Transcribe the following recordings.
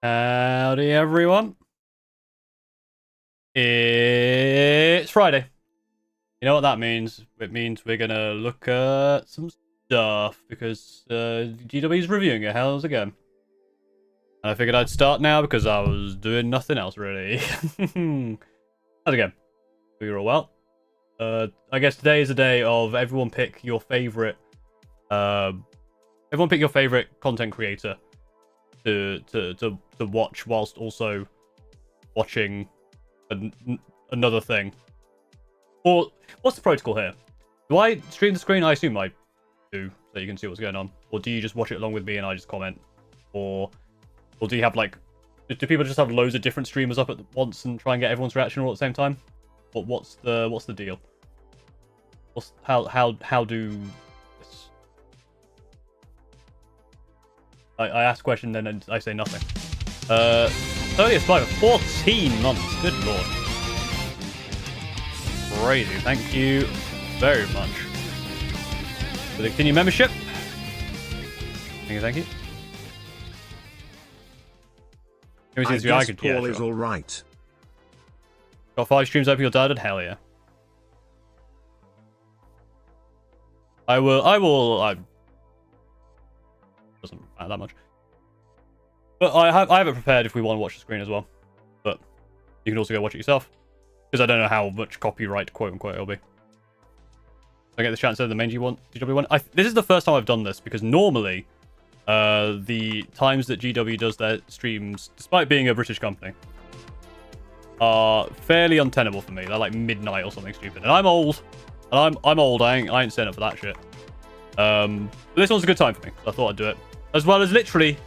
Howdy, everyone. It's Friday. You know what that means? It means we're gonna look at some stuff because GW's reviewing it. How's it going? And I figured I'd start now because I was doing nothing else really. How's it going? Hope you're all well. I guess today is a day of everyone pick your favorite. Everyone pick your favorite content creator to watch whilst also watching another thing. Or what's the protocol here? Do I stream the screen? I assume I do, so you can see what's going on. Or do you just watch it along with me and I just comment? Or do you have like, do people just have loads of different streamers up at once and try and get everyone's reaction all at the same time? What's the deal? How do this? I ask a question then I say nothing. Earliest live 14 months. Good lord. Crazy. Thank you very much for the continued membership. Thank you. I guess Paul is all right. Got 5 streams open. You're doubted? Hell yeah. I doesn't matter that much. But I have it prepared if we want to watch the screen as well. But you can also go watch it yourself. Because I don't know how much copyright, quote unquote, it'll be. I get the chance to the main GW one. This is the first time I've done this because normally the times that GW does their streams, despite being a British company, are fairly untenable for me. They're like midnight or something stupid. And I'm old. And I'm old. I ain't staying up for that shit. But this one's a good time for me. So I thought I'd do it. As well as literally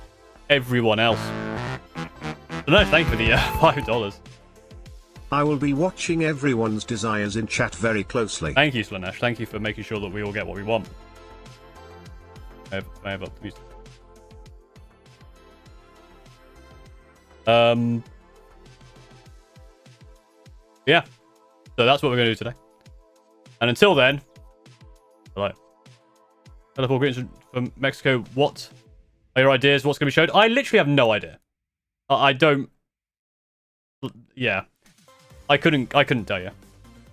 everyone else. no, thank you for the $5. I will be watching everyone's desires in chat very closely. Thank you, Slanesh. Thank you for making sure that we all get what we want. I have up the music. Yeah. So that's what we're going to do today. And until then, hello. Hello, greetings from Mexico. What are your ideas? What's going to be showed? I literally have no idea. I don't. Yeah. I couldn't tell you.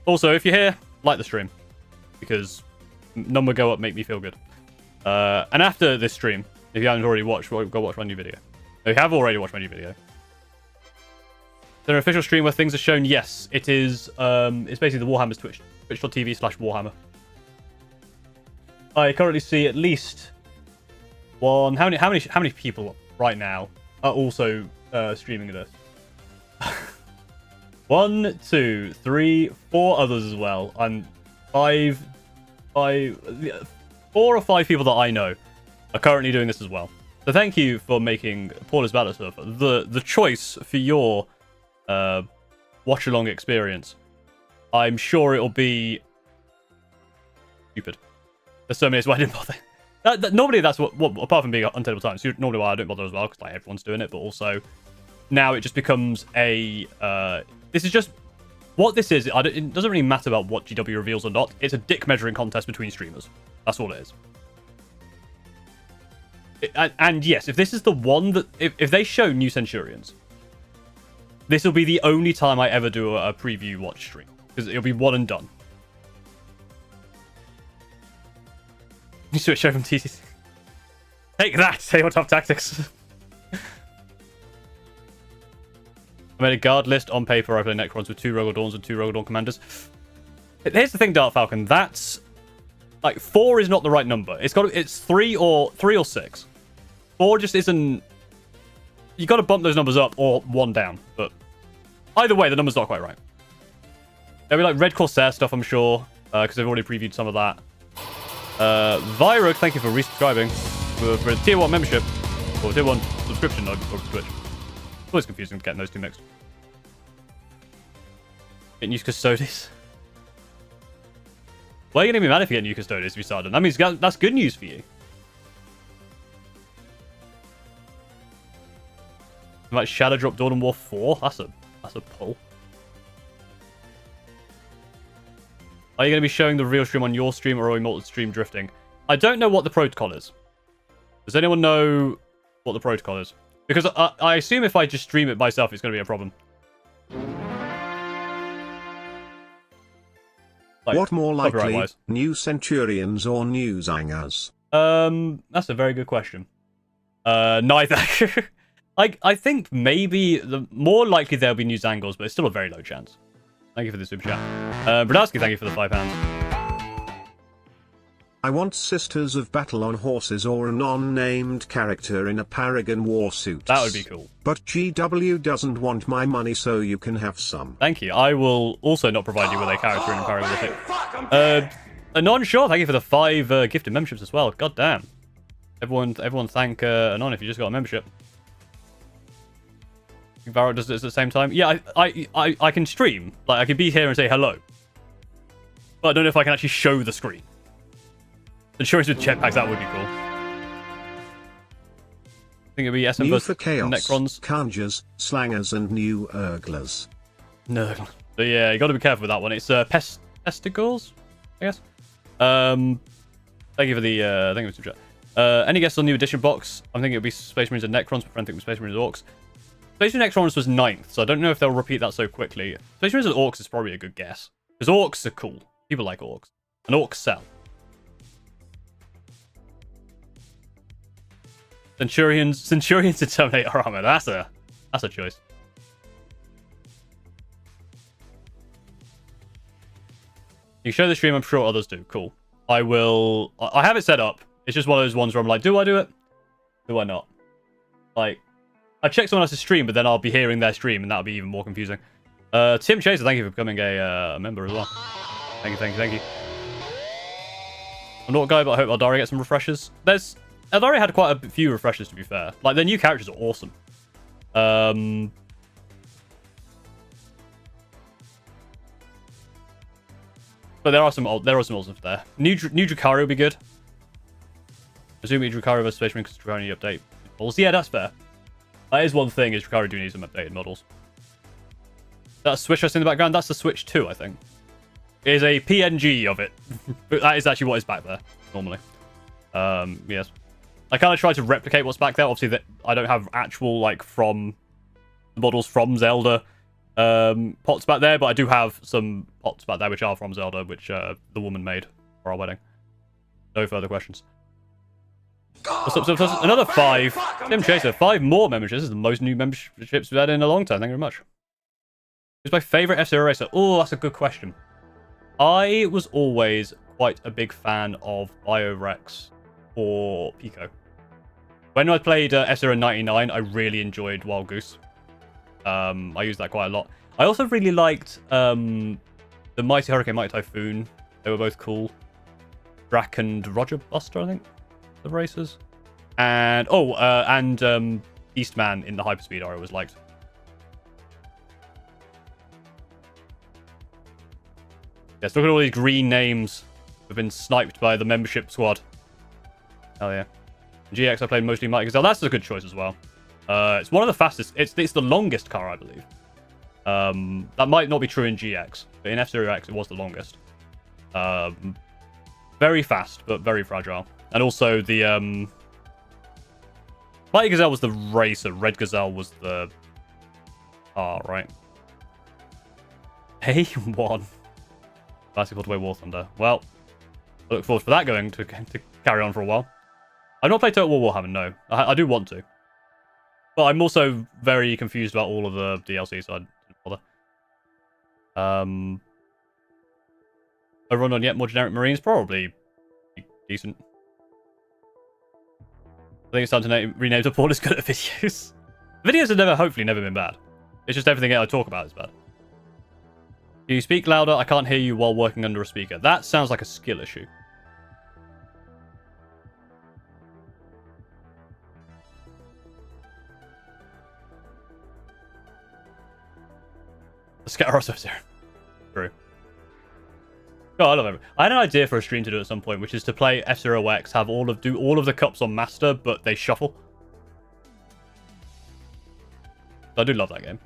Also, if you're here, like the stream. Because number go up make me feel good. And after this stream, if you haven't already watched, well, go watch my new video. If you have already watched my new video. Is there an official stream where things are shown? Yes, it is. It's basically the Warhammer's Twitch. Twitch.tv/Warhammer. I currently see at least one. How many people right now are also streaming this? 1, 2, 3, 4 others as well, and 4 or 5 people that I know are currently doing this as well. So thank you for making Paula's Battle Surfer the choice for your watch along experience. I'm sure it'll be stupid. There's so many reasons why I didn't bother. Normally that's what apart from being Untenable Times, normally why I don't bother as well, because like everyone's doing it, but also now it just becomes a this is just what this is. It doesn't really matter about what GW reveals or not. It's a dick measuring contest between streamers. That's all it is. And yes, if this is the one that if they show New Centurions, this will be the only time I ever do a preview watch stream, because it'll be one and done. You switch over from TCC. Take that, Tabletop Tactics. I made a guard list on paper. I play Necrons with 2 Rogal Dawns and 2 Rogal Dawn commanders. Here's the thing, Dark Falcon. That's like 4 is not the right number. It's 3 or 6. 4 just isn't. You got to bump those numbers up or 1 down. But either way, the number's not quite right. There'll be like Red Corsair stuff, I'm sure, because they've already previewed some of that. Virug, thank you for resubscribing for a tier 1 membership or tier 1 subscription of Twitch. It's always confusing getting those two mixed. Get new Custodes. Why are you going to be mad if you get new Custodes if you started? That means that's good news for you. Like Shadow Drop Dawn and War 4? That's a pull. Are you going to be showing the real stream on your stream or are we multi-stream drifting? I don't know what the protocol is. Does anyone know what the protocol is? Because I assume if I just stream it myself, it's going to be a problem. Like, what more likely, New Centurions or New Zangas? That's a very good question. Neither. I think maybe the more likely there'll be New Zangals, but it's still a very low chance. Thank you for the super chat. Bradowski, thank you for the £5. I want Sisters of Battle on horses or a non-named character in a Paragon war suit. That would be cool. But GW doesn't want my money, so you can have some. Thank you. I will also not provide you with a character in a Paragon. Anon, sure. Thank you for the 5 gifted memberships as well. God damn. Everyone thank Anon if you just got a membership. Varro does it at the same time. Yeah, I can stream. Like, I can be here and say hello. But I don't know if I can actually show the screen. Insurance with jetpacks, that would be cool. I think it'd be SM versus Necrons. Conjures, Slangers, and new Urglers. No. But yeah, you got to be careful with that one. It's Pestigores, I guess. Thank you for the chat. Any guesses on new edition box? I'm thinking it'll be Space Marines and Necrons, but I think it was Space Marines and Orcs. Space Marines and Necrons was 9th, so I don't know if they'll repeat that so quickly. Space Marines and Orcs is probably a good guess. Because Orcs are cool. People like Orcs. And Orcs sell. Centurions and Terminator armor. That's a choice. You show the stream, I'm sure others do. Cool. I will. I have it set up. It's just one of those ones where I'm like, do I do it? Do I not? Like, I check someone else's stream, but then I'll be hearing their stream, and that'll be even more confusing. Tim Chaser, thank you for becoming a member as well. Thank you. I'm not a guy, but I hope Eldari gets some refreshers. Eldari had quite a few refreshers, to be fair. Like, their new characters are awesome. But there are some awesome there. New Drukhari would be good. Assuming Drukhari versus Space Marine because Drukhari need update models. Yeah, that's fair. That is one thing, is Drukhari do need some updated models. That Switch I see in the background, that's the Switch 2, I think. It is a PNG of it. But that is actually what is back there, normally. Yes. I kind of try to replicate what's back there. Obviously, that I don't have actual, like, from the models from Zelda pots back there, but I do have some pots back there which are from Zelda, which the woman made for our wedding. No further questions. So another 5. Tim Chaser, 5 more memberships. This is the most new memberships we've had in a long time. Thank you very much. Who's my favourite F-Zero racer? Oh, that's a good question. I was always quite a big fan of Biorex or Pico. When I played F-Zero 99, I really enjoyed Wild Goose. I used that quite a lot. I also really liked the Mighty Hurricane, Mighty Typhoon. They were both cool. Drac and Roger Buster, I think, the racers. And Eastman in the Hyperspeed I always liked. Yes, look at all these green names who've been sniped by the membership squad. Hell yeah. GX I played mostly Mighty Gazelle. That's a good choice as well. It's one of the fastest. It's the longest car, I believe. That might not be true in GX, but in F-Zero X it was the longest. Very fast, but very fragile. And also the Mighty Gazelle was the racer. Red Gazelle was the car, right? A1. Basketball to play War Thunder. Well, I look forward for that going to carry on for a while. I've not played Total War Warhammer, no. I do want to. But I'm also very confused about all of the DLC, so I didn't bother. A run on yet more generic Marines? Probably decent. I think it's time to rename the Paul is good at videos. Videos have hopefully never been bad. It's just everything I talk about is bad. Do you speak louder? I can't hear you while working under a speaker. That sounds like a skill issue. Scatteros Zero. True. Oh, I love it. I had an idea for a stream to do at some point, which is to play F-Zero X, have do all of the cups on Master, but they shuffle. I do love that game.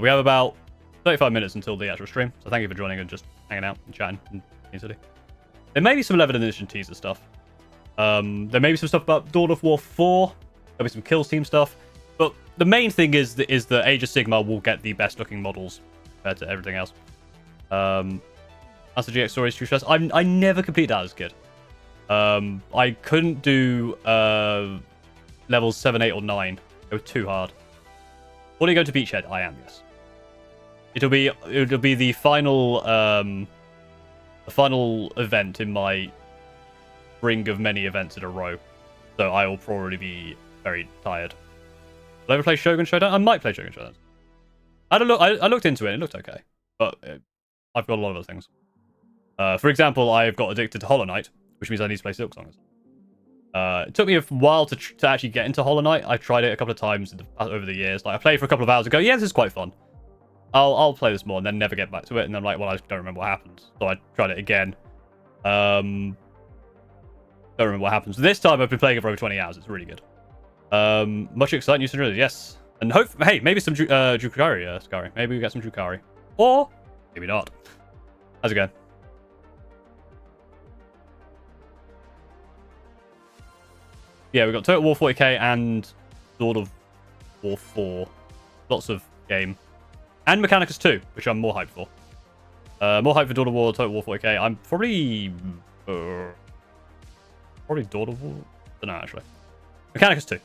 We have about 35 minutes until the actual stream, so thank you for joining and just hanging out and chatting. There may be some 11th edition teaser stuff. There may be some stuff about Dawn of War 4. There'll be some Kills Team stuff. But the main thing is that Age of Sigmar will get the best looking models compared to everything else. That's the GX Stories True Stress. I never completed that as a kid. I couldn't do levels 7, 8, or 9. They were too hard. Will you go to Beachhead? I am, yes. It'll be the final event in my ring of many events in a row. So I will probably be very tired. Will I ever play Shogun Showdown? I might play Shogun Showdown. I looked into it. It looked okay, but I've got a lot of other things. For example, I've got addicted to Hollow Knight, which means I need to play Silksong. It took me a while to actually get into Hollow Knight. I tried it a couple of times over the years. Like I played for a couple of hours ago. Yeah, this is quite fun. I'll play this more and then never get back to it. And I'm like, well, I don't remember what happened. So I tried it again. Don't remember what happens. This time I've been playing it for over 20 hours. It's really good. Much exciting news and yes. And hey, maybe some Drukhari, Skari. Maybe we get some Drukhari. Or maybe not. How's it going? Yeah, we've got Total War 40k and Lord of War 4. Lots of game. And Mechanicus 2, which I'm more hyped for. More hyped for Dawn of War, Total War 40k. I'm probably Dawn of War? I don't know, actually. Mechanicus 2.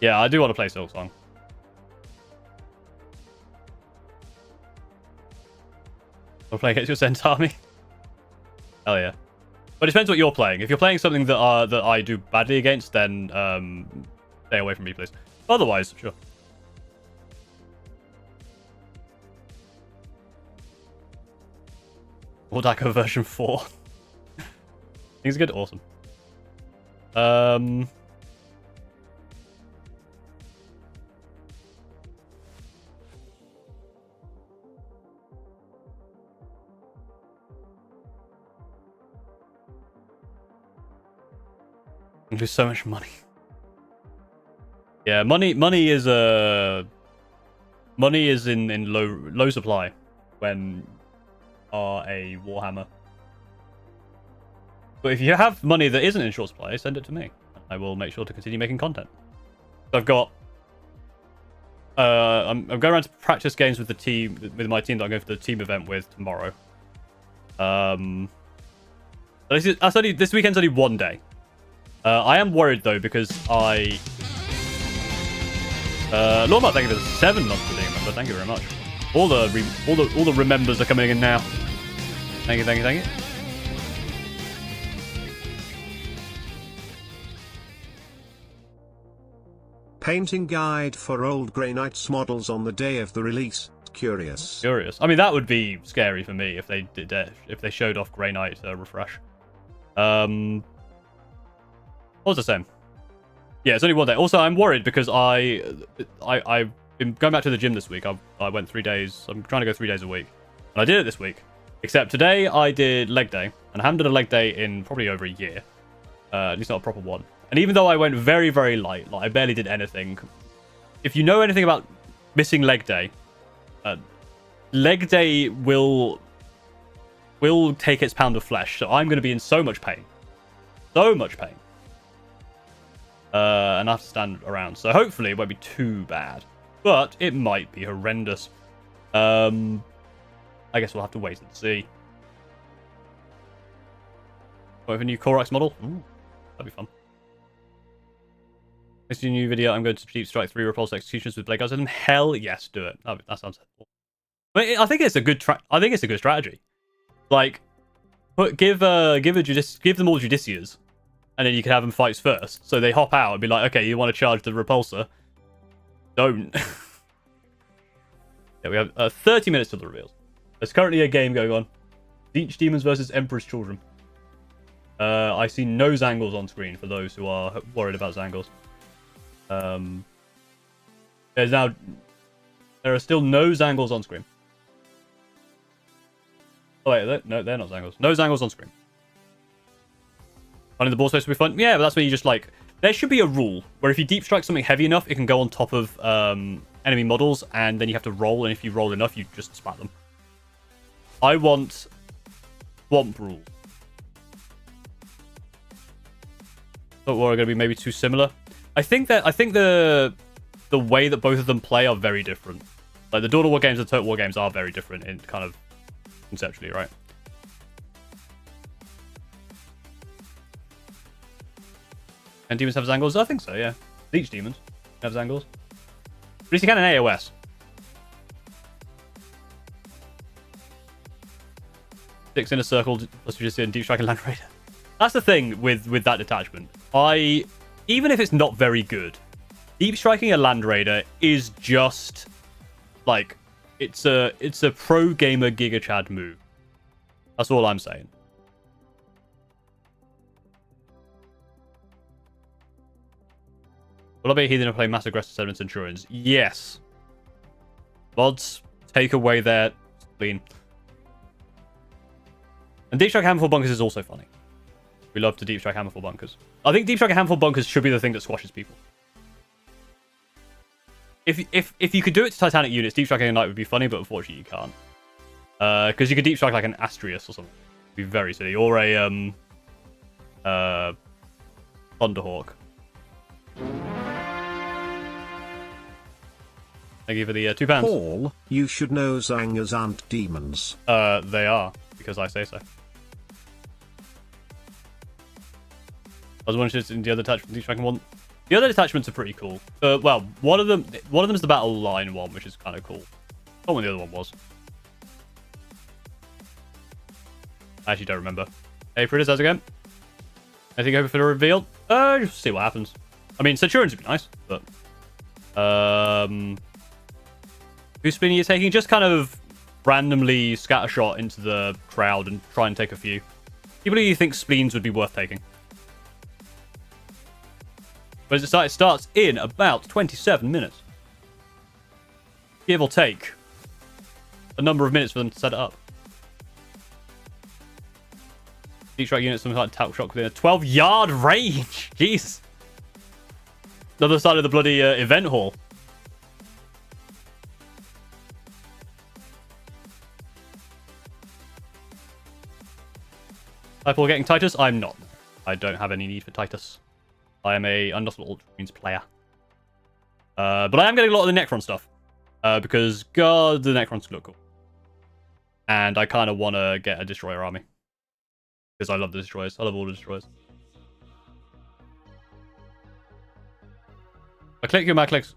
Yeah, I do want to play Silksong. I'll play against your Centaur army. Hell yeah. But it depends what you're playing. If you're playing something that I do badly against, then stay away from me, please. Otherwise, sure. Wardako version 4. Things are good. Awesome. And lose so much money. Yeah, money is in low supply when you are a Warhammer. But if you have money that isn't in short supply, send it to me. I will make sure to continue making content. So I've got I'm going around to practice games with my team that I'm going for the team event with tomorrow. This weekend's only one day. I am worried though because Lorma, thank you for the 7 months for being a member. Thank you very much. All the remembers are coming in now. Thank you, thank you, thank you. Painting guide for old Grey Knights models on the day of the release. Curious. Curious. I mean, that would be scary for me if they did if they showed off Grey Knight refresh. What was I saying? Yeah, it's only one day. Also, I'm worried because I've been going back to the gym this week. I went 3 days. I'm trying to go 3 days a week, and I did it this week. Except today I did leg day, and I haven't done a leg day in probably over a year. At least not a proper one. And even though I went very, very light, like I barely did anything. If you know anything about missing leg day will take its pound of flesh. So I'm going to be in so much pain. So much pain. And I have to stand around. So hopefully it won't be too bad. But it might be horrendous. I guess we'll have to wait and see. Wait for a new Corax model? Ooh, that'd be fun. Next new video, I'm going to Deep Strike 3 Repulse Executions with Blade Guards in them. Hell yes, do it. That sounds cool. But I think it's a good strategy. Like, give them all Judicias, and then you can have them fights first. So they hop out and be like, okay, you want to charge the Repulsor? Don't. Yeah, we have 30 minutes till the reveals. There's currently a game going on. Tzeentch Demons versus Emperor's Children. I see no Zangles on screen for those who are worried about Zangles. There are still no Zangles on screen. Oh wait, no, they're not Zangles. No Zangles on screen. Running the ball space will be fun. Yeah, but that's when you just like... There should be a rule where if you deep strike something heavy enough, it can go on top of enemy models, and then you have to roll, and if you roll enough, you just splat them. I want swamp rules. But we're going to be maybe too similar. I think the way that both of them play are very different. Like the Dawn of War games and Total War games are very different in kind of conceptually, right? And demons have Zangles? I think so, yeah. Tzeentch demons have Zangles. At least you can in AOS. 6 in a circle, plus you just see Deep Strike and Land Raider. That's the thing with that detachment. Even if it's not very good, Deep Striking a Land Raider is just like it's a pro gamer Giga Chad move. That's all I'm saying. Will I be a heathen and play mass aggressive Sediment Centurions? Yes. Mods, take away their spleen. And Deep Strike Hammerfall Bunkers is also funny. We love to Deep Strike Hammerfall Bunkers. I think Deep Strike Hammerfall Bunkers should be the thing that squashes people. If you could do it to Titanic units, Deep Striking a Knight would be funny, but unfortunately you can't. Because you could Deep Strike like an Astrius or something. It'd be very silly. Or a Thunderhawk. Thank you for the £2. Paul, you should know Zangers aren't demons. They are, because I say so. I was wondering if the other attachment Deep Striking one. The other attachments are pretty cool. Well, one of them is the battle line one, which is kind of cool. Oh, what the other one was. I actually don't remember. Hey, Fritters, how's it going? Anything over for the reveal? Just see what happens. I mean, Centurions would be nice, but whose spleen are you taking? Just kind of randomly scattershot into the crowd and try and take a few. People who you think spleens would be worth taking. But it starts in about 27 minutes. Give or take a number of minutes for them to set it up. Each strike unit, something like talc shock within a 12-yard range. Jeez. The other side of the bloody event hall. Type getting Titus? I'm not. I don't have any need for Titus. I am a Unlockable Ultramarines player. But I am getting a lot of the Necron stuff. Because, God, the Necrons look cool. And I kind of want to get a Destroyer army. Because I love the Destroyers. I love all the Destroyers. I click your Mag case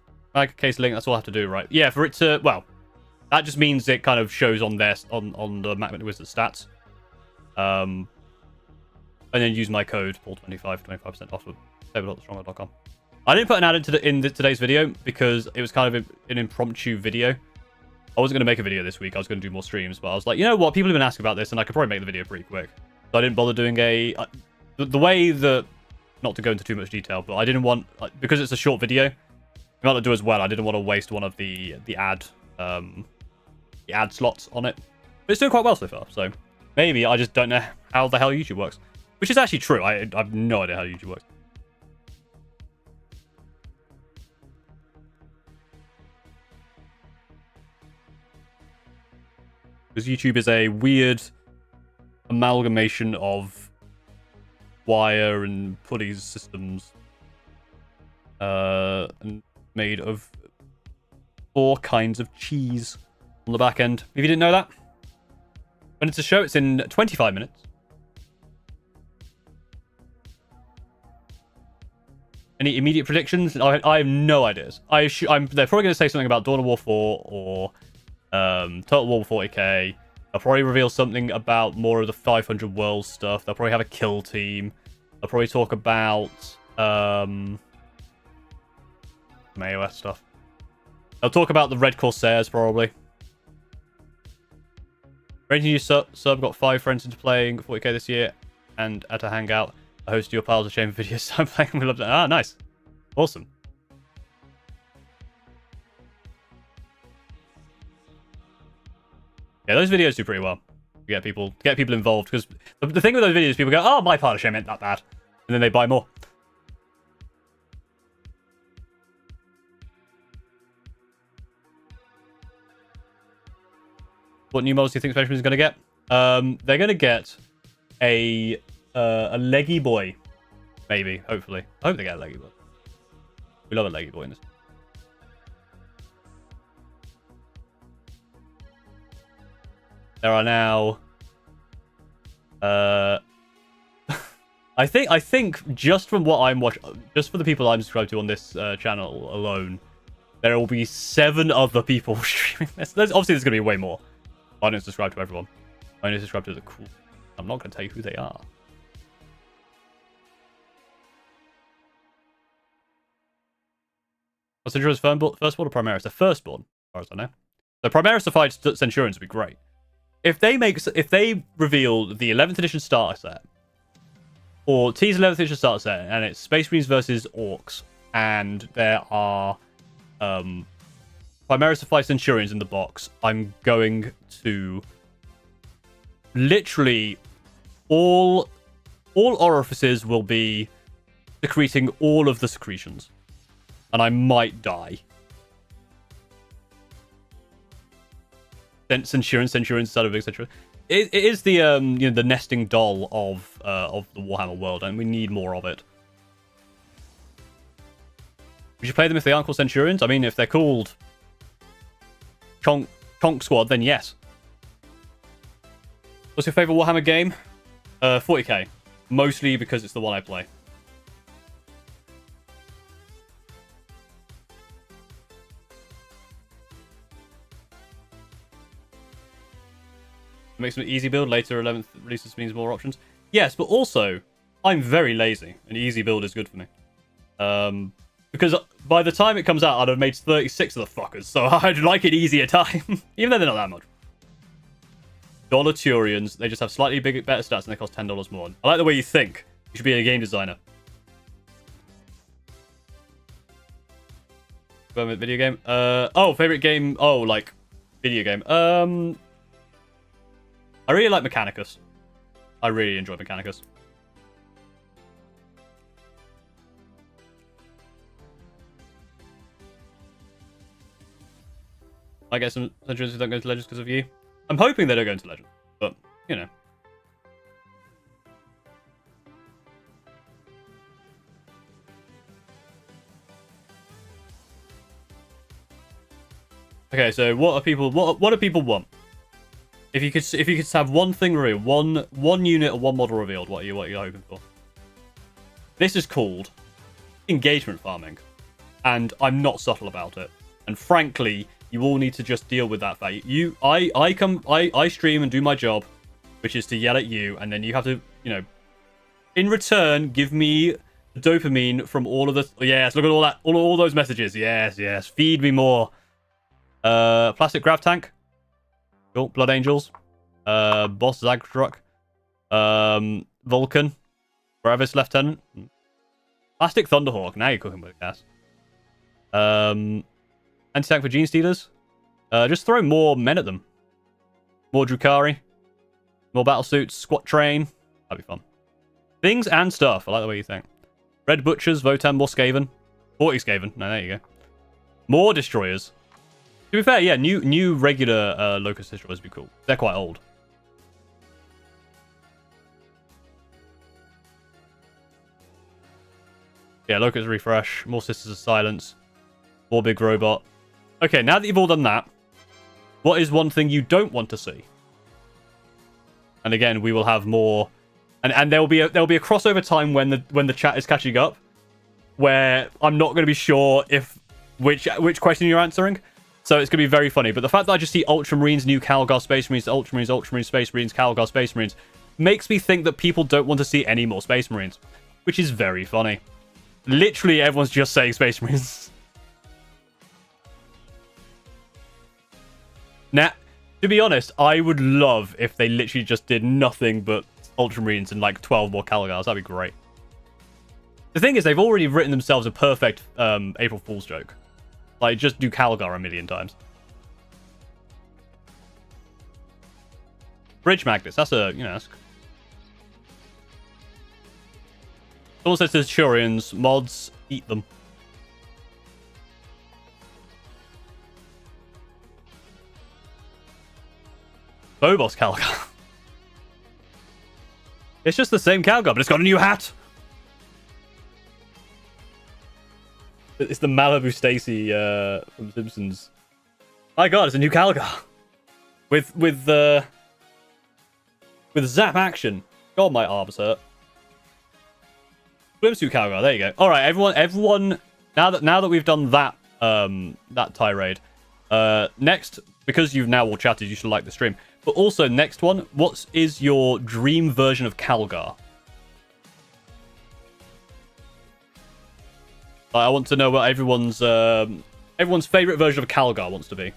link, that's all I have to do, right? Yeah, for it to... Well, that just means it kind of shows on their on the Magnet Wizard stats. And then use my code, Paul25, 25% off of table.stronger.com. I didn't put an ad in today's video because it was kind of an impromptu video. I wasn't going to make a video this week. I was going to do more streams, but I was like, you know what? People have been asking about this, and I could probably make the video pretty quick. So I didn't bother doing the way that... Not to go into too much detail, but I didn't want... because it's a short video, it might not do as well. I didn't want to waste one of the ad slots on it. But it's doing quite well so far, so maybe I just don't know how the hell YouTube works. Which is actually true. I have no idea how YouTube works. Because YouTube is a weird amalgamation of wire and putty systems. And made of 4 kinds of cheese on the back end. If you didn't know that. When it's a show, it's in 25 minutes. Any immediate predictions? I have no ideas. They're probably going to say something about Dawn of War 4 or Total War 40k. They'll probably reveal something about more of the 500 Worlds stuff. They'll probably have a kill team. They'll probably talk about some AOS stuff. They'll talk about the Red Corsairs, probably. Rating you sub got 5 friends into playing 40k this year and at a hangout. I host your piles of shame videos. I'm playing. We love that. Ah, nice. Awesome. Yeah, those videos do pretty well. Get people involved, because the thing with those videos, people go, "Oh, my pile of shame ain't that bad," and then they buy more. What new models do you think Specimen is going to get? They're going to get a leggy boy, maybe, hopefully. I hope they get a leggy boy. We love a leggy boy in this. There are now... I think just from what I'm watching, just for the people I'm subscribed to on this channel alone, there will be 7 other people streaming this. Obviously, there's going to be way more. I don't subscribe to everyone. I only subscribe to the cool. I'm not going to tell you who they are. What's Centurion's firstborn or Primaris? The firstborn, as far as I know. The Primaris to fight Centurions would be great. If they reveal the 11th edition starter set, or tease 11th edition starter set, and it's Space Marines versus Orcs, and there are Primaris to fight Centurions in the box, I'm going to literally all orifices will be secreting all of the secretions, and I might die. Centurions instead of etc. It is the the nesting doll of the Warhammer world, and we need more of it. We should play them if they aren't called Centurions. I mean, if they're called Conk Squad, then yes. What's your favorite Warhammer game? 40k, mostly because it's the one I play. Makes an easy build. Later 11th releases means more options. Yes, but also I'm very lazy. An easy build is good for me. Because by the time it comes out, I'd have made 36 of the fuckers, so I'd like an easier time. Even though they're not that much. Dollar Turians, they just have slightly better stats and they cost $10 more. I like the way you think. You should be a game designer. Video game? Oh, favorite game? Oh, like video game. I really like Mechanicus. I really enjoy Mechanicus. I get some Legends who don't go to Legends because of you. I'm hoping they don't go into Legends, but, you know. Okay, so what do people want? If you could have one thing revealed, one unit or one model revealed, what are you hoping for? This is called engagement farming, and I'm not subtle about it. And frankly, you all need to just deal with that fact. I stream and do my job, which is to yell at you, and then you have to, you know, in return, give me dopamine from all of the. Yes, look at all that, all those messages. Yes, feed me more. Plastic grav tank. Cool. Blood Angels. Boss Zagdruck. Vulcan. Brevis Lieutenant. Plastic Thunderhawk. Now you're cooking with gas. Anti-tank for Gene Stealers. Just throw more men at them. More Drukari. More battle suits. Squat train. That'd be fun. Things and stuff. I like the way you think. Red Butchers. Votan. More Skaven. 40 Skaven. No, there you go. More Destroyers. To be fair, yeah, new regular Locust Destroyers would be cool. They're quite old. Yeah, Locust Refresh. More Sisters of Silence. More Big Robot. Okay, now that you've all done that, what is one thing you don't want to see? And again, we will have more, and there will be a crossover time when the chat is catching up, where I'm not going to be sure if which question you're answering. So it's going to be very funny. But the fact that I just see Ultramarines, new Calgar Space Marines, Ultramarines, Space Marines, Calgar Space Marines, makes me think that people don't want to see any more Space Marines, which is very funny. Literally, everyone's just saying Space Marines. Now, to be honest, I would love if they literally just did nothing but Ultramarines and like 12 more Calgars. That'd be great. The thing is, they've already written themselves a perfect April Fool's joke. Like, just do Calgar a million times. Bridge Magnets. That's a, you know, that's... Someone says to the Turians, mods, eat them. Phobos Calgar. It's just the same Calgar, but it's got a new hat. It's the Malibu Stacy from Simpsons. My God, it's a new Calgar with zap action. God, my arms hurt. Swimsuit Calgar. There you go. All right, everyone. Now that we've done that that tirade, next, because you've now all chatted, you should like the stream. But also, next one, what is your dream version of Calgar? I want to know what everyone's favorite version of Calgar wants to be.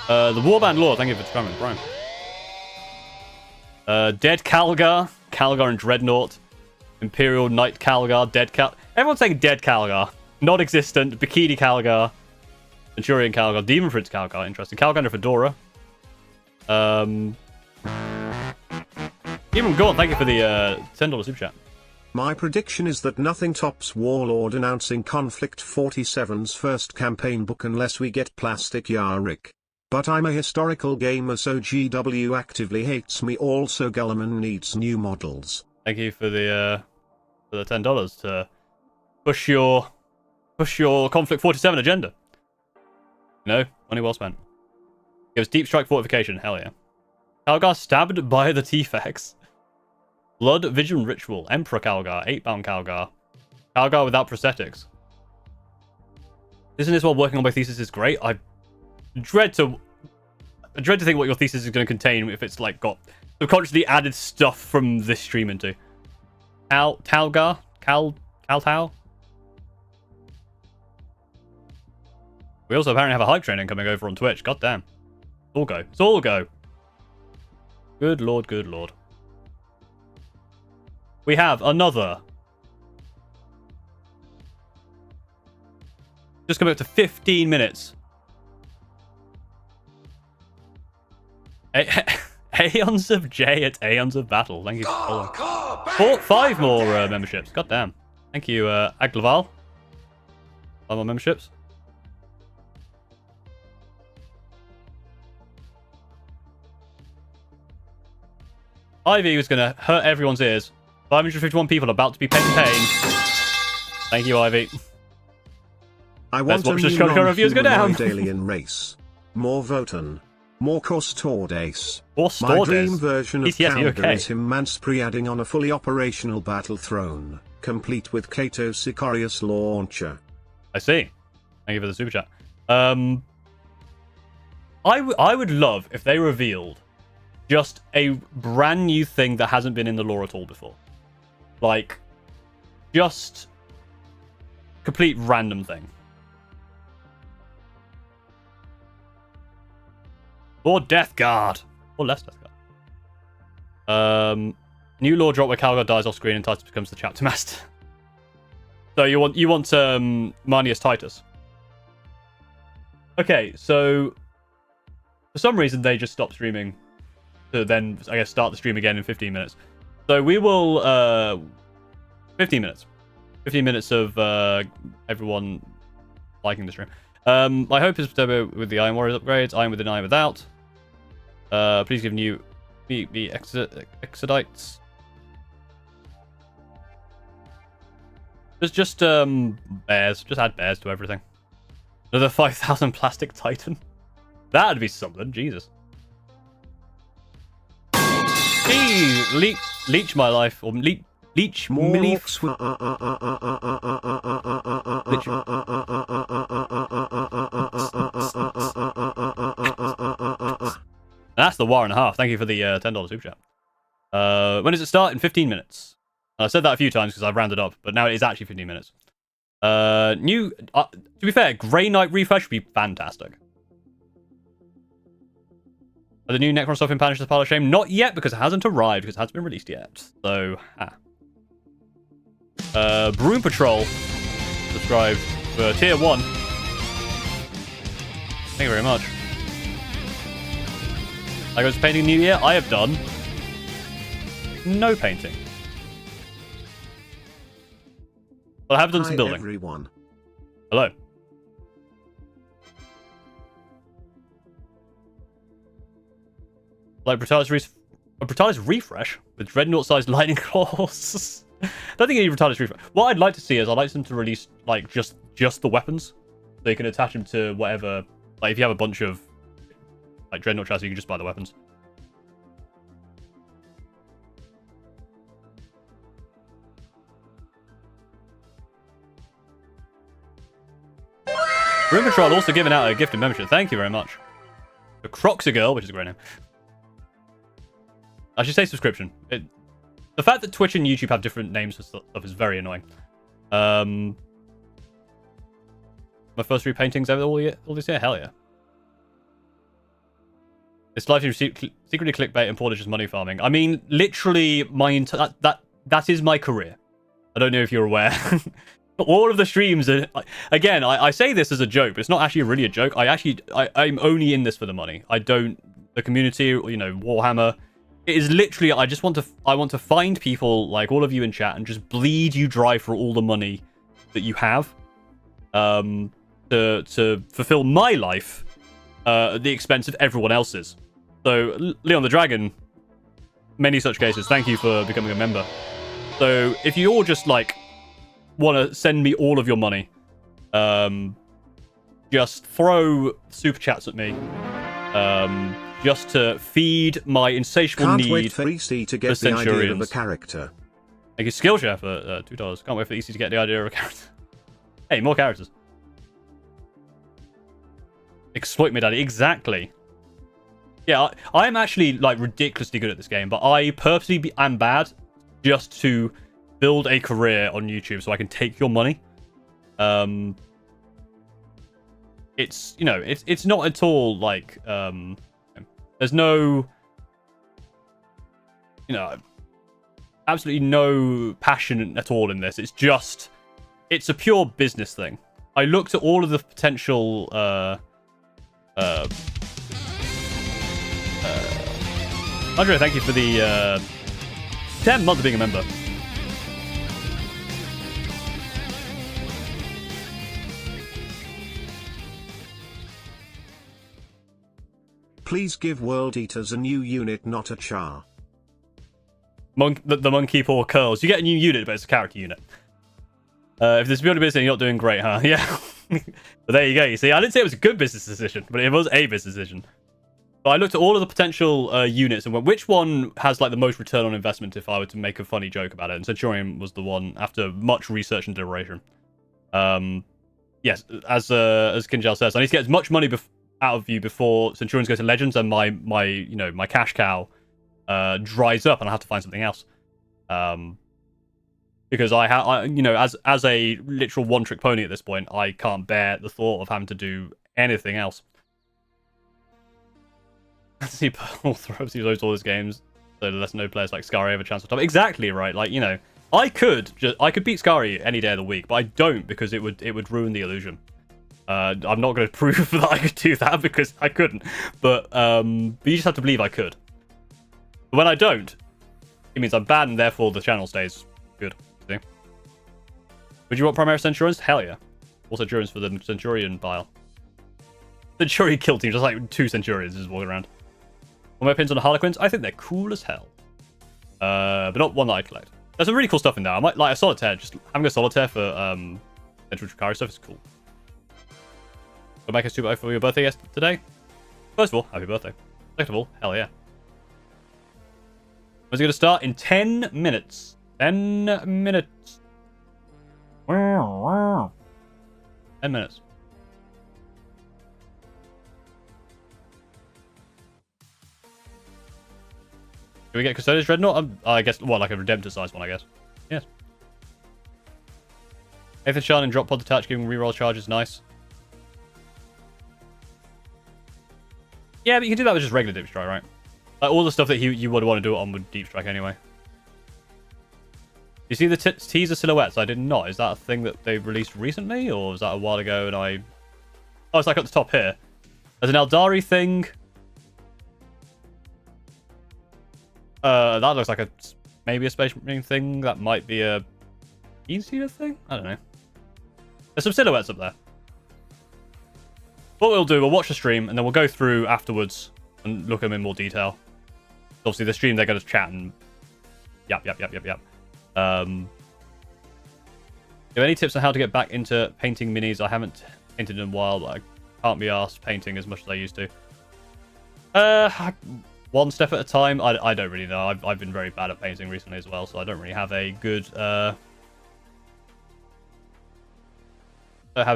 The Warband Lord, thank you for coming, Brian. Dead Calgar, Calgar and Dreadnought, Imperial Knight Calgar, Dead Cal. Everyone's saying Dead Calgar, non-existent, Bikini Calgar, Centurion Calgar, Demon Prince Calgar, interesting. Calgar and Fedora. Even Gordon, thank you for the $10 super chat. My prediction is that nothing tops Warlord announcing Conflict 47's first campaign book unless we get Plastic Yarick. But I'm a historical gamer, so GW actively hates me. Also, Gulliman needs new models. Thank you for the $10 to push your Conflict 47 agenda. No, money well spent. Gives Deep Strike Fortification, hell yeah. Calgar stabbed by the T-Fex. Blood Vision Ritual, Emperor Calgar, 8-bound Calgar. Calgar without prosthetics. Isn't this while working on my thesis is great? I dread to think what your thesis is going to contain if it's like got subconsciously added stuff from this stream into. Calgar? Caltau? We also apparently have a hype training coming over on Twitch. God damn. It's all go. It's all go. Good lord, good lord. We have another. Just coming up to 15 minutes. Aeons of J at Aeons of Battle. Thank you for following. 5 more memberships. God damn. Thank you, Aglaval. 5 more memberships. Ivy was going to hurt everyone's ears. 551 people about to be pain. Thank you, Ivy. I want a new non-humanoid alien race. More Votan. More Custodes. My dream version of Calidor is him Manspree adding on a fully operational battle throne, complete with Cato's Sicarius launcher. I see. Thank you for the super chat. I would love if they revealed just a brand new thing that hasn't been in the lore at all before. Like, just complete random thing. Or Death Guard. Or less Death Guard. New lore drop where Calidor dies off screen and Titus becomes the chapter master. So you want Manius Titus. Okay, so for some reason they just stopped streaming to then, I guess, start the stream again in 15 minutes. So we will 15 minutes. 15 minutes of everyone liking the stream. My hope is with the Iron Warriors upgrades, Iron Within, Iron Without. Please give new Exodites. Just bears. Just add bears to everything. Another 5,000 plastic titan. That'd be something. Jesus. Hey, leech my life, or leech more leaf. That's the war and a half. Thank you for the $10 super chat. When does it start? In 15 minutes. I said that a few times because I've rounded up, but now it is actually 15 minutes. To be fair, Grey Knight refresh would be fantastic. Are the new Necron stuff in Panish the Pile of Shame? Not yet, because it hasn't arrived, because it hasn't been released yet. So, Broom Patrol subscribed for tier 1. Thank you very much. I was painting New Year. I have done no painting. But I have done some building. Everyone. Hello. Like Brutalis refresh with Dreadnought-sized lightning claws. I don't think you need Brutalis refresh. What I'd like to see is I'd like them to release like just the weapons, so you can attach them to whatever. Like if you have a bunch of like Dreadnought chassis, you can just buy the weapons. Room Patrol also giving out a gifted membership. Thank you very much. The Croxy Girl, which is a great name. I should say subscription. The fact that Twitch and YouTube have different names for stuff is very annoying. My first 3 paintings over all this year? Hell yeah. It's likely to secretly clickbait and Polish is money farming. I mean, literally, that is my career. I don't know if you're aware. All of the streams are... Again, I say this as a joke, but it's not actually really a joke. I'm only in this for the money. I don't... The community, you know, Warhammer... It is literally, I want to find people like all of you in chat and just bleed you dry for all the money that you have, to fulfill my life, at the expense of everyone else's. So, Leon the Dragon, many such cases. Thank you for becoming a member. So, if you all just like want to send me all of your money, just throw super chats at me. Just to feed my insatiable need wait for EC to get the idea of a character. Thank you, Skillshare, for $2. Can't wait for EC to get the idea of a character. Hey, more characters. Exploit me, daddy. Exactly. Yeah, I am actually like ridiculously good at this game, but I purposely am bad just to build a career on YouTube so I can take your money. It's, you know, it's not at all like there's no, you know, absolutely no passion at all in this. It's just, it's a pure business thing. I looked at all of the potential Andre, thank you for the 10 months of being a member. Please give World Eaters a new unit, not a char. The monkey paw curls. You get a new unit, but it's a character unit. If this is building business, you're not doing great, huh? Yeah. But there you go. You see, I didn't say it was a good business decision, but it was a business decision. But I looked at all of the potential units and went, which one has like the most return on investment if I were to make a funny joke about it? And Centurion was the one after much research and deliberation. Yes, as Kinjal says, I need to get as much money out of you before Centurions go to Legends and my cash cow dries up and I have to find something else. Because as a literal one-trick pony at this point, I can't bear the thought of having to do anything else. I see Pearl throws all those games, so there's no players like Skari have a chance to top. Exactly right. Like, I could beat Skari any day of the week, but I don't because it would ruin the illusion. I'm not going to prove that I could do that because I couldn't. But you just have to believe I could. But when I don't, it means I'm bad and therefore the channel stays good. See? Would you want Primaris Centurions? Hell yeah. Also Centurions for the Centurion pile. Centurion kill team, just like 2 Centurions just walking around. What my opinions on the Harlequins? I think they're cool as hell. But not one that I'd collect. There's some really cool stuff in there. I might like a Solitaire. Just having a Solitaire for Central Dracari stuff is cool. We'll make a super for your birthday today. First of all, happy birthday. Second of all, hell yeah. When's it going to start? In 10 minutes. 10 minutes. 10 minutes. Do we get Custodes Dreadnought? I guess, well, like a Redemptor size one, I guess. Yes. Nathan Shan and drop pod detach, giving reroll charges, nice. Yeah, but you can do that with just regular Deep Strike, right? Like all the stuff that you would want to do it on with Deep Strike anyway. You see the teaser silhouettes? I did not. Is that a thing that they released recently, or was that a while ago and I... Oh, it's like at the top here. There's an Eldari thing. That looks like maybe a Space Marine thing. That might be a easier thing? I don't know. There's some silhouettes up there. What we'll do, we'll watch the stream, and then we'll go through afterwards and look at them in more detail. Obviously, the stream, they're going to chat and... Yep. Do you have any tips on how to get back into painting minis? I haven't painted in a while, but I can't be arsed painting as much as I used to. One step at a time. I don't really know. I've been very bad at painting recently as well, so I don't really have a good... I don't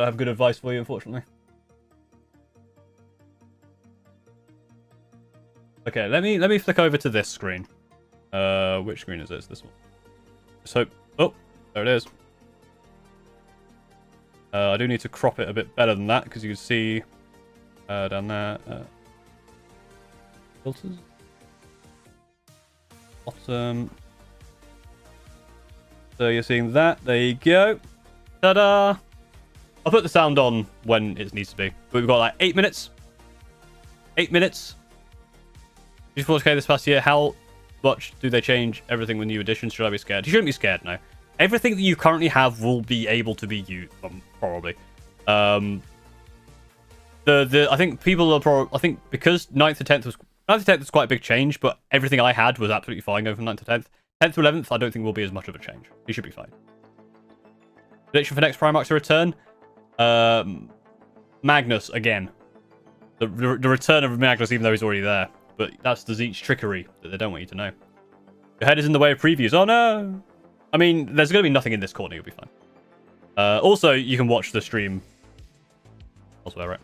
have good advice for you, unfortunately. Okay, let me flick over to this screen. Which screen is this? This one. So, oh, there it is. I do need to crop it a bit better than that because you can see down there. Filters. Bottom. So you're seeing that. There you go. Ta-da! I'll put the sound on when it needs to be. But we've got like 8 minutes. 8 minutes. 4K this past year. How much do they change everything with new additions? Should I be scared? You shouldn't be scared, no. Everything that you currently have will be able to be used, probably. I think people are probably... I think because 9th to 10th was... 9th to 10th was quite a big change, but everything I had was absolutely fine going from 9th to 10th. 10th to 11th, I don't think will be as much of a change. You should be fine. Prediction for next Primarch to return? Magnus, again. The return of Magnus, even though he's already there. But that's the Tzeentch trickery that they don't want you to know. Your head is in the way of previews. Oh, no! I mean, there's going to be nothing in this corner. You'll be fine. Also, you can watch the stream elsewhere, right?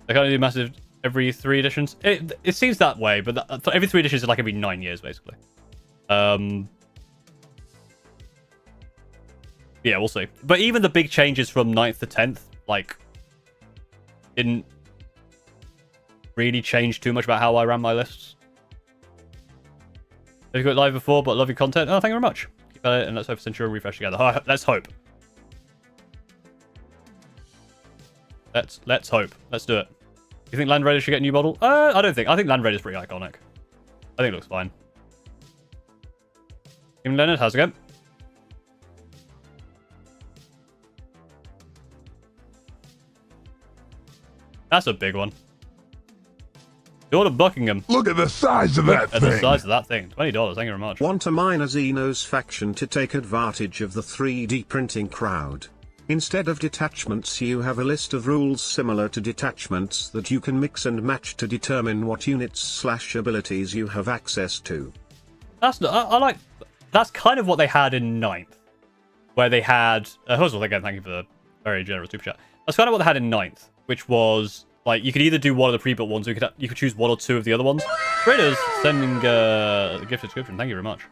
They can't do massive every 3 editions. It seems that way, but every 3 editions is like every 9 years, basically. Yeah, we'll see. But even the big changes from 9th to 10th, like, didn't really change too much about how I ran my lists. Have you got live before, but love your content. Oh, thank you very much. Keep at it, and let's hope Centurion refresh together. Let's hope. Let's hope. Let's do it. You think Land Raiders should get a new model? I don't think. I think Land Raiders pretty iconic. I think it looks fine. Even Leonard, how's it going? That's a big one. The Order of Buckingham. Look at the size of that thing. At the size of that thing. $20. Thank you very much. Want a minor Xenos faction to take advantage of the 3D printing crowd? Instead of detachments, you have a list of rules similar to detachments that you can mix and match to determine what units/abilities you have access to. I like. That's kind of what they had in 9th, where they had. First of all, again, thank you for the very generous super chat. That's kind of what they had in 9th, which was like you could either do one of the pre-built ones, or you could choose 1 or 2 of the other ones. Raiders sending a gift subscription. Thank you very much.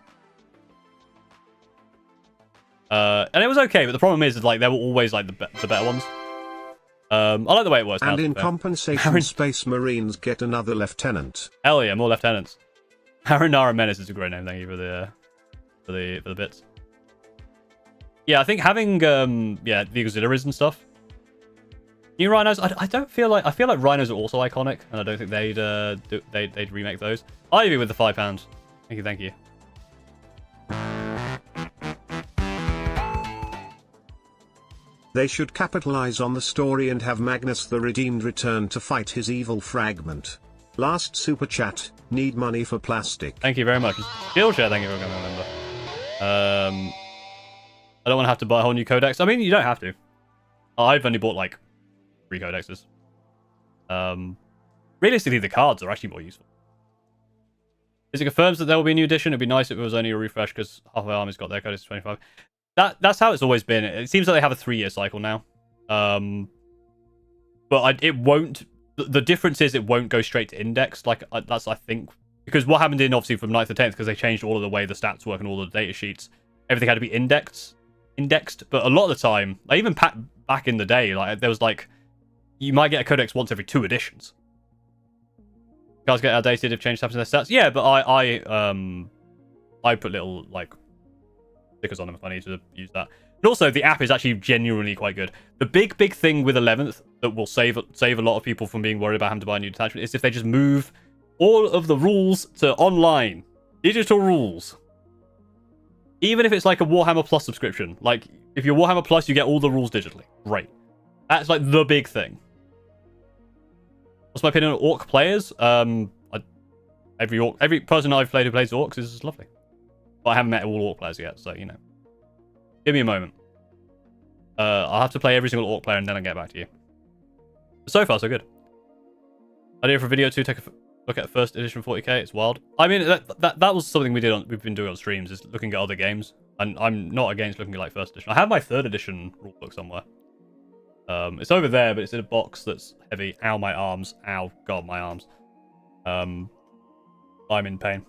And it was okay, but the problem is like they were always like the better ones. I like the way it works. And now, in compensation, Space Marines get another lieutenant. Hell yeah, more lieutenants. Haranara Menace is a great name. Thank you for the bits. Yeah, I think having the auxiliaries and stuff. New rhinos. I don't feel like rhinos are also iconic, and I don't think they'd remake those. Ivy with the £5. Thank you. They should capitalize on the story and have Magnus the Redeemed return to fight his evil fragment. Last super chat. Need money for plastic. Thank you very much. Skillshare. Thank you for coming, remember. I don't want to have to buy a whole new codex. I mean, you don't have to. I've only bought like 3 codexes. Realistically, the cards are actually more useful. Is it confirms that there will be a new edition? It'd be nice if it was only a refresh because half my army's got their codex 25. That's how it's always been. It seems like they have a 3-year cycle now. But it won't. The difference is it won't go straight to index. Like that's I think because what happened in obviously from 9th to 10th because they changed all of the way the stats work and all the data sheets. Everything had to be indexed. But a lot of the time, like even back in the day, like there was like you might get a codex once every 2 editions. Guys get outdated if change happens in their stats. Yeah, but I put little like stickers on them if I need to use that. And also, the app is actually genuinely quite good. The big thing with 11th that will save a lot of people from being worried about having to buy a new detachment is if they just move all of the rules to online. Digital rules. Even if it's like a Warhammer Plus subscription. Like, if you're Warhammer Plus, you get all the rules digitally. Great. That's like the big thing. What's my opinion on Orc players? Every person I've played who plays Orcs is lovely. But I haven't met all Orc players yet, so, you know. Give me a moment. I'll have to play every single Orc player and then I'll get back to you. But so far, so good. Idea for a video to take a look at first edition 40k. It's wild. I mean, that was something we've been doing on streams, is looking at other games. And I'm not against looking at like first edition. I have my 3rd edition rulebook somewhere. It's over there, but it's in a box that's heavy. Ow, my arms. Ow, God, my arms. I'm in pain.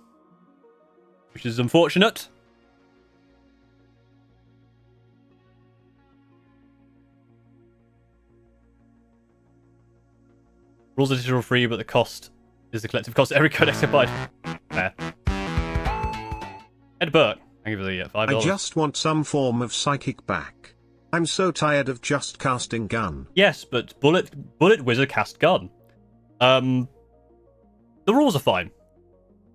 Which is unfortunate. Rules are digital free, but the cost is the collective cost of every codex applied. Fair. Ed Burke, thank you for the $5. I just want some form of psychic back. I'm so tired of just casting gun. Yes, but Bullet Wizard cast gun. The rules are fine.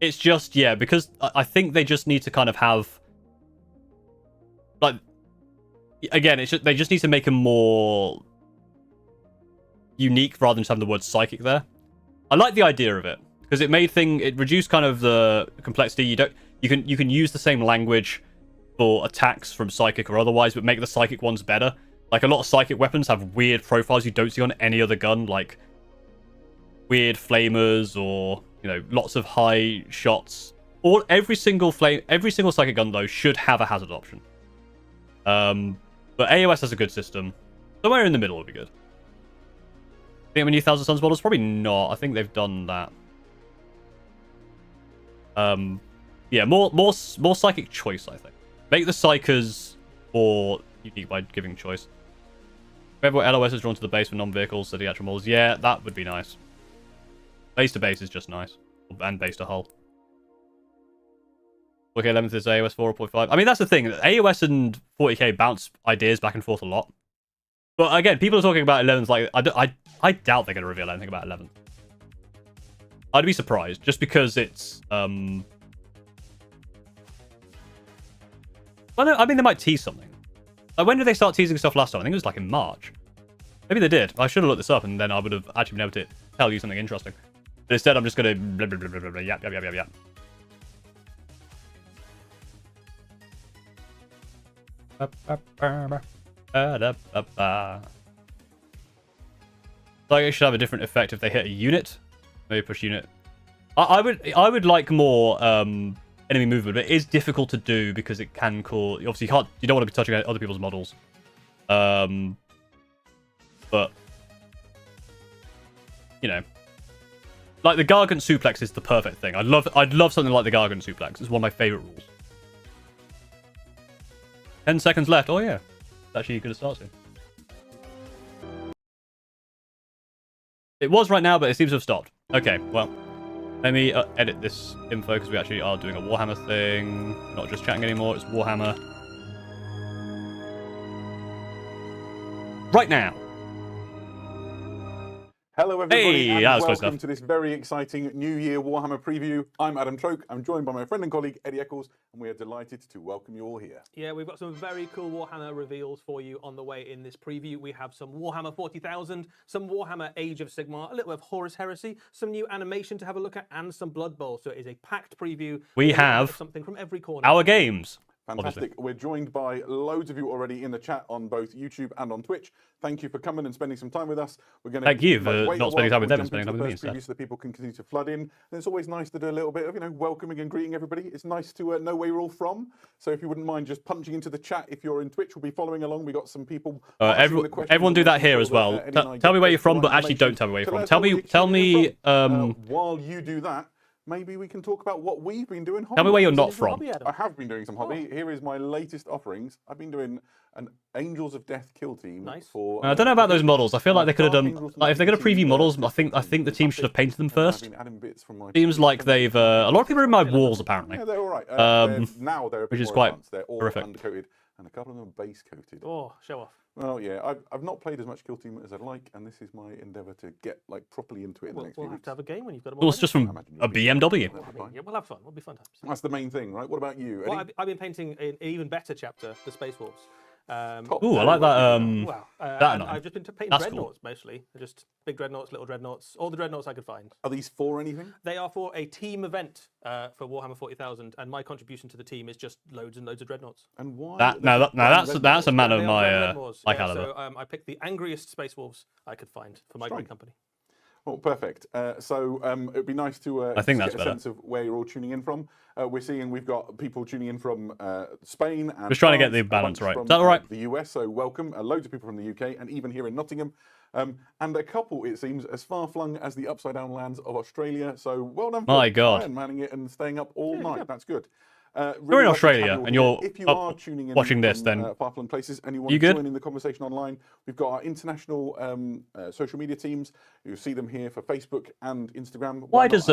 It's just, yeah, because I think they just need to kind of have... Like, again, they just need to make them more unique rather than just having the word psychic there. I like the idea of it because it reduced kind of the complexity. You can use the same language for attacks from psychic or otherwise, but make the psychic ones better. Like a lot of psychic weapons have weird profiles you don't see on any other gun, like weird flamers or lots of high shots. Every single psychic gun though should have a hazard option. But AOS has a good system. Somewhere in the middle would be good. Think of a new Thousand Suns models? Probably not. I think they've done that. Yeah, more psychic choice, I think. Make the psychers more unique by giving choice. Remember what LOS is drawn to the base for non-vehicles, so the actual models. Yeah, that would be nice. Base to base is just nice. And base to hull. Okay, 11th is AOS 4.5. I mean, that's the thing. AOS and 40k bounce ideas back and forth a lot. But again, people are talking about 11th like... I doubt they're going to reveal anything about 11th. I'd be surprised, just because it's... Well, no, I mean, they might tease something. Like, when did they start teasing stuff last time? I think it was like in March. Maybe they did. I should have looked this up, and then I would have actually been able to tell you something interesting. But instead, I'm just going to... Blah, blah, blah, blah, blah, yap, yap, yap, yap, yap. Like, it should have a different effect if they hit a unit. Maybe push unit. I would like more enemy movement, but it is difficult to do because it can cause... Obviously, you don't want to be touching other people's models. But you know, like the Gargant suplex is the perfect thing. I'd love something like the Gargant suplex. It's one of my favorite rules. 10 seconds left. Oh yeah, it's actually going to start soon. It was right now, but it seems to have stopped. Okay, well, let me edit this info because we actually are doing a Warhammer thing. Not just chatting anymore. It's Warhammer. Right now. Hello everybody, hey, and welcome to this very exciting New Year Warhammer preview. I'm Adam Troke, I'm joined by my friend and colleague Eddie Eccles, and we are delighted to welcome you all here. Yeah, we've got some very cool Warhammer reveals for you on the way in this preview. We have some Warhammer 40,000, some Warhammer Age of Sigmar, a little bit of Horus Heresy, some new animation to have a look at, and some Blood Bowl. So it is a packed preview. We have something from every corner. Our games. Fantastic. Obviously. We're joined by loads of you already in the chat on both YouTube and on Twitch. Thank you for coming and spending some time with us. We're going to thank you for not spending time with them and spending time with me instead. So that people can continue to flood in. And it's always nice to do a little bit of, welcoming and greeting everybody. It's nice to know where you're all from. So if you wouldn't mind just punching into the chat, if you're in Twitch, we'll be following along. We got some people. Everyone do that here as well. Tell me where you're from, but actually don't tell me where you're from. Tell me. While you do that, maybe we can talk about what we've been doing. Tell me where you're not from. I have been doing some hobby. Here is my latest offerings. I've been doing an Angels of Death kill team. Nice. For. I don't know about those models. I feel like they could have done. Like, if they're going to preview models, I think the team should have painted them first. Seems like they've. A lot of people are in my walls apparently. Yeah, they're all right. Now they're a bit which is more quite advanced. They're all horrific. undercoated, and a couple of them are base coated. Oh, show off. Well, yeah, I've not played as much kill team as I'd like, and this is my endeavour to get properly into it in the next few We'll have weeks. to have a game when you've got them. Well, it's just from a BMW. Yeah, we'll have fun. We'll be fun times. That's the main thing, right? What about you, Eddie? Well, I've been painting an even better chapter, the Space Wolves. Ooh, I like that. Wow. That I've just been painting That's dreadnoughts mostly. Just big dreadnoughts, little dreadnoughts, all the dreadnoughts I could find. Are these for anything? They are for a team event for Warhammer 40,000, and my contribution to the team is just loads and loads of dreadnoughts. And why? That's a man of my caliber. So I picked the angriest Space Wolves I could find for my great company. Well, perfect. So it'd be nice to I think get that's a better. sense of where you're all tuning in from. We've got people tuning in from Spain and Just trying to get France, the balance right. From, Is that all right? The US, so welcome. Loads of people from the UK and even here in Nottingham. And a couple, it seems, as far-flung as the upside-down lands of Australia. So well done My for God. Iron manning it and staying up all night. That's good. You're in Australia and you're if you are tuning in watching this, from, then far-flung places and you want you to good? join in the conversation online, we've got our international social media teams. You'll see them here for Facebook and Instagram. Why does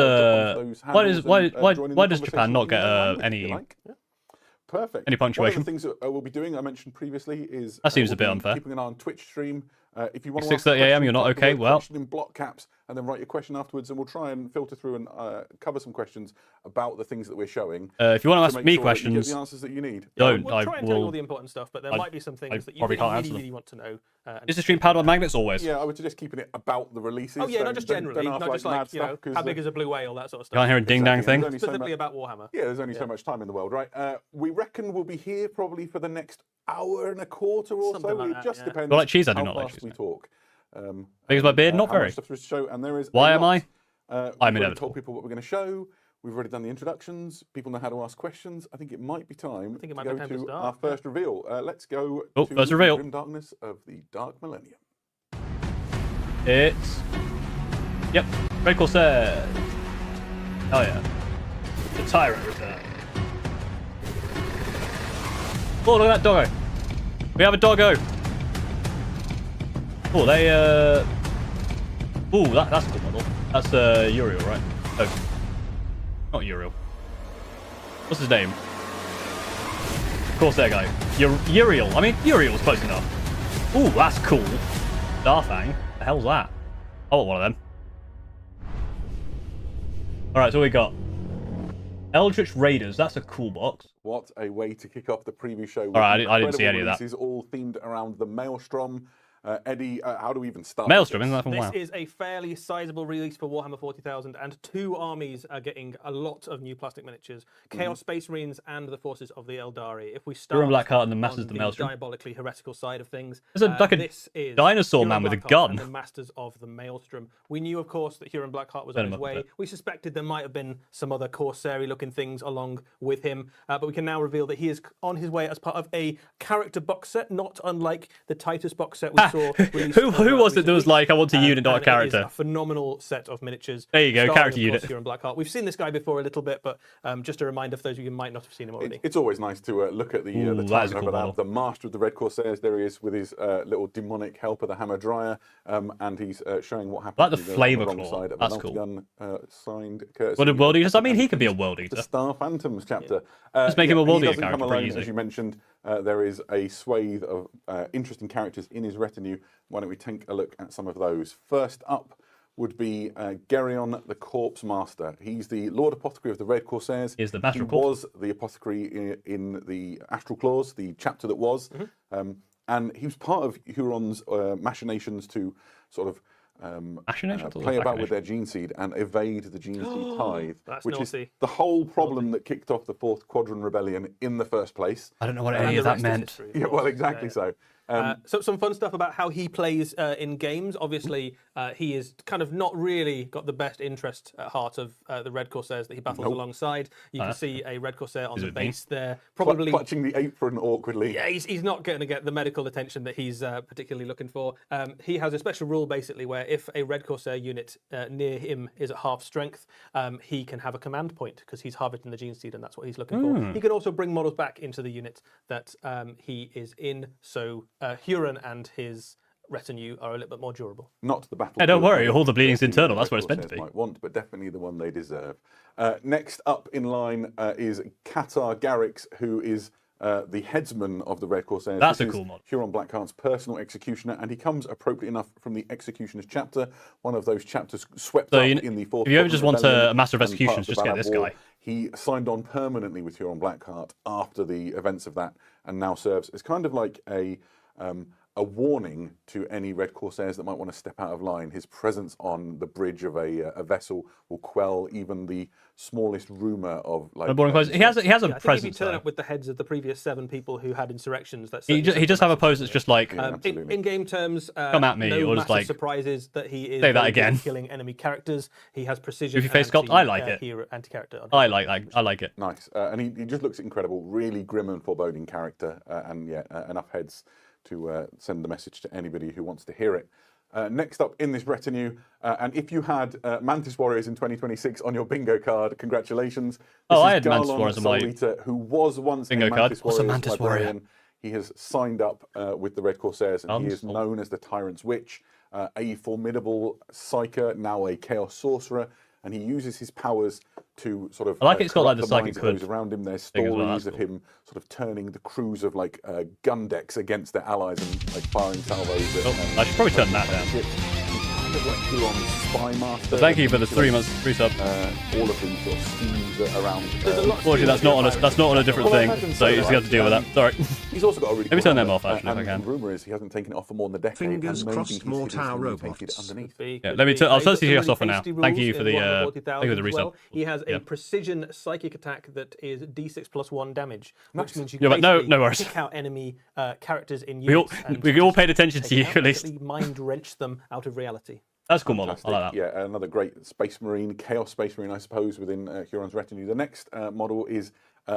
Japan not get any Perfect. any punctuation? One of the things that we'll be doing, I mentioned previously, is That seems a bit unfair. keeping an eye on Twitch stream. If you want 6:30 AM, you're not okay. Well, in block caps, and then write your question afterwards, and we'll try and filter through and cover some questions about the things that we're showing. if you want to ask make me sure that you get questions, the answers that you need. don't. We'll I try and tell you all will. the important stuff, but there might be some things that you probably can't really, answer them. really want to know. Is the stream powered by magnets always? Yeah, I would suggest keeping it about the releases. Oh yeah, so not just don't generally, ask, not just mad like stuff, 'cause, how big is a blue whale, that sort of You can't stuff. hear a ding dang Exactly. thing. There's only so Specifically much- about Warhammer. Yeah, there's only so much time in the world, right? We reckon we'll be here probably for the next hour and a quarter or Something so. like it that, just yeah. depends Do I like cheese? I do how not like fast cheese, we no. talk. Big as my beard? Not how much very. stuff there is to show, and there is Why a am lot. I? We've I'm already inevitable. told people what we're going to show. We've already done the introductions. People know how to ask questions. I think it might be time think it to might go be time to to start, our first reveal. Let's go Oh, to first the reveal. grim darkness of the Dark Millennium. It's Red Corsairs. Oh yeah, the Tyrant return. Oh, look at that doggo. We have a doggo. Oh, they oh, that's a good model. That's Uriel, right? Oh, not Uriel. What's his name? Corsair guy. Uriel. I mean, Uriel was close enough. Ooh, that's cool. Darfang. The hell's that? I want one of them. Alright, so we got Eldritch Raiders. That's a cool box. What a way to kick off the preview show. All right, I didn't see any of that. This is all themed around the Maelstrom. Eddie, how do we even start? Maelstrom, isn't that from WoW? This is a fairly sizable release for Warhammer 40,000, and 2 armies are getting a lot of new plastic miniatures: Chaos Space Marines and the forces of the Eldari. If we start Huron Blackheart and the Masters of the Maelstrom. Diabolically heretical side of things, There's like a this is dinosaur Huron man with a Blackheart gun. and the Masters of the Maelstrom. We knew, of course, that Huron Blackheart was Turn on him his up a way. bit. We suspected there might have been some other Corsair-looking things along with him, but we can now reveal that he is on his way as part of a character box set, not unlike the Titus box set we saw released. Who was it that was like, I want a unit, not a and character? It is a phenomenal set of miniatures. There you go, starring, character of course, unit. Huron Blackheart. We've seen this guy before a little bit, but just a reminder for those of you who might not have seen him already. It's always nice to look at the that is a Titan cool model. the Master of the Red Corsairs. There he is with his little demonic helper, the Hammer Dryer, and he's showing what happens. Like the when you go Flamer on the wrong Claw. side of That's a cool. multi-gun, signed courtesy What a world eater? of Does that mean he could be a world the eater? Star Phantoms chapter. Just make him a world he eater doesn't come character pretty alone, easily. as you mentioned. There is a swathe of interesting characters in his retinue. Why don't we take a look at some of those? First up would be Geryon, the Corpse Master. He's the Lord Apothecary of the Red Corsairs. He is the Master He of Corpse. was the Apothecary in the Astral Claws, the chapter that was. And he was part of Huron's machinations to sort of Machinations? play about with their gene seed and evade the gene seed tithe, That's which is naughty. the whole problem that kicked off the 4th Quadrant Rebellion in the first place. I don't know what And any the of that rest is meant. history, of Yeah, course. well, exactly so. So some fun stuff about how he plays in games. Obviously, he is kind of not really got the best interest at heart of the Red Corsairs that he battles alongside. You can see a Red Corsair on the it mean? base there. Probably Clutching the apron awkwardly. Yeah, he's not going to get the medical attention that he's particularly looking for. He has a special rule, basically, where if a Red Corsair unit near him is at half strength, he can have a command point because he's harvesting the gene seed, and that's what he's looking for. He can also bring models back into the unit that he is in, so Huron and his retinue are a little bit more durable. Not the battle. Hey, don't worry, all the bleeding's internal, that's what it's meant to be. Might want, but definitely the one they deserve. Next up in line is Qatar Garrix, who is the headsman of the Red Corsairs. That's This a is cool mod. Huron Blackheart's personal executioner, and he comes appropriately enough from the Executioner's chapter, one of those chapters swept So up you in the 4th. if you ever just want Rebellion a Master of and part Executions, the just get Ballad this War. guy. He signed on permanently with Huron Blackheart after the events of that, and now serves as kind of like a warning to any Red Corsairs that might want to step out of line. His presence on the bridge of a vessel will quell even the smallest rumour of like. No boring poses. He has a I think if you presence. turn though. up with the heads of the previous 7 people who had insurrections, that's He does have a pose that's just like, absolutely. in game terms. Come at me, no or just massive like- surprises that he is Say that very good at again. killing enemy characters. He has precision. Goofy face sculpt, I like it. Anti-character. on I him. like that. I like it. Nice, and he just looks incredible. Really grim and foreboding character, and yeah, enough heads to send the message to anybody who wants to hear it. Next up in this retinue, and if you had Mantis Warriors in 2026 on your bingo card, congratulations. Oh, This I is had Mantis Garlon Warriors on my Soul Eater, who was once bingo a card. Mantis What's a Warriors Mantis Warrior? librarian. He has signed up with the Red Corsairs, and he Guns? is known as the Tyrant's Witch, a formidable psyker, now a Chaos Sorcerer, and he uses his powers to sort of. I like it's got, like, corrupt the minds psychic of those hood around him. There's thing as well, stories that's of him sort of turning the crews of like gun decks against their allies and like firing salvos. At, Oh, I should probably turn that down. ships. He's kind of like Huron's spy master. But thank you for the 3 months free sub. All of the sort of schemes around. There's a lot. Fortunately, that's not on a different Well, I thing, imagine so you so, just have to deal with that. Sorry. He's also got a really. Let me cool turn them helmet, off, actually, if I and can. the rumour is he hasn't taken it off for more than a decade. Fingers and maybe crossed, he's more hidden tower something taken robots. underneath. Yeah, let me I'll turn CGS off for now. Thank you for the resub. He has Yeah. a precision psychic attack that is d6 plus 1 damage, which means you Yeah, can but no basically worries. pick out enemy characters in We all units. and we all just paid attention to take you them out, at least. basically mind wrench them out of reality. That's a cool model. I like that. Yeah, another great Space Marine, Chaos Space Marine, I suppose, within Huron's retinue. The next model is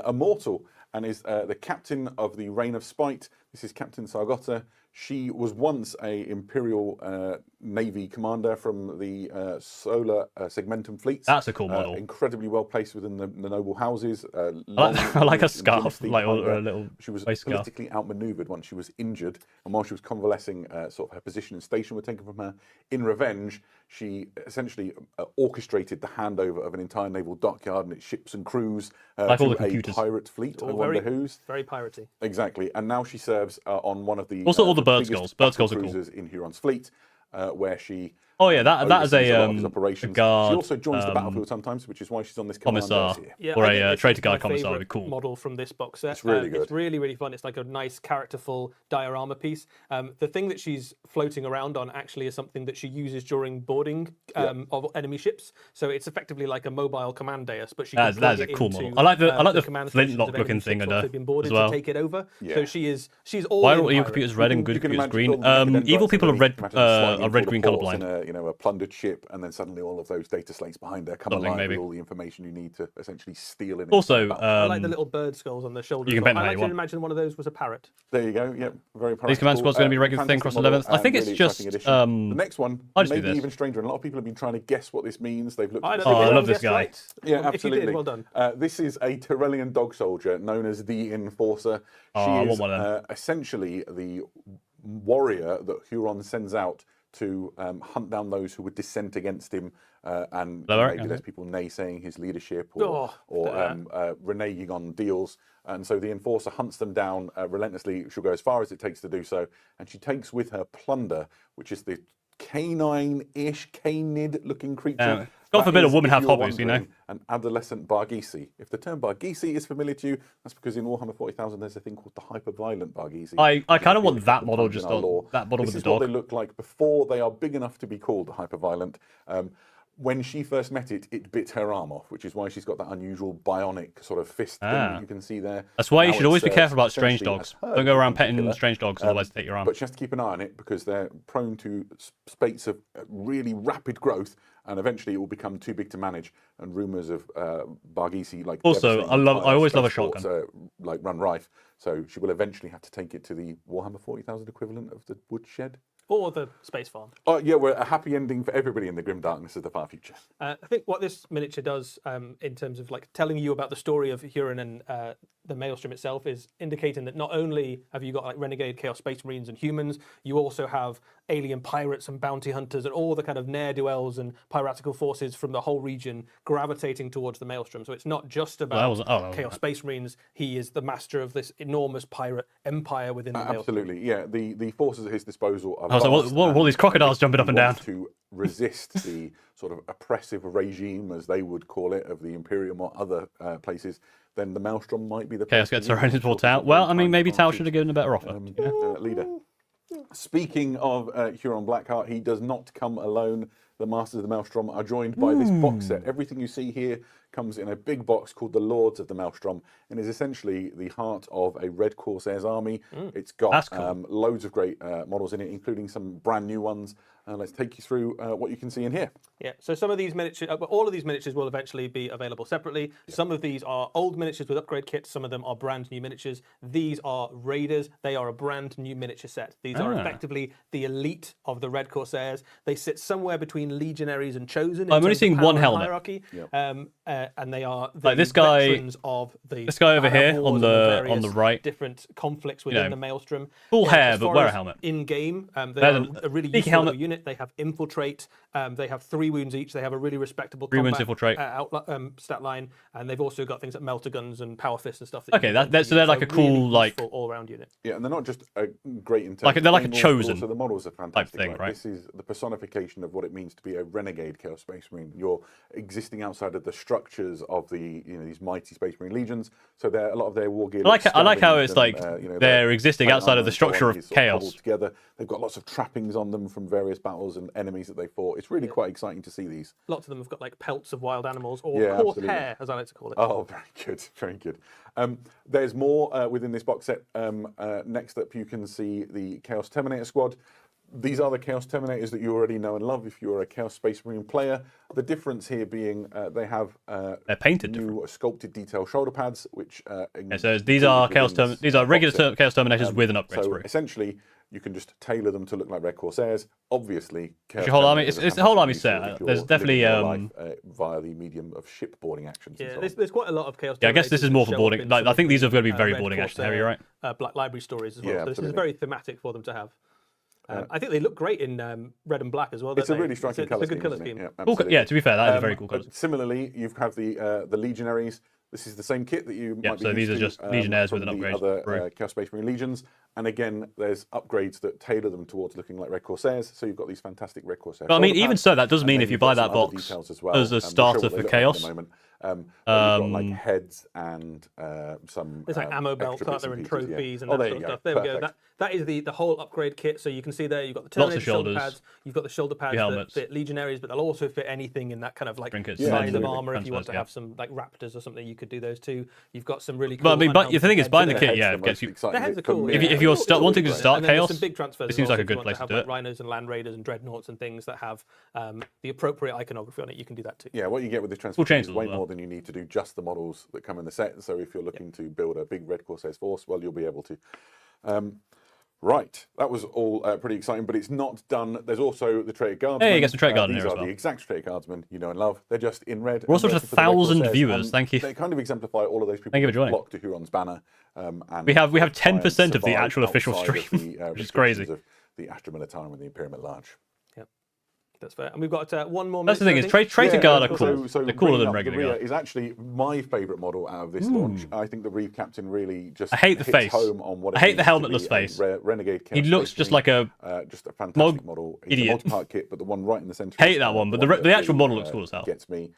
Immortal and is the captain of the Reign of Spite. This is Captain Sargota. She was once a Imperial Navy commander from the Solar Segmentum fleets. That's a cool model. Incredibly well placed within the noble houses. I like a scarf, like or a little. She was waist scarf. politically outmaneuvered once she was injured, and while she was convalescing, sort of her position and station were taken from her. In revenge, she essentially orchestrated the handover of an entire naval dockyard and its ships and crews like all to the computers. a pirate fleet. I wonder whose. Very piratey. Exactly, and now she serves on one of the Also, all the bird biggest skulls. Bird skulls are cool. cruisers in Huron's fleet, where she. Oh yeah, that is oversees a lot of his operations. guard. She also joins the battlefield sometimes, which is why she's on this command Commissar. base here. Yeah, Or I a, think this traitor is guy my commissar would favourite be cool. model from this box set. It's really good. It's really, really fun. It's like a nice characterful diorama piece. The thing that she's floating around on actually is something that she uses during boarding of enemy ships. So it's effectively like a mobile command dais, but she can That is plug a it cool into, model. I like the command stations flintlock of looking enemy thing ships under once they've been boarded as well. to take it over. Yeah. So she's all Why are in all evil pirate. computers red and good You can computers imagine green? all the Evil dendrites people are underneath, red, imagine sliding are through red the green ports colorblind. in a plundered ship, and then suddenly all of those data slates behind there come Something, alive maybe. with all the information you need to essentially steal in. Also, I like the little bird skulls on the shoulders. you can as well. paint them I how like you to want. imagine one of those was a parrot. There you go. Yep, very practical. These command squads are going to be a regular thing across the fantastic 11th. I think model, it's really just exciting addition. The next one I'll just may do be this. even stranger, and a lot of people have been trying to guess what this means. They've looked. I at don't the think I anyone love this guessed guy. right. Yeah, If you absolutely. did, well done. This is a Tyrellian dog soldier known as the Enforcer. She I is want one of them. essentially the warrior that Huron sends out to hunt down those who would dissent against him, and Hello, Eric. maybe there's people naysaying his leadership Oh, or reneging on deals. And so the Enforcer hunts them down relentlessly. She'll go as far as it takes to do so, and she takes with her plunder, which is the canine-ish, canid-looking creature. It's got That a bit of is, woman if have you're hobbies, you know. wondering, an adolescent Barghisi. If the term Barghisi is familiar to you, that's because in Warhammer 40,000 there's a thing called the hyper-violent Barghisi. I kind of which want is that the model term just in our on lore. that model This with is the what dog. they look like before they are big enough to be called the hyper-violent. When she first met it, it bit her arm off, which is why she's got that unusual bionic sort of fist thing that you can see there. That's why you Now should it always be serves careful about strange essentially dogs. as her Don't go around in petting particular. strange dogs, otherwise they take your arm. But she has to keep an eye on it because they're prone to spates of really rapid growth, and eventually it will become too big to manage. And rumours of Barghisi like Also, devastating I entire always love a spaceports, shotgun. like run rife. So she will eventually have to take it to the Warhammer 40,000 equivalent of the woodshed. Or the space farm. Oh yeah, we're a happy ending for everybody in the grim darkness of the far future. I think what this miniature does, in terms of like telling you about the story of Huron and the Maelstrom itself, is indicating that not only have you got like renegade Chaos Space Marines and humans, you also have alien pirates and bounty hunters and all the kind of ne'er-do-wells and piratical forces from the whole region gravitating towards the Maelstrom. So it's not just about Chaos Space Marines. He is the master of this enormous pirate empire within the Maelstrom. Absolutely, yeah. The forces at his disposal are I was like, vast, what are all these crocodiles jumping up and down? to resist the sort of oppressive regime, as they would call it, of the Imperium or other places, then the Maelstrom might be the Chaos gets her own his Tau. Well, I mean, maybe Tau should have given a better offer. leader. Speaking of Huron Blackheart, he does not come alone. The Masters of the Maelstrom are joined by this box set. Everything you see here comes in a big box called the Lords of the Maelstrom, and is essentially the heart of a Red Corsairs army. It's got cool. loads of great models in it, including some brand new ones. Let's take you through what you can see in here. Yeah, so some of these miniatures, all of these miniatures will eventually be available separately. Some of these are old miniatures with upgrade kits. Some of them are brand new miniatures. These are Raiders. They are a brand new miniature set. These are effectively the elite of the Red Corsairs. They sit somewhere between Legionaries and Chosen. I'm only seeing one helmet. Hierarchy. And they are the Like this guy- veterans of the this guy over Arab here Wars on and the various right. different conflicts within know, the Maelstrom. full hair, as but far wear a as helmet. In game, they Better are than- a really sneaky useful helmet. little unit. They have infiltrate. They have 3 wounds each. They have a really respectable 3 wounds combat, infiltrate. Stat line, and they've also got things like melter guns and power fists and stuff. Okay, so they're like a cool, like- all-round unit. Yeah, and they're not just great in terms Like- they're like a of Chosen Also, the models are fantastic. thing, right? This is the personification of what it means to be a renegade Chaos Space Marine. You're existing outside of the structures of the these mighty Space Marine legions. So they're a lot of their war gear. I like how it's and, like their they're existing plate outside of armor the and so on structure of is sort of chaos. cobbled together. They've got lots of trappings on them from various battles and enemies that they fought. It's really quite exciting to see these. Lots of them have got like pelts of wild animals or Yeah, coarse absolutely. hair, as I like to call it. Oh, very good, very good. There's more within this box set. Next up, you can see the Chaos Terminator squad. These are the Chaos Terminators that you already know and love if you're a Chaos Space Marine player. The difference here being they have They're painted new sculpted detail shoulder pads, which so these are Chaos these are regular Chaos Terminators with an upgrade so sprue. essentially, You can just tailor them to look like Red Corsairs. Obviously, Your whole army, it's the whole army set. There's definitely via the medium of shipboarding actions. Yeah, there's quite a lot of chaos. Yeah, I guess this is more for boarding. Like, I think these are going to be very boarding action heavy, right? Black Library stories as well. Yeah, so this is very thematic for them to have. I think they look great in red and black as well. It's a really striking colour scheme. It's a good colour scheme. Yeah, cool, yeah, to be fair, that is a very cool colour. Similarly, you have the Legionaries. This is the same kit that you might be so these used are just Legionnaires with an upgrade. Other Chaos Space Marine Legions. And again, there's upgrades that tailor them towards looking like Red Corsairs. So you've got these fantastic Red Corsairs. But I mean, even so, that does mean if you buy that box as a starter for Chaos, you've got like heads and some. There's like ammo belts, aren't there, and trophies and that sort of stuff. There we go. That is the whole upgrade kit. So you can see there, you've got the Terminator shoulder pads, you've got the shoulder pads that fit Legionaries, but they'll also fit anything in that kind of like size of armor. If you want to have some like Raptors or something, you could do those too. You've got some really cool. But I mean, but the thing is, buying the kit, yeah, gets you. The heads are cool. If you're wanting to start Chaos, some big transfers. It seems like a good place to do it. Rhinos and Land Raiders and Dreadnoughts and things that have the appropriate iconography on it. You can do that too. Yeah, what you get with this transfer is way more than you need to do just the models that come in the set. So if you're looking to build a big Red Corsairs force, well, you'll be able to. Right, that was all pretty exciting, but it's not done. There's also the Traitor Guardsmen. Hey, you get some Traitor Guardsmen here as well. These are the exact Traitor Guardsmen you know and love. They're just in red. We're also just 1,000 viewers. Thank you. They kind of exemplify all of those people who flock to Huron's banner. And we have 10% of the actual official stream, which is crazy. Of the Astra Militarum and the Imperium at large. That's fair. And we've got one more. That's the thing, is Traitor Guard are cool. They're cooler than regular Guard. Guard. Is actually my favourite model out of this launch. I think the Reeve Captain really just I hate the face. Home on what I hate the helmetless face. Renegade he looks just like a fantastic model. It's idiot. a multi-part kit, but the one right in the centre. Hate that one, but the actual model looks cool as hell. Gets me.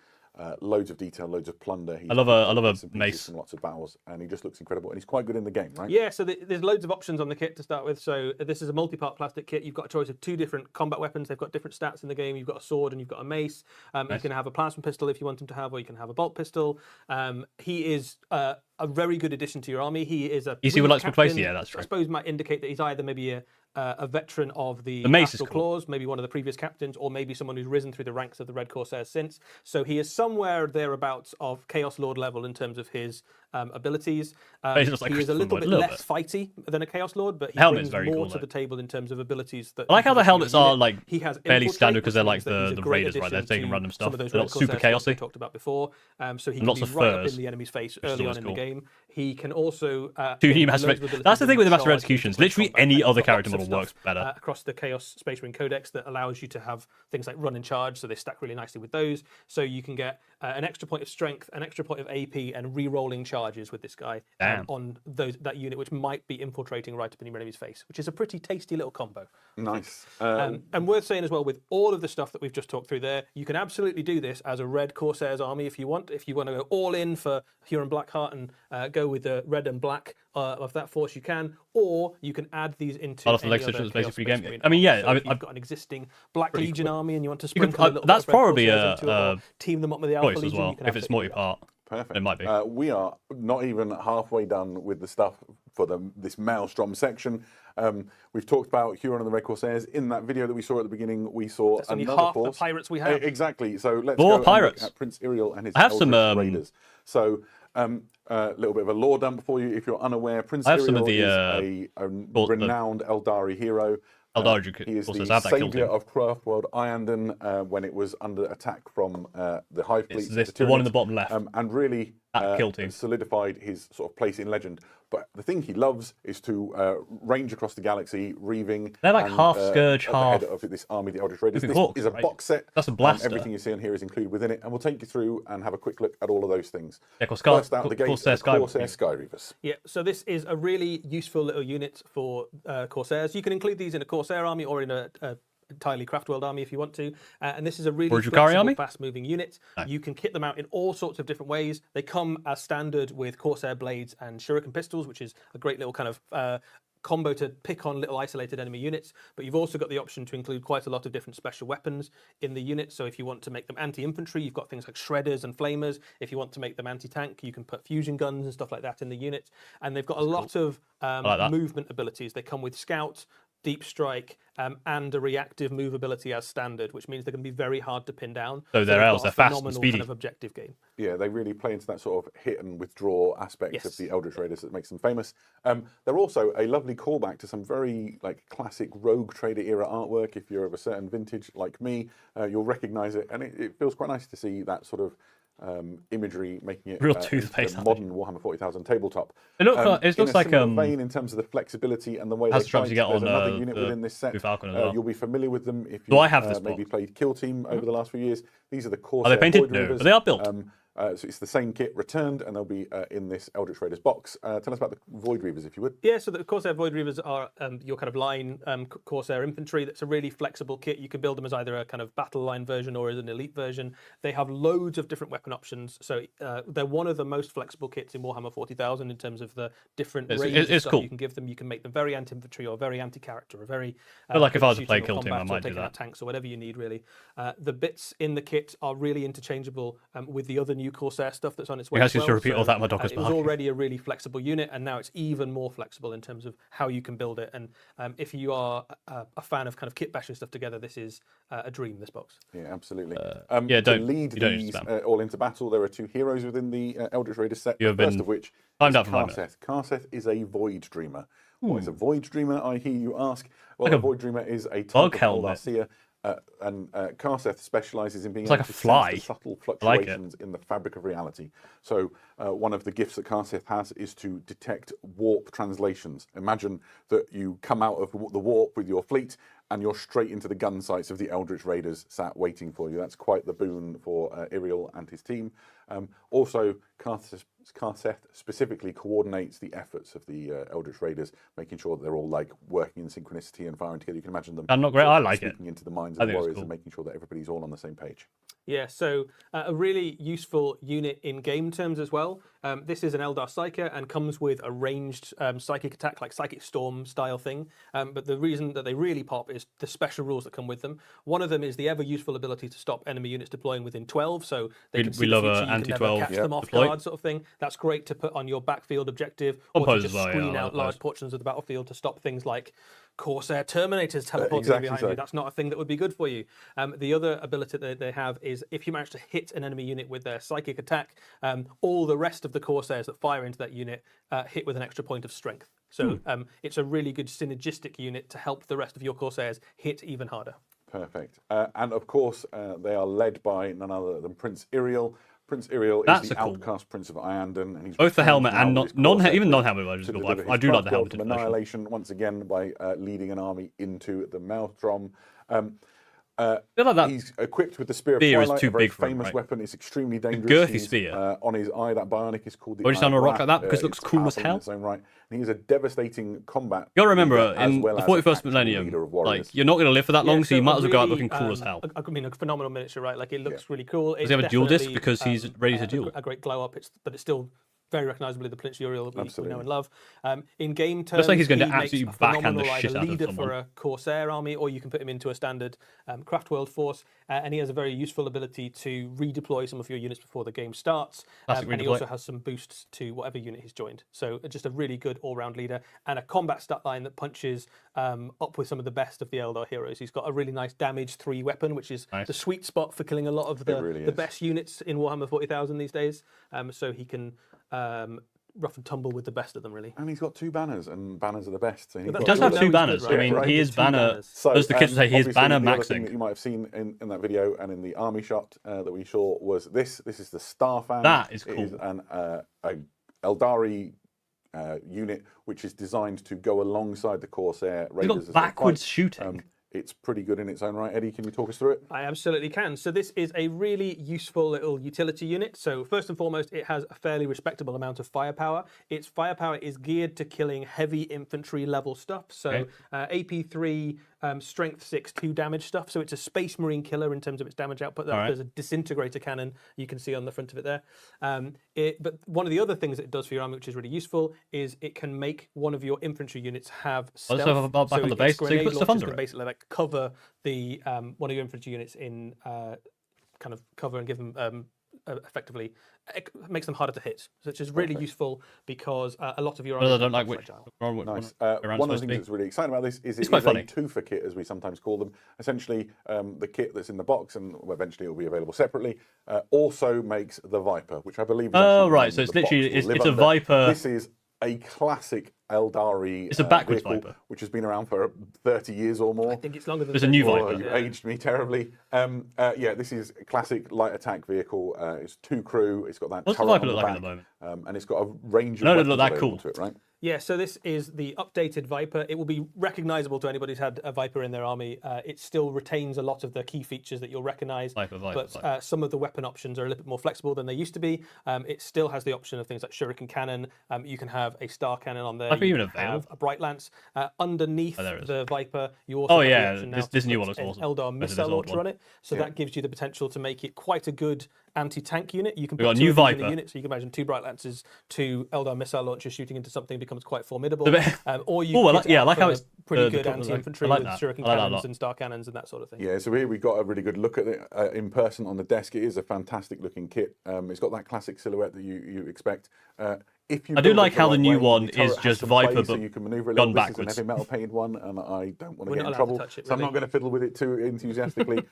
Loads of detail, loads of plunder. I love a mace. And lots of battles, and he just looks incredible, and he's quite good in the game, right? Yeah, so there's loads of options on the kit to start with. So this is a multi-part plastic kit. You've got a choice of 2 different combat weapons. They've got different stats in the game. You've got a sword and you've got a mace. Nice. You can have a plasma pistol if you want him to have, or you can have a bolt pistol. He is a very good addition to your army. He is a. You see what likes to replace? Yeah, that's true. I suppose might indicate that he's either maybe a veteran of the mace Astral Claws, maybe one of the previous captains, or maybe someone who's risen through the ranks of the Red Corsairs since. So he is somewhere thereabouts of Chaos Lord level in terms of his abilities. He is a little bit less fighty than a Chaos Lord, but he brings more to the table in terms of abilities. I like how the helmets are like he has fairly standard because they're like the Raiders, right? They're taking random stuff. They're not super chaosy. We talked about before, so he can be right up in the enemy's face early on in the game. He can also that's the thing with the Master Executions. Literally any other character model works better across the Chaos Space Marine Codex that allows you to have things like run and charge, so they stack really nicely with those. So you can get an extra point of strength, an extra point of AP, and re-rolling charges with this guy on that unit, which might be infiltrating right up in your enemy's face, which is a pretty tasty little combo. Nice. And worth saying as well, with all of the stuff that we've just talked through there, you can absolutely do this as a Red Corsairs army if you want. If you want to go all in for Huron Blackheart and go with the red and black of that force, you can, or you can add these into any other Chaos Space Marine. I mean, yeah, so if you've got an existing Black Legion army and you want to sprinkle a little that's bit of probably team them up with the Alpha choice Legion as well. If it's multi-part, perfect. It might be. We are not even halfway done with the stuff for this Maelstrom section. We've talked about Huron and the Red Corsairs. In that video that we saw at the beginning, we saw that's only another half force. The pirates we have. Exactly. So let's More go pirates. And look at Prince Iriel and his Eldritch Raiders. So a little bit of a lore dump for you if you're unaware. Prince Iriel is a renowned Eldari hero. He is the saviour of Craftworld Ianden when it was under attack from the Hive Fleet. The one in the bottom left. And really solidified his sort of place in legend. But the thing he loves is to range across the galaxy, reaving. They're like half Scourge, half. Of this army, the Eldritch Raiders. This is a box set. That's a blaster. Everything you see on here is included within it, and we'll take you through and have a quick look at all of those things. Yeah, First out the gate, Corsair Sky Reavers. Yeah, so this is a really useful little unit for Corsairs. You can include these in a Corsair army or in a entirely Craftworld army if you want to. And this is a really flexible, fast-moving unit. No. You can kit them out in all sorts of different ways. They come as standard with Corsair blades and Shuriken pistols, which is a great little kind of combo to pick on little isolated enemy units, but you've also got the option to include quite a lot of different special weapons in the unit. So if you want to make them anti-infantry, you've got things like shredders and flamers. If you want to make them anti-tank, you can put fusion guns and stuff like that in the unit. And they've got a lot of movement abilities. They come with scout, deep strike, and a reactive move ability as standard, which means they're going to be very hard to pin down. So they're they've elves, got a they're fast and phenomenal speedy. kind of objective game. Yeah, they really play into that sort of hit and withdraw aspect of Yes. the Eldritch Raiders that makes them famous. They're also a lovely callback to some very classic Rogue Trader era artwork. If you're of a certain vintage like me, you'll recognise it, and it feels quite nice to see that sort of imagery making it Real into toothpaste, the modern Warhammer 40,000 tabletop. It looks in a like similar vein in terms of the flexibility and the way House they of Dragons fight. you get There's on, another unit the within this set. Blue Falcon as well. You'll be familiar with them if Do you I have this maybe box? played Kill Team over the last few years. These are the Are Corsair they painted? Void No, Reapers. but they are built. So it's the same kit returned, and they'll be in this Eldritch Raiders box. Tell us about the Void Reapers, if you would. Yeah, so the Corsair Void Reapers are your kind of line Corsair infantry. That's a really flexible kit. You can build them as either a kind of battle line version or as an elite version. They have loads of different weapon options. So they're one of the most flexible kits in Warhammer 40,000 in terms of the different range of stuff cool. you can give them. You can make them very anti-infantry or very anti-character or very. But like if I was to shooting play or Kill Team, I combat or might do taking out that. tanks or whatever you need, really. The bits in the kit are really interchangeable with the other new Corsair stuff that's on its way. It as has to well. repeat all that, my dog is It was barking. already a really flexible unit, and now it's even more flexible in terms of how you can build it. And if you are a fan of kind of kit bashing stuff together, this is a dream, this box. Yeah, absolutely. yeah, to don't- lead you don't need these to spam. all into battle, there are two heroes within the Eldritch Raiders set. You have the first been of which timed is out for 5 minutes. Karseth is a Void Dreamer. What is a Void Dreamer, I hear you ask? Well, Like a a Void Dreamer is a type bug of helmet. Eldar and Karseth specialises in being It's able like a to fly. sense the subtle I like it. fluctuations in the fabric of reality. So one of the gifts that Karseth has is to detect warp translations. Imagine that you come out of the warp with your fleet and you're straight into the gun sights of the Eldritch Raiders sat waiting for you. That's quite the boon for Iriel and his team. Also, Karseth specifically coordinates the efforts of the Eldritch Raiders, making sure that they're all working in synchronicity and firing together. You can imagine them. I'm not great. I like it. Speaking into the minds I of the think it's warriors cool. and making sure that everybody's all on the same page. Yeah, so a really useful unit in game terms as well. This is an Eldar Psyker and comes with a ranged psychic attack, like Psychic Storm style thing. But the reason that they really pop is the special rules that come with them. One of them is the ever useful ability to stop enemy units deploying within 12. So they can see we the love a future, you can never anti-12 catch them off deploy. guard, sort of thing. That's great to put on your backfield objective, On or to pose just as well, yeah, screen I out love large pose. portions of the battlefield to stop things like Corsair Terminators teleporting exactly behind so. you. That's not a thing that would be good for you. The other ability that they have is if you manage to hit an enemy unit with their psychic attack, all the rest of the Corsairs that fire into that unit hit with an extra point of strength. So it's a really good synergistic unit to help the rest of your Corsairs hit even harder. Perfect. And of course, they are led by none other than Prince Iriel. Prince Iriel That's is the a cool outcast Prince of Iandon. And he's Both the helmet returned and now non, with his non Corsair even fleet non-helmet versions to are cool. deliver I his do like the craft girl helmeted from version. annihilation once again by leading an army into the Maelstrom. I feel like that He's equipped with the Spear of spear is Twilight, too a very big for him, famous right? weapon. It's extremely dangerous. girthy He's, spear. on his eye, that bionic is called the Why do you Eye stand of on a rock Wrath. like that? Because it looks It's cool as powerful in hell. its own right. And he is a devastating combat. You gotta remember, leader, as in well the as an 41st actual millennium, leader of warriors. you're not going to live for that long, so you a might as well go out really, looking cool as hell. I mean, a phenomenal miniature, right? Like it looks really cool. Does he have a dual disc because he's ready to duel? A great glow up, but it's still very recognisably the Prince Uriel that we know Absolutely. and love. In game terms, Looks like he's going to he makes absolutely a backhand the phenomenal shit either out of leader someone. for a Corsair army, or you can put him into a standard Craft World force, and he has a very useful ability to redeploy some of your units before the game starts. Classic And he redeploy. also has some boosts to whatever unit he's joined. So just a really good all-round leader and a combat stat line that punches up with some of the best of the Eldar heroes. He's got a really nice damage 3 weapon, which is Nice. the sweet spot for killing a lot of the really is. best units in Warhammer 40,000 these days. So he can rough and tumble with the best of them, really. And he's got 2 banners, and banners are the best. So He He That's does what have we 2 know he's banners. good, I mean, right? he is Two banner. banners. So, As the kids say, he is obviously, banner the other thing that maxing. you might have seen in that video and in the army shot that we saw was this. This is the Starfan. That is It cool. is an a Eldari unit which is designed to go alongside the Corsair He's Raiders. got as they backwards fight. shooting. It's pretty good in its own right. Eddie, can you talk us through it? I absolutely can. So this is a really useful little utility unit. So first and foremost, it has a fairly respectable amount of firepower. Its firepower is geared to killing heavy infantry level stuff. So Okay. AP3, strength 6, 2 damage stuff. So it's a Space Marine killer in terms of its damage output. All right. There's a disintegrator cannon you can see on the front of it there. But one of the other things that it does for your army, which is really useful, is it can make one of your infantry units have stealth. so back on the its base, so you grenade put stuff launchers under can it? basically cover the one of your infantry units in kind of cover and give them effectively makes them harder to hit, which is really useful because a lot of your Well, I armies don't are like which. fragile. Nice. One of the things that's really exciting about this is it is quite a funny. twofer kit, as we sometimes call them. Essentially, the kit that's in the box, and eventually it will be available separately, also makes the Viper, which I believe is actually Oh the right, name so that it's the box literally will it's live a under. Viper. This is a classic Eldari It's a backwards vehicle, Viper. which has been around for 30 years or more. I think it's longer than It's a new that. Viper. You've aged me terribly. Yeah, this is a classic light attack vehicle. It's 2 crew. It's got that What's the turret Viper on look like at back, the moment? and it's got a range of No, it weapons look that available cool. to it, right? Yeah, so this is the updated Viper. It will be recognizable to anybody who's had a Viper in their army. It still retains a lot of the key features that you'll recognize, but some of the weapon options are a little bit more flexible than they used to be. It still has the option of things like Shuriken Cannon. You can have a Star Cannon on there. Viper You even can available? have a Bright Lance. Underneath there it is. the Viper, you also have the option now this to new put one looks an awesome. Eldar Better than this missile old launcher one. on it. So that gives you the potential to make it quite a good anti-tank unit. You can We've got put a 2 new of these in a Viper. unit, so you can imagine 2 Bright Lances, 2 Eldar missile launchers shooting into something becomes quite formidable. Oh, Or you I like- kit yeah, I out like from how a it's pretty the good top- anti-infantry I like with that. Shuriken I like that a cannons lot. and Star Cannons and that sort of thing. Yeah, so here we got a really good look at it in person on the desk. It is a fantastic looking kit. It's got that classic silhouette that you expect. If you I do build it like how the right new way, one turret is has just some play Viper, so but you can maneuver a gone little. This backwards. is a heavy metal painted one, and I don't want to get in We're not allowed to trouble, touch it, so I'm not really. going to fiddle with it too enthusiastically.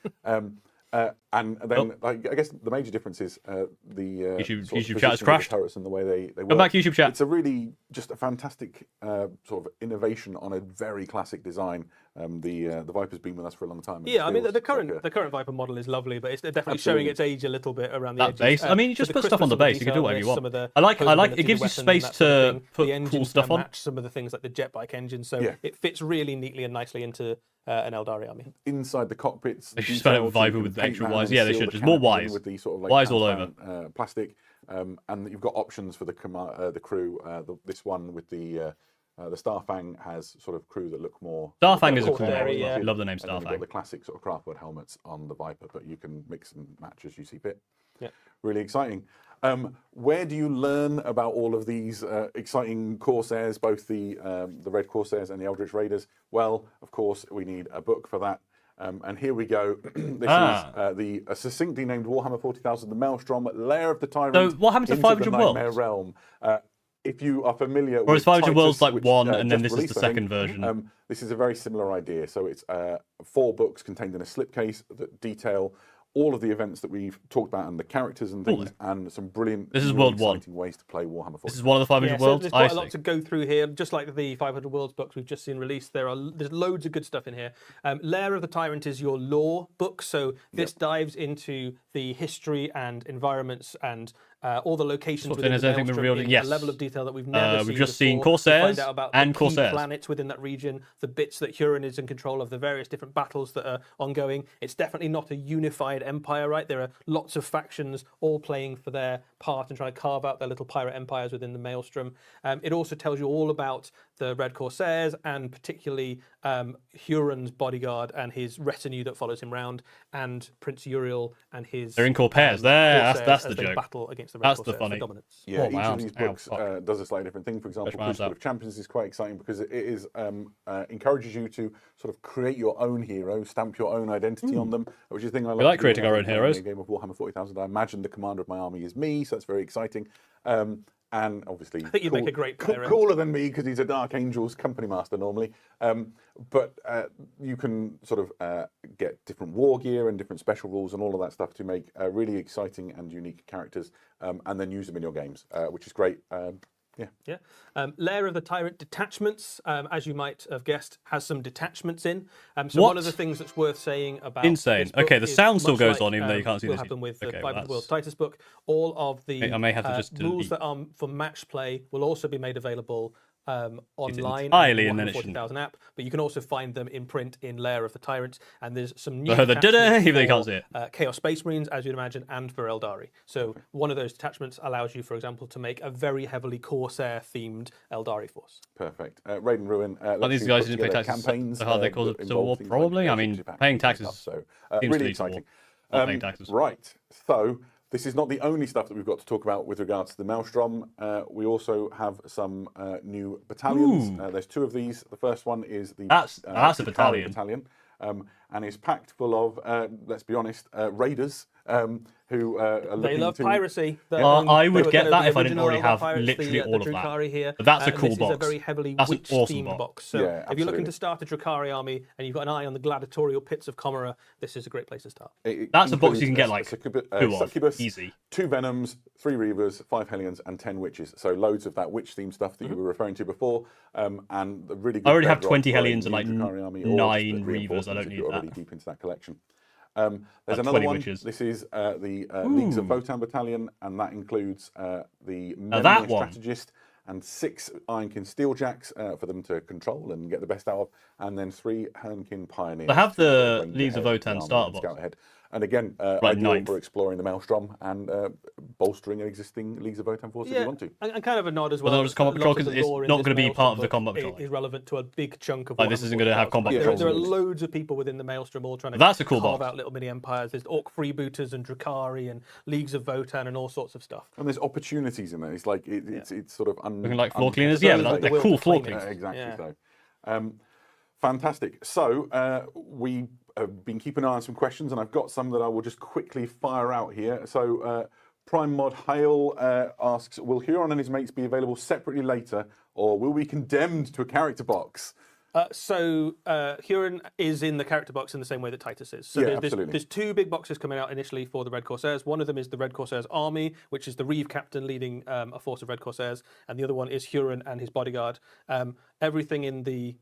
And then, like, I guess the major difference is the YouTube sort of chat has positioning of the crashed. turrets and the way they work. Come back, YouTube chat. It's a really just a fantastic sort of innovation on a very classic design. The Viper's been with us for a long time. and it Yeah, I mean feels the current like a- the current Viper model is lovely, but it's definitely Absolutely. showing its age a little bit around the That edges. base. I mean, you so just the put stuff on the crispness base. of You can do detail whatever you on want. some of the I like. It posability gives of you the weapons and space that sort of to thing. put the cool engines stuff can on. match some of the things like the jet bike engine, so Yeah. it fits really neatly and nicely into an Eldari army. inside the cockpits. They should spell it with details, so you Viper can with paint extra that Ys. and Yeah, they seal should. the Just more canopy Ys. with the sort of Ys all over. transparent, plastic, and you've got options for the crew. This one with the Starfang has sort of crew that look more. Starfang is a cool Corsair, model. yeah. I love the name And then you've got Starfang. the classic sort of craftwood helmets on the Viper, but you can mix and match as you see fit. Yeah. Really exciting. Where do you learn about all of these exciting Corsairs, both the Red Corsairs and the Eldritch Raiders? Well, of course, we need a book for that. And here we go. This is the succinctly named Warhammer 40,000, the Maelstrom, Lair of the Tyrant. So what happens to into 500 the Nightmare Worlds? Realm. If you are familiar Or with is 500 Worlds Titus, like which, one, and then just this is released, the I think, second version? this is a very similar idea. So it's 4 books contained in a slipcase that detail all of the events that we've talked about and the characters and things, and some brilliant, This is new World and 1. exciting ways to play Warhammer 40,000. This is one of the 500 Yeah, so Worlds. there's I quite a see. lot to go through here, just like the 500 Worlds books we've just seen released. There's loads of good stuff in here. Lair of the Tyrant is your lore book, so this dives into the history and environments and all the locations Sort of within has the anything been Maelstrom revealed? in Yes. a level of detail that we've never seen We've just seen before. We Corsairs find out about and the Corsairs. key planets within that region, the bits that Huron is in control of, the various different battles that are ongoing. It's definitely not a unified empire, right? There are lots of factions all playing for their part and trying to carve out their little pirate empires within the Maelstrom. It also tells you all about the Red Corsairs and particularly Huron's bodyguard and his retinue that follows him round, and Prince Uriel and his. They're in Corpairs. There, Corsairs that's as the they joke. battle against the Red That's the Corsairs for funny. dominance. Yeah, Oh, each wow. of these Ow, books fuck. does a slightly different thing. For example, Stretch my Crucible arms of Champions is quite exciting because it is encourages you to sort of create your own hero, stamp your own identity on them, which is a thing I like. like to do creating when our I'm own playing heroes. A game of Warhammer 40,000. I imagine the commander of my army is me, so that's very exciting. And obviously, I think you'd make a great player. cooler than me because he's a Dark Angels company master normally. But you can sort of get different war gear and different special rules and all of that stuff to make really exciting and unique characters, and then use them in your games, which is great. Yeah. Lair of the Tyrant detachments, as you might have guessed, has some detachments in. So What? one of the things that's worth saying about Insane. this book Okay, the is sound still much goes like, on even though you can't see will this. happen with the Okay, 500 well, Worlds that's- Titus book. All of the I may have to just rules delete. that are for match play will also be made available online entirely on in the the 40,000 app, but you can also find them in print in Lair of the Tyrant, and there's some new The da-da, detachments even though you for, can't see it. Chaos Space Marines, as you'd imagine, and for Eldari. So one of those detachments allows you, for example, to make a very heavily Corsair-themed Eldari force. Perfect. Raid and Ruin. Well, these guys didn't pay taxes. Campaigns. So how they cause that a civil war? involve things like Probably. I mean, Eldritch Raiders paying and taxes stuff, so seems to really lead to war. exciting. Not paying taxes. Right. So this is not the only stuff that we've got to talk about with regards to the Maelstrom. We also have some new battalions. There's 2 of these. The first one is the That's a Hikari battalion. battalion. and is packed full of, let's be honest, raiders who are looking They love to... piracy. I would get that the if I didn't original already Eldar have pirates, literally all of that. Drukhari here. But that's a cool this box. is a very heavily That's an awesome witch-themed box. box. So Yeah, if you're absolutely. looking to start a Drukhari army and you've got an eye on the gladiatorial pits of Comora, this is a great place to start. That's a box you can get like two of, succubus, easy. 2 venoms, 3 reavers, 5 hellions, and 10 witches. So loads of that witch-themed stuff that you were referring to before, and the really good. I already have bedrock 20 for a hellions and new like Drukhari army, or 9 just the reavers. I don't reinforcements if need you're already that. deep into that collection. There's That's another 20 one. witches. This is the Leagues of Votan Battalion, and that includes the that Memnir one. Strategist and 6 Ironkin Steeljacks for them to control and get the best out of, and then 3 Hernkin Pioneers. I have to the lend Leagues of ahead Votan and starter scout box. ahead. And again, Right, ideal 9th. for exploring the Maelstrom and bolstering an existing Leagues of Votan force if you want to. and kind of a nod as Well, well. they'll just combat lots patrol of 'cause the it's lore in not this gonna be Maelstrom part of the book combat patrol. is relevant to a big chunk of Like, this isn't gonna have combat there, patrols there are in it. loads of people within the Maelstrom all trying to That's a cool carve box. out little mini empires. There's Orc freebooters and Drukhari and Leagues of Votan and all sorts of stuff. And there's opportunities in there. It's like it's sort of Looking like floor cleaners, yeah, but they're will cool to floor claim it. cleaners. Exactly. Yeah. So, fantastic. So we have been keeping an eye on some questions, and I've got some that I will just quickly fire out here. So Prime Mod Hale asks, will Huron and his mates be available separately later, or will we be condemned to a character box? Huron is in the character box in the same way that Titus is. So Yeah, there's absolutely. 2 big boxes coming out initially for the Red Corsairs. One of them is the Red Corsairs Army, which is the Reeve captain leading a force of Red Corsairs, and the other one is Huron and his bodyguard. Everything in the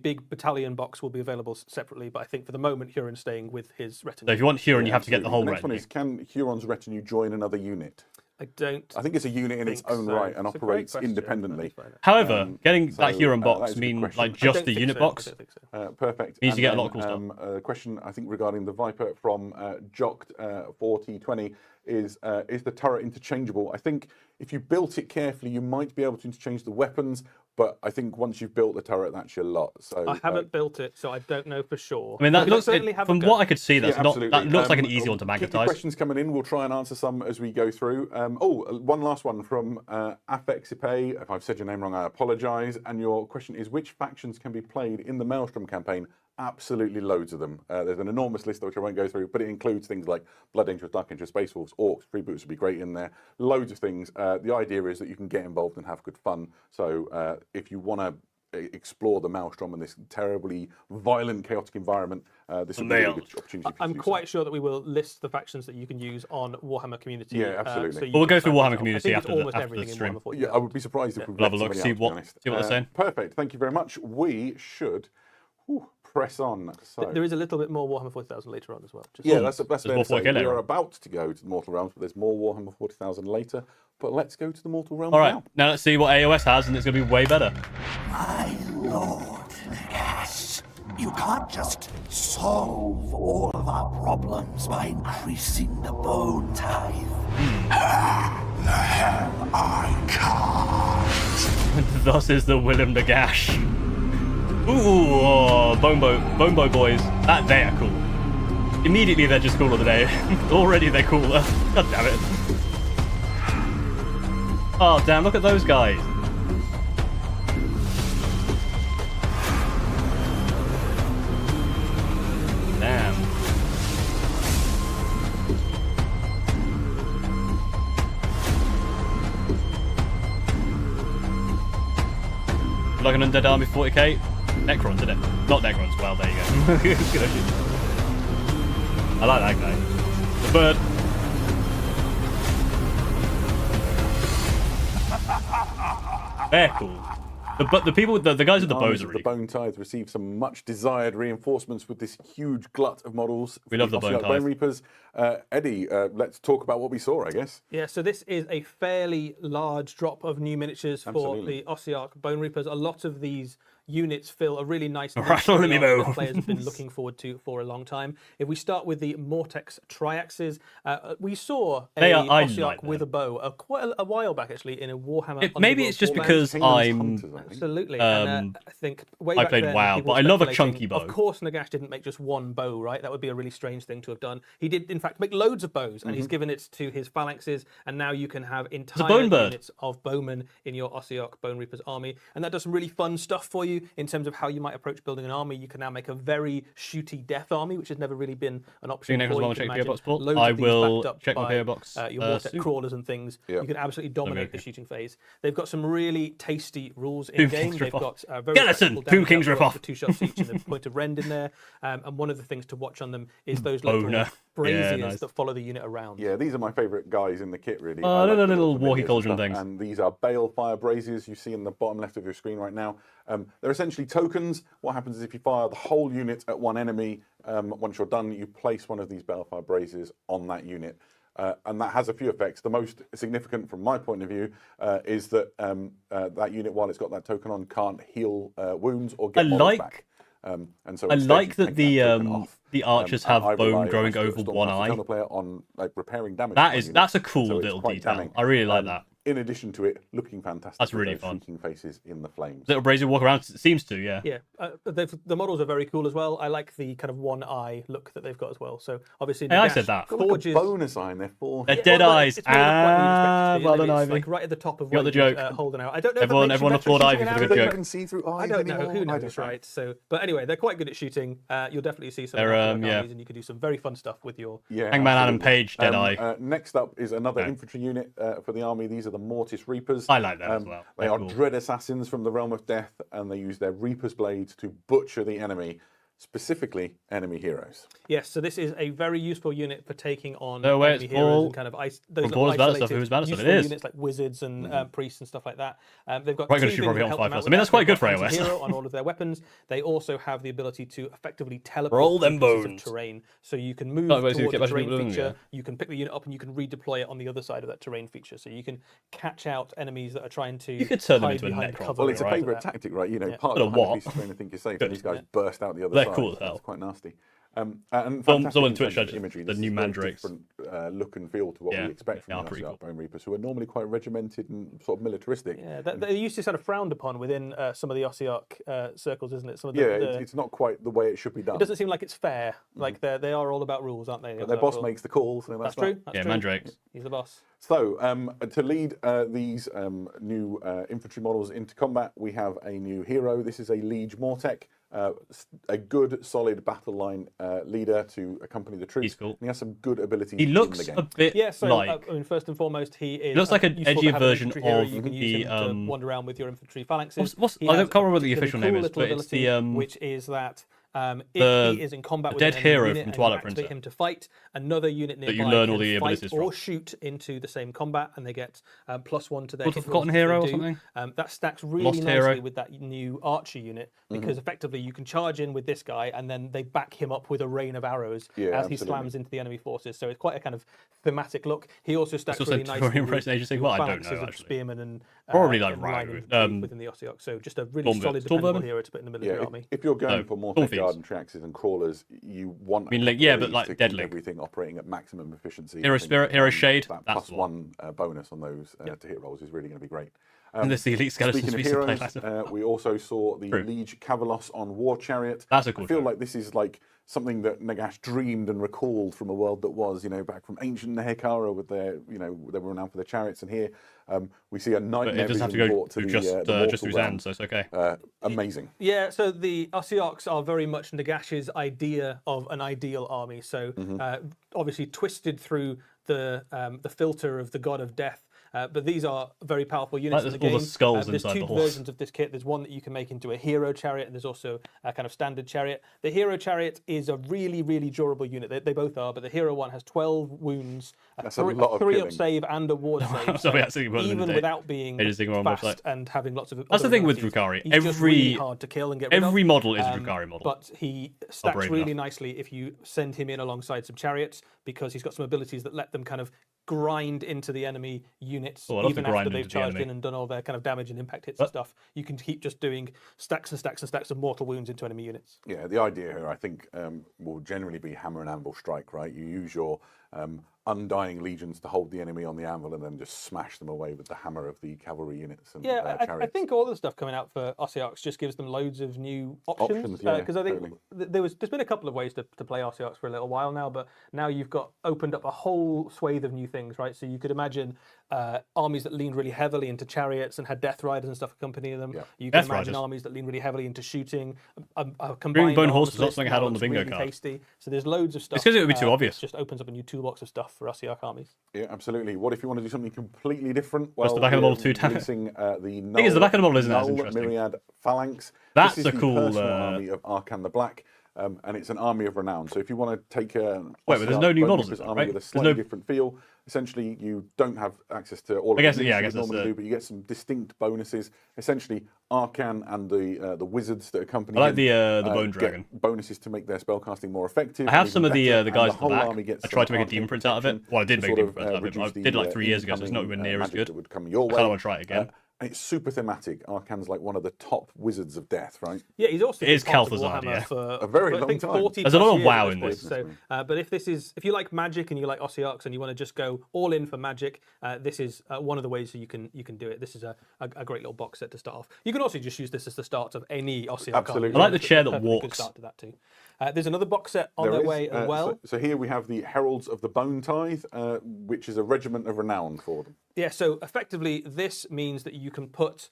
big battalion box will be available separately, but I think for the moment Huron's staying with his retinue. So if you want Huron, you have to get the whole The next one retinue. is, can Huron's retinue join another unit? I don't. I think it's a unit in its think own so. right and It's a great operates question. independently. Let me find out. However, getting so, that Huron that box is a good mean question. like I just don't the think unit so. box? I don't think so. Perfect. Means you And get a lot of then, cool stuff. A question, I think, regarding the Viper from Jocked 4020 is the turret interchangeable? I think if you built it carefully, you might be able to interchange the weapons, but I think once you've built the turret, that's your lot. So I haven't built it, so I don't know for sure. I mean, that We can looks certainly have a from go. what I could see. That's yeah, not. absolutely. That looks like an easy one to Keep your magnetize. questions coming in. We'll try and answer some as we go through. One last one from Afexipe. If I've said your name wrong, I apologise. And your question is, which factions can be played in the Maelstrom campaign? Absolutely loads of them. There's an enormous list which I won't go through, but it includes things like Blood Angels, Dark Angels, Space Wolves, Orcs, Freebooters would be great in there. Loads of things. The idea is that you can get involved and have good fun. So if you want to explore the Maelstrom and this terribly violent, chaotic environment, this will be a really good opportunity for you I'm to do quite sure that we will list the factions that you can use on Warhammer Community. Yeah, absolutely. so you Well, we'll can go through find Warhammer yourself. Community I think it's after the- almost after the everything in stream. Warhammer 40. Yeah, I would be surprised if we've We'll have a left look, somebody see out, to be honest. what they're saying. Perfect. Thank you very much. We should press on. So, There is a little bit more Warhammer 40,000 later on as well. Just yeah, that's There's fair more to say. 40K We later are on. about to go to the Mortal Realms, but there's more Warhammer 40,000 later. But let's go to the Mortal Realms All right, now. now let's see what AOS has, and it's going to be way better. My lord, yes. You can't just solve all of our problems by increasing the bone tithe. The hell I can't. Thus is the Willem the Gash. Ooh, oh, Bone Boy boys. They are cool. Immediately they're just cooler today. Already they're cooler. God damn it. Oh damn, look at those guys. Damn. Like an undead army 40k. Necrons, isn't it? Not Necrons. Well, there you go. Good idea. I like that guy. The bird. They're cool. The people, the guys with the bows Armies are of really the Bone Tithe receive some much desired reinforcements with this huge glut of models. We love the Ossiarch Bone Tithe. Reapers. Eddie, let's talk about what we saw, I guess. Yeah, so this is a fairly large drop of new miniatures Absolutely. for the Ossiarch Bone Reapers. A lot of these units fill a really nice niche Rattle that me that bow. players have been looking forward to for a long time. If we start with the Mortex Triaxes, we saw a I Ossiarch like with them. a bow quite a while back, actually, in a Warhammer. Maybe Underworld it's just format. because Kingdom's I'm. Hunters, I think. Absolutely. And, I think way I back played then, WoW, people but were I love a speculating- chunky bow. Of course, Nagash didn't make just one bow, right? That would be a really strange thing to have done. He did, in fact, make loads of bows, and he's given it to his phalanxes, and now you can have entire bone bird. units of bowmen in your Ossiarch Bone Reapers army, and that does some really fun stuff for you. you in terms of how you might approach building an army. You can now make a very shooty death army, which has never really been an option Nick as before. well, You check can PO imagine box support. loads I of these will backed up check my by, PO box. your Vortex soon. crawlers and things. Yep. You can absolutely dominate the okay. shooting phase. They've got some really tasty rules in Boom game. Kings They've rip-off. got very Skeleton! flexible Boom damage Kings output rip-off. for 2 shots each and a point of rend in there. And one of the things to watch on them is those little Boner. braziers Yeah, nice. that follow the unit around. Yeah, these are my favourite guys in the kit, really. Oh, I like little the walkie familiars and cauldron stuff, things. And these are balefire braziers you see in the bottom left of your screen right now. They're essentially tokens. What happens is if you fire the whole unit at one enemy, once you're done, you place one of these balefire braziers on that unit. And that has a few effects. The most significant from my point of view is that that unit, while it's got that token on, can't heal wounds or get models back. And so I instead like you that take token off. the archers have I rely bone on growing my over one eye. counterplayer on like repairing damage. That to is my that's a unit. cool So it's little quite detail. damning. I really like that. In addition to it looking fantastic. That's with really those fun. Shooting faces in the flames. Little brazier walk around seems to, yeah. Yeah, the models are very cool as well. I like the kind of one eye look that they've got as well. So obviously, Hey, I Nagash said that. Got like forges. a bonus eye in their forehead. They're dead well, eyes. it's made up quite what you'd expect it to be, Well isn't done, it? It's Ivy. like right at the top of You got what the you'd, joke. holding out. I don't know. Everyone if that makes you applaud better Ivy for the shooting good arrows. joke. Can see through eyes I don't know. anymore. Who I knows, don't know. right? So, but anyway, they're quite good at shooting. You'll definitely see some They're, armies, yeah. and you can do some very fun stuff with your. Yeah, Hangman Adam absolutely. Page, dead eye. Next up is another Okay. infantry unit for the army. These are the Mortis Reapers. I like that as well. They They're are cool. dread assassins from the realm of death, and they use their Reaper's blades to butcher the enemy, specifically enemy heroes. Yes, so this is a very useful unit for taking on No way, enemy it's heroes all and kind of those from little Paul's battle stuff, isolated who's battle stuff, it useful is. units like wizards and priests and stuff like that. They've got Quite good two if you things probably that on help 5 them out first. with I mean, that's that. quite They've good for got AOS. anti-hero on all of their weapons. They also have the ability to effectively teleport Roll through them pieces bones. of terrain. So you can move Oh, wait, so you toward get the back to terrain people doing it, feature. yeah. You can pick the unit up and you can redeploy it on the other side of that terrain feature. So you can catch out enemies that are trying to You could turn them hide into a behind Necron. cover. Well, it's a Right. favourite tactic, right? You know, Yeah. part But of a the what? piece of terrain and think you're safe, Good. and these guys Yeah. burst out the other They're side. cool as hell. That's quite nasty. And Someone fantastic on in Twitch terms of said imagery. the This new is a very mandrakes. different look and feel to what Yeah, we expect they from are the pretty Ossiarch cool. Bone Reapers, who are normally quite regimented and sort of militaristic. Yeah, they used to sort of frowned upon within some of the Ossiarch circles, isn't it? Some of the, Yeah, the- it's not quite the way it should be done. It doesn't seem like it's fair. Like they are all about rules, aren't they? But their boss makes the calls. So That's that. true. That's Yeah, true. mandrakes. He's the boss. So, to lead these new infantry models into combat, we have a new hero. This is a Liege Mortek, a good, solid battle line leader to accompany the troops. He's cool. And he has some good abilities He in looks the game. a bit Yeah, so like... I mean, first and foremost, he is. looks like an useful to edgier have an version infantry hero. of You can use the, him to wander around with your infantry phalanxes. What's- He I has can't remember what the a official particularly name is, cool but little it's the, ability, which is that the- if he is in combat the with dead an enemy hero unit from and Twilight you activate Princess. him to fight, another unit nearby you learn all can the fight abilities or from. shoot into the same combat, and they get +1 to their What's the hit rolls Forgotten if they Hero or do. something? That stacks really Lost nicely Hero? with that new archer unit because effectively you can charge in with this guy, and then they back him up with a rain of arrows Yeah, as he absolutely. slams into the enemy forces. So it's quite a kind of thematic look. He also stacks also really Tutorial nicely with Impersonation thing? your Well, I don't phalanxes know, of actually. spearmen and Probably like and right, line infantry um, within the Ossiarch. So just a really Storm- solid, Storm dependable Vermin? hero to put in the military Yeah, army. if you're going No, for more Storm tech guard Fiends. and triaxes and crawlers, you want. I mean, like, yeah, but, employees like, to keep Deadly. everything operating at maximum efficiency. Hero I think, Spirit, Hero Shade, That that's +1 bonus on those to hit rolls is really going to be great. And there's the Elite Skeletons Speaking of we heroes, used to play. we also saw the True. Liege Cavalos on War Chariot. That's a cool I feel chariot. like this is like something that Nagash dreamed and recalled from a world that was, back from ancient Nehekara with their, they were renowned for their chariots. And here we see a But nightmare it doesn't have to vision go brought to through the just mortal through realm. Zan, so it's okay. Amazing. Yeah, so the Ossiarchs are very much Nagash's idea of an ideal army. So obviously twisted through the filter of the god of death. But these are very powerful units Like in the there's all game. the skulls There's inside two the horse. versions of this kit. There's one that you can make into a hero chariot, and there's also a kind of standard chariot. The hero chariot is a really, really durable unit. They both are, but the hero one has 12 wounds, That's a lot of 3 killing. up save, and a ward save. sorry, I actually put them in even the without being Ages ago on fast website. and having lots of That's the other thing with abilities, Drukhari. he's just really Every- hard to kill and get rid of. Every model is a Drukhari model. But he stacks brave really enough. nicely if you send him in alongside some chariots, because he's got some abilities that let them kind of grind into the enemy units Oh, I love even to grind after they've into the charged enemy. in and done all their kind of damage and impact hits and stuff. You can keep just doing stacks and stacks and stacks of mortal wounds into enemy units. Yeah, the idea here, I think, will generally be hammer and anvil strike, right? You use your undying legions to hold the enemy on the anvil and then just smash them away with the hammer of the cavalry units and I chariots. think all the stuff coming out for Ossiarchs just gives them loads of new options. yeah, Because I think totally. there's been a couple of ways to play Ossiarchs for a little while now, but now you've got opened up a whole swathe of new things, right? So you could imagine armies that leaned really heavily into chariots and had death riders and stuff accompanying them. Yeah. You can Death imagine Riders. armies that lean really heavily into shooting. A combined Bone arms Horses, that's list something I had now on the looks bingo really card. tasty. So there's loads of stuff. It's 'cause it would be too obvious. Just opens up a new toolbox of stuff for Ossiarch armies. Yeah, absolutely. What if you want to do something completely different? Well, the back of the model we're too, damn it. releasing the Null, Thing is, the back of the model isn't as Null interesting. Myriad Phalanx. That's this is a the cool, personal army of Arcan the Black, and it's an army of renown. So if you want to take a Wait, but there's no Ossiarch new Bone models in Reapers that, army right? with a There's slightly no- different feel, essentially you don't have access to all of I guess- the yeah, I units guess you would that's normally the- do, but you get some distinct bonuses. Essentially, Arcan and the wizards that accompany I like him, the Bone get Dragon. bonuses to make their spellcasting more effective. I have and some of even the better, the and guys at the whole back. army gets I tried to some make a demon arcane print out of it. protection Well, I did to make a sort demon print out of it, but I reduce the, did like 3 years ago, so it's not incoming, even near as magic good. that would come your I way. kind of want to try it again. And it's super thematic. Arcan's like one of the top wizards of death, right? Yeah, he's also It is been part of Calthazard, Warhammer yeah. for A very for, I long think time. 40 There's a lot plus of years WoW at in point. this. So, but if you like Magic and you like Ossiarchs and you want to just go all in for Magic, this is one of the ways that you can do it. This is a great little box set to start off. You can also just use this as the start of any Ossiarch. Absolutely. army. I like the It's a chair that perfectly good walks. Start to that too. There's another box set on There their is, way as well. So here we have the Heralds of the Bone Tithe, which is a regiment of renown for them. Yeah, so effectively, this means that you can put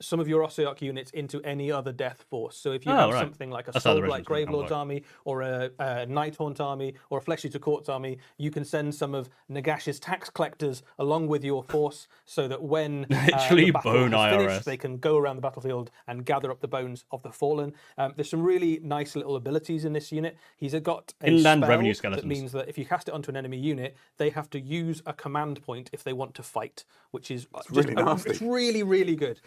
some of your Ossiarch units into any other death force. So if you have right. something like a That's how the Soulblight regiments work, Gravelord's like. army, or a Nighthaunt army, or a Flesh Eater Court's army, you can send some of Nagash's tax collectors along with your force, so that when Literally the battle bone is finished, IRS. they can go around the battlefield and gather up the bones of the fallen. There's some really nice little abilities in this unit. He's got a Inland spell revenue that skeletons. means that if you cast it onto an enemy unit, they have to use a command point if they want to fight, which is really nasty. It's really, really good.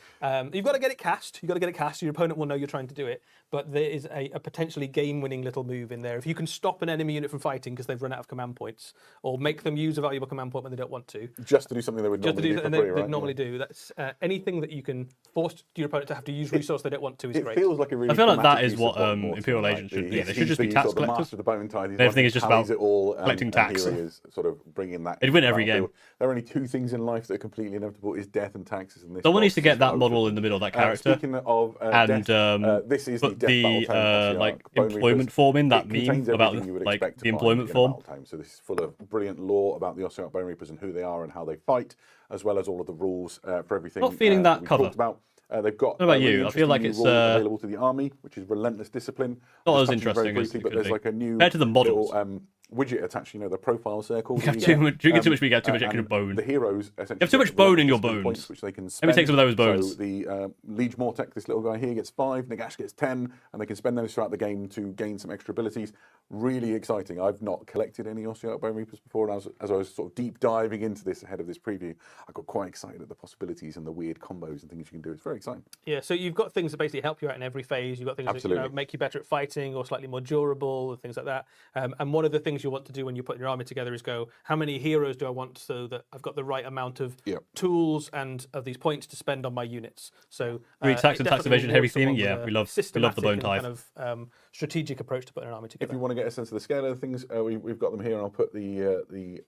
You've got to get it cast. You've got to get it cast. Your opponent will know you're trying to do it. But there is a potentially game-winning little move in there. If you can stop an enemy unit from fighting because they've run out of command points, or make them use a valuable command point when they don't want to, Just to do something they would just to normally do do for something free, they right? normally do. That's anything that you can force your opponent to have to use resource they don't want to is It great. feels like a really I feel like that thematic is piece what of Bottom Mortem, Imperial right? Agents should be. He's They should just be the tax sort of collectors. master of the Bone Tithe. He's Everything one is who just tallies about it all, collecting and tax. here he is, sort of bringing that. It'd win into every the game. battlefield. There are only two things in life that are completely inevitable: is death and taxes. And this Someone box needs to is get that both model of in the them. middle, that character. Speaking of And death, this is the put death the battle tome like Bone employment Reapers. form in It that contains meme about everything you would like expect to the find employment in a form. battle tome. So this is full of brilliant lore about the Ossiarch Bone Reapers and who they are and how they fight, as well as all of the rules for everything. Not feeling that we cover. talked about. They've got What about a really you? I feel like interesting it's, new rule available to the army, which is relentless discipline. Not Just as touching very interesting as briefly, it but could there's be. like a new Compared to the models. little, widget attached, the profile circle. You have too much. You get too much, but you get too much extra and bone. The heroes essentially You have too much get bone in your discipline bones. points, which they can Let me spend. take some of those bones. So the Liege Mortek, this little guy here, gets 5. Nagash gets 10, and they can spend those throughout the game to gain some extra abilities. Really exciting. I've not collected any Ossiarch Bone Reapers before, and as I was sort of deep diving into this ahead of this preview, I got quite excited at the possibilities and the weird combos and things you can do. It's very exciting. Yeah, so you've got things that basically help you out in every phase. You've got things that Absolutely. make you better at fighting or slightly more durable and things like that. And one of the things you want to do when you're putting your army together is go, how many heroes do I want so that I've got the right amount of Yep. tools and of these points to spend on my units? So Really tax and it tax definitely evasion, heavy rewards someone theming. Yeah, with a we love the systematic bone and tithe. kind of strategic approach to putting an army If together. you want to get a sense of the scale of the things, we've got them here, and I'll put the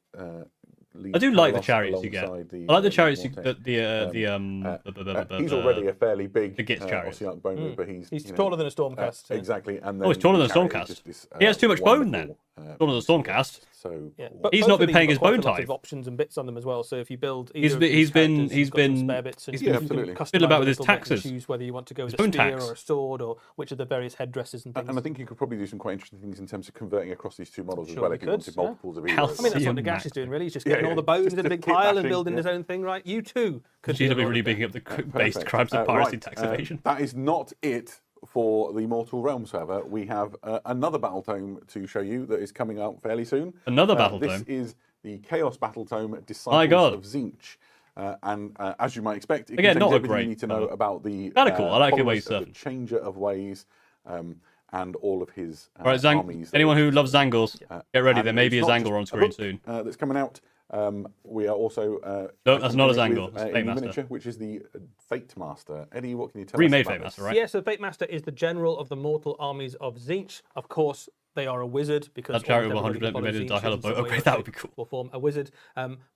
I do like the Carlos chariots you get. alongside the, I like the Liege chariots. Mortek. He's already a fairly big The Gitz chariot. Ossiarch Bone Reaper. He's taller than a Stormcast. Exactly, and Oh, he's then taller the than a chariot is Stormcast. just this, He has too much bone then. wonderful, Taller than a Stormcast. So Yeah, cool. but He's both not of been these paying have his got quite bone a lot tithe. of options and bits on them as well. So if you build, He's either been- of he's these been- characters, he's you've got some been- spare bits, and he's you can absolutely. customize Fiddle about with a his little bit and taxes. choose whether you want to go with a bone spear tax. or a sword or which of the various headdresses and things. And I think you could probably do some quite interesting things in terms of converting across these two models as Sure well we if you could, wanted yeah. multiples of How heroes. I mean, that's what See, Nagash Mac. is doing, really. He's just Yeah, getting yeah, all the bones just in a big keep pile and bashing, building yeah. his own thing, right? You too could She's do been all really of that. bigging up the based Perfect. crimes of piracy Right, and tax evasion. That is not it for the Mortal Realms, however. We have another battle tome to show you that is coming out fairly soon. Another battle This tome? is the Chaos Battle Tome, My Disciples God. of Tzeentch. And as you might expect, it Again, contains not a everything great you need to know cover. about the Kinda cool. I like the way followers he's of the Changer of Ways and all of his All right, armies. anyone who loves Zangors, get ready. And There may be a it's not Zangor on just a screen book, soon. that's coming out. We are also No, that's not a doing it Zangor, with, it's Fate in Master. miniature, which is the Fate Master. Eddie, what can you tell Remade us about Fate Master, this? right? Yeah, so Fate Master is the general of the mortal armies of Tzeentch. Of course, they are a wizard because That chariot will everybody 100% be made follows into Tzeentch a in some boat. way Okay, or that would shape be cool. Will form a wizard,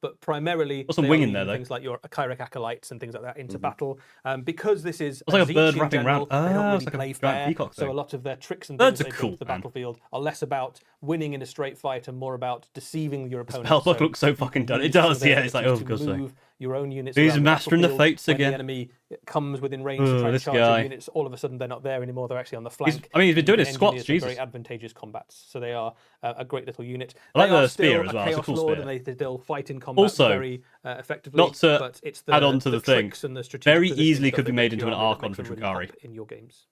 but primarily What's some they wing are in there, using though? things like your Chirec acolytes and things like that into battle. Because this is It's like a bird Tzeentch in wrapping general, round. they don't Ah, really it's like a play giant fair. peacock So a thing. lot of their tricks and Birds things are they cool, bring to the man. battlefield are less about winning in a straight fight and more about deceiving your opponent. Spellbook looks so fucking done. It use some does, of their yeah. It's like, abilities oh, to God's sake. move your own units. He's around mastering the battlefield. fates When again. the enemy comes within range to try and this charge guy. your units, all of a sudden they're not there anymore. They're actually on the flank. I mean, he's been doing You his can squats, engineer some Jesus. Very advantageous combats. So they are a great little unit. I like They are the spear still as well. A It's a Chaos cool Lord, spear. and they still fight in combat Also, very effectively. not to but it's the, add on to the thing, tricks and the strategic very positioning easily stuff could be that made makes into your an army that Archon makes for them really Drukhari. pop in your games.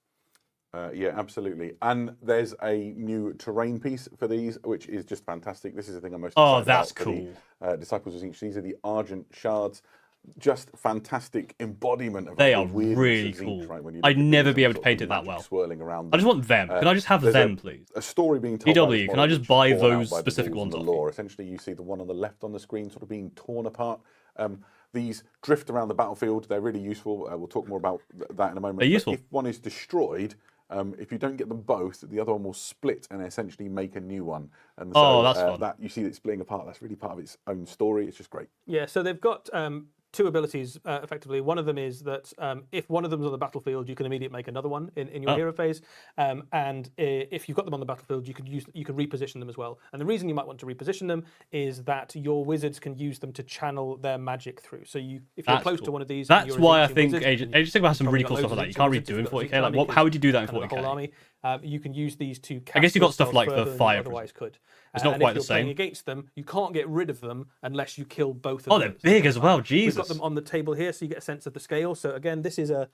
Yeah, absolutely. And there's a new terrain piece for these, which is just fantastic. This is the thing I'm most excited that's about for cool. the Disciples of Tzeentch. These are the Argent Shards. Just fantastic embodiment of They the are weirdness really of Tzeentch, cool. right? When you I'd look at never these be and able to sort of paint the it that magic well. swirling around I them. just want them. Can I just have There's them, please? A story being told by GW, this can model I just which is buy borne out those by the specific rules and ones the off you? lore. Essentially, you see the one on the left on the screen sort of being torn apart. These drift around the battlefield. They're really useful. We'll talk more about that in a moment. They're But useful. if one is destroyed, if you don't get them both, the other one will split and essentially make a new one. And so that's fun. that you see it splitting apart. That's really part of its own story. It's just great. Yeah, so they've got two abilities, effectively. One of them is that if one of them's on the battlefield, you can immediately make another one in your hero phase. And if you've got them on the battlefield, you can reposition them as well. And the reason you might want to reposition them is that your wizards can use them to channel their magic through. So if you're That's close cool. to one of these, That's you're a why I Tzeentch think wizard, Age of Sigmar has some really cool stuff like that. You can't really do in 40k. Like, how would you do that in 40k? Army. You can use these to I guess you got cast stuff like the further than you fire otherwise could. It's not and quite if the you're playing same. against them, you can't get rid of them unless you kill both of them. Oh, they're big as well. We've Jesus. got them on the table here, so you get a sense of the scale. So again, this is a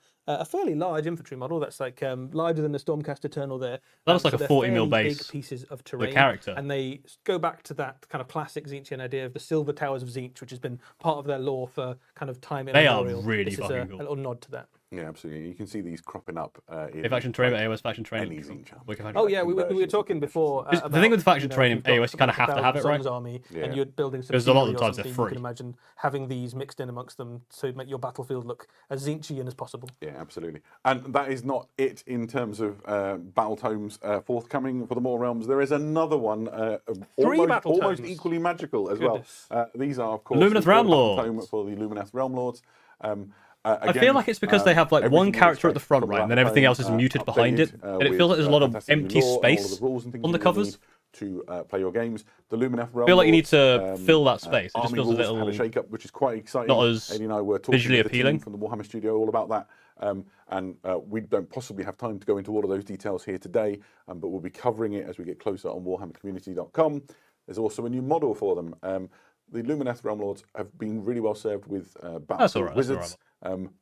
fairly large infantry model. That's like larger than the Stormcast Eternal there. That looks like a they're 40 mil fairly base big pieces of terrain. character. And they go back to that kind of classic Tzeentchian idea of the Silver Towers of Tzeentch, which has been part of their lore for kind of time They are immemorial. really This is fucking a cool. little nod to that. Yeah, absolutely. You can see these cropping up. A faction terrain, but AOS faction training. any Tzeentch army. Wicked faction. Oh yeah, we were conversions talking and before. Because the about, thing with faction if training, you've got AOS, you kinda have to have it, right? Zom's army, Yeah. and you're building some Because a lot of the Fury or times they're something, free. You can imagine having these mixed in amongst them to make your battlefield look as Tzeentchian as possible. Yeah, absolutely. And that is not it in terms of battle tomes forthcoming for the More Realms. There is another one, battle almost tomes. equally magical as Goodness. well. These are, of course, Lumineth the Realm battle Lords. tome for the Lumineth Realm Lords. I feel like it's because they have like one character at the front, right, and then everything else is muted behind it, and it feels like there's a lot of empty space on the covers. To play your games, the Lumineth Realm. I feel like you need Lords, to fill that space. It just Army feels a rules little had a shake-up, which is quite exciting. not as Eddie and I were talking visually with the team appealing. from the Warhammer studio all about that. And we don't possibly have time to go into all of those details here today, but we'll be covering it as we get closer on warhammercommunity.com. There's also a new model for them. The Lumineth Realm Lords have been really well served with That's all right, that's all wizards,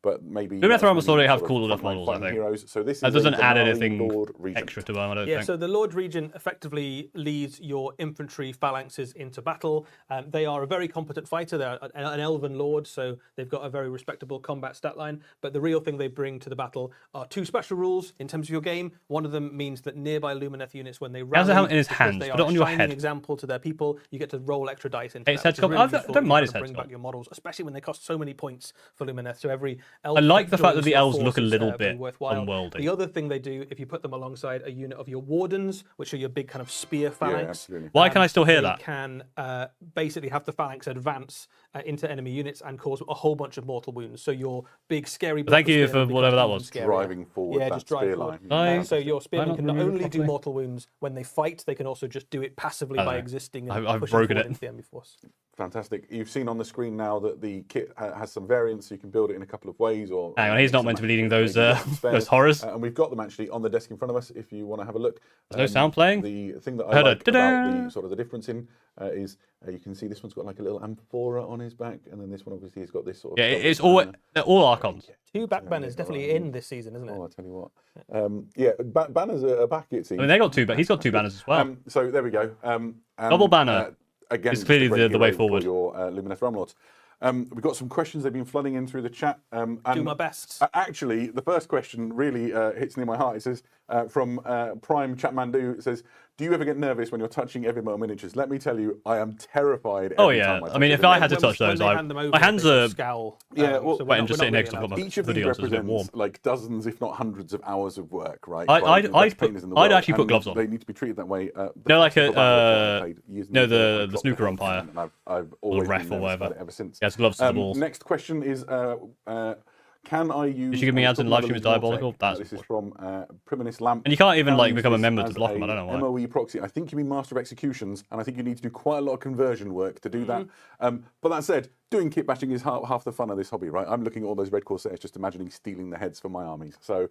but maybe Lumineth Realm maybe already have sort of cool enough frontline models, I fighting think. Heroes. So this That is doesn't a add Denali anything Lord Regent. extra to them, I don't Yeah, think. so the Lord Regent effectively leads your infantry phalanxes into battle. They are a very competent fighter. They're an elven lord, so they've got a very respectable combat stat line. But the real thing they bring to the battle are two special rules in terms of your game. One of them means that nearby Lumineth units, when they has rally, the helmet in his because hands. they Put are it on a your shining head. example to their people, you get to roll extra dice into It's that, which is headscope. really I useful don't to mind kind his of bring headscope. back your models, especially when they cost so many points for Lumineth. So every elf I like the that fact that joins the your elves look a forces, little very bit worthwhile. unworldly. The other thing they do, if you put them alongside a unit of your wardens, which are your big kind of spear phalanx, absolutely. Why can I still hear they that? can basically have the phalanx advance into enemy units and cause a whole bunch of mortal wounds. So your big scary. Thank you spearmen for becomes whatever that even was. scarier. Driving forward Yeah, that just drive spear forward. line. Nice. So your spearmen not can not remember only do properly? mortal wounds when they fight, they can also just do it passively by know. existing and I've pushing broken forward it. into the enemy force. Fantastic. You've seen on the screen now that the kit has some variants. So you can build it in a couple of ways. Or Hang on, he's not meant to be leading those maybe some spares. those horrors. And we've got them actually on the desk in front of us. If you want to have a look. There's no sound playing? The thing that I Heard a like about da-da. the sort of the difference in is you can see this one's got like a little amphora on his back, and then this one obviously has got this sort of. Yeah, double it's all banner. they're all archons. Two back banners definitely in this season, isn't it? Oh, I tell you what. Yeah, banners are back. It seems. I mean, they got two, but he's got two banners as well. So there we go. And, Double banner again, is just clearly a great the way hero for forward. your Lumineth Realm Lords. We've got some questions. They've been flooding in through the chat. And Do my best. Actually, the first question really hits near my heart. It says from Prime Chatmandu. It says, Do you ever get nervous when you're touching Evermore miniatures? Let me tell you, I am terrified. Oh every yeah. time I mean, if I had to touch When those, they hand them over, my hands they are scowl. Yeah, well, so wet and we're just not sitting next to really a couple allowed of each of these videos, so it's a bit warm. represents like dozens, if not hundreds of hours of work, right? I'd by the best put- painters in the I'd world, actually put and gloves on. They need to be treated that way. No, like a, no, the snooker umpire. I've always ref been or nervous whatever. about it ever since. He has gloves to the balls. Next question is, can I use... Did you give me ads in live stream as diabolical? That's This is from Priminus Lamp. And you can't even Can I like use become a this member to as block them. I don't know why. MOE proxy. I think you mean Master of Executions, and I think you need to do quite a lot of conversion work to do that. But that said, doing kit bashing is half the fun of this hobby, right? I'm looking at all those red Corsairs, just imagining stealing the heads for my armies. So,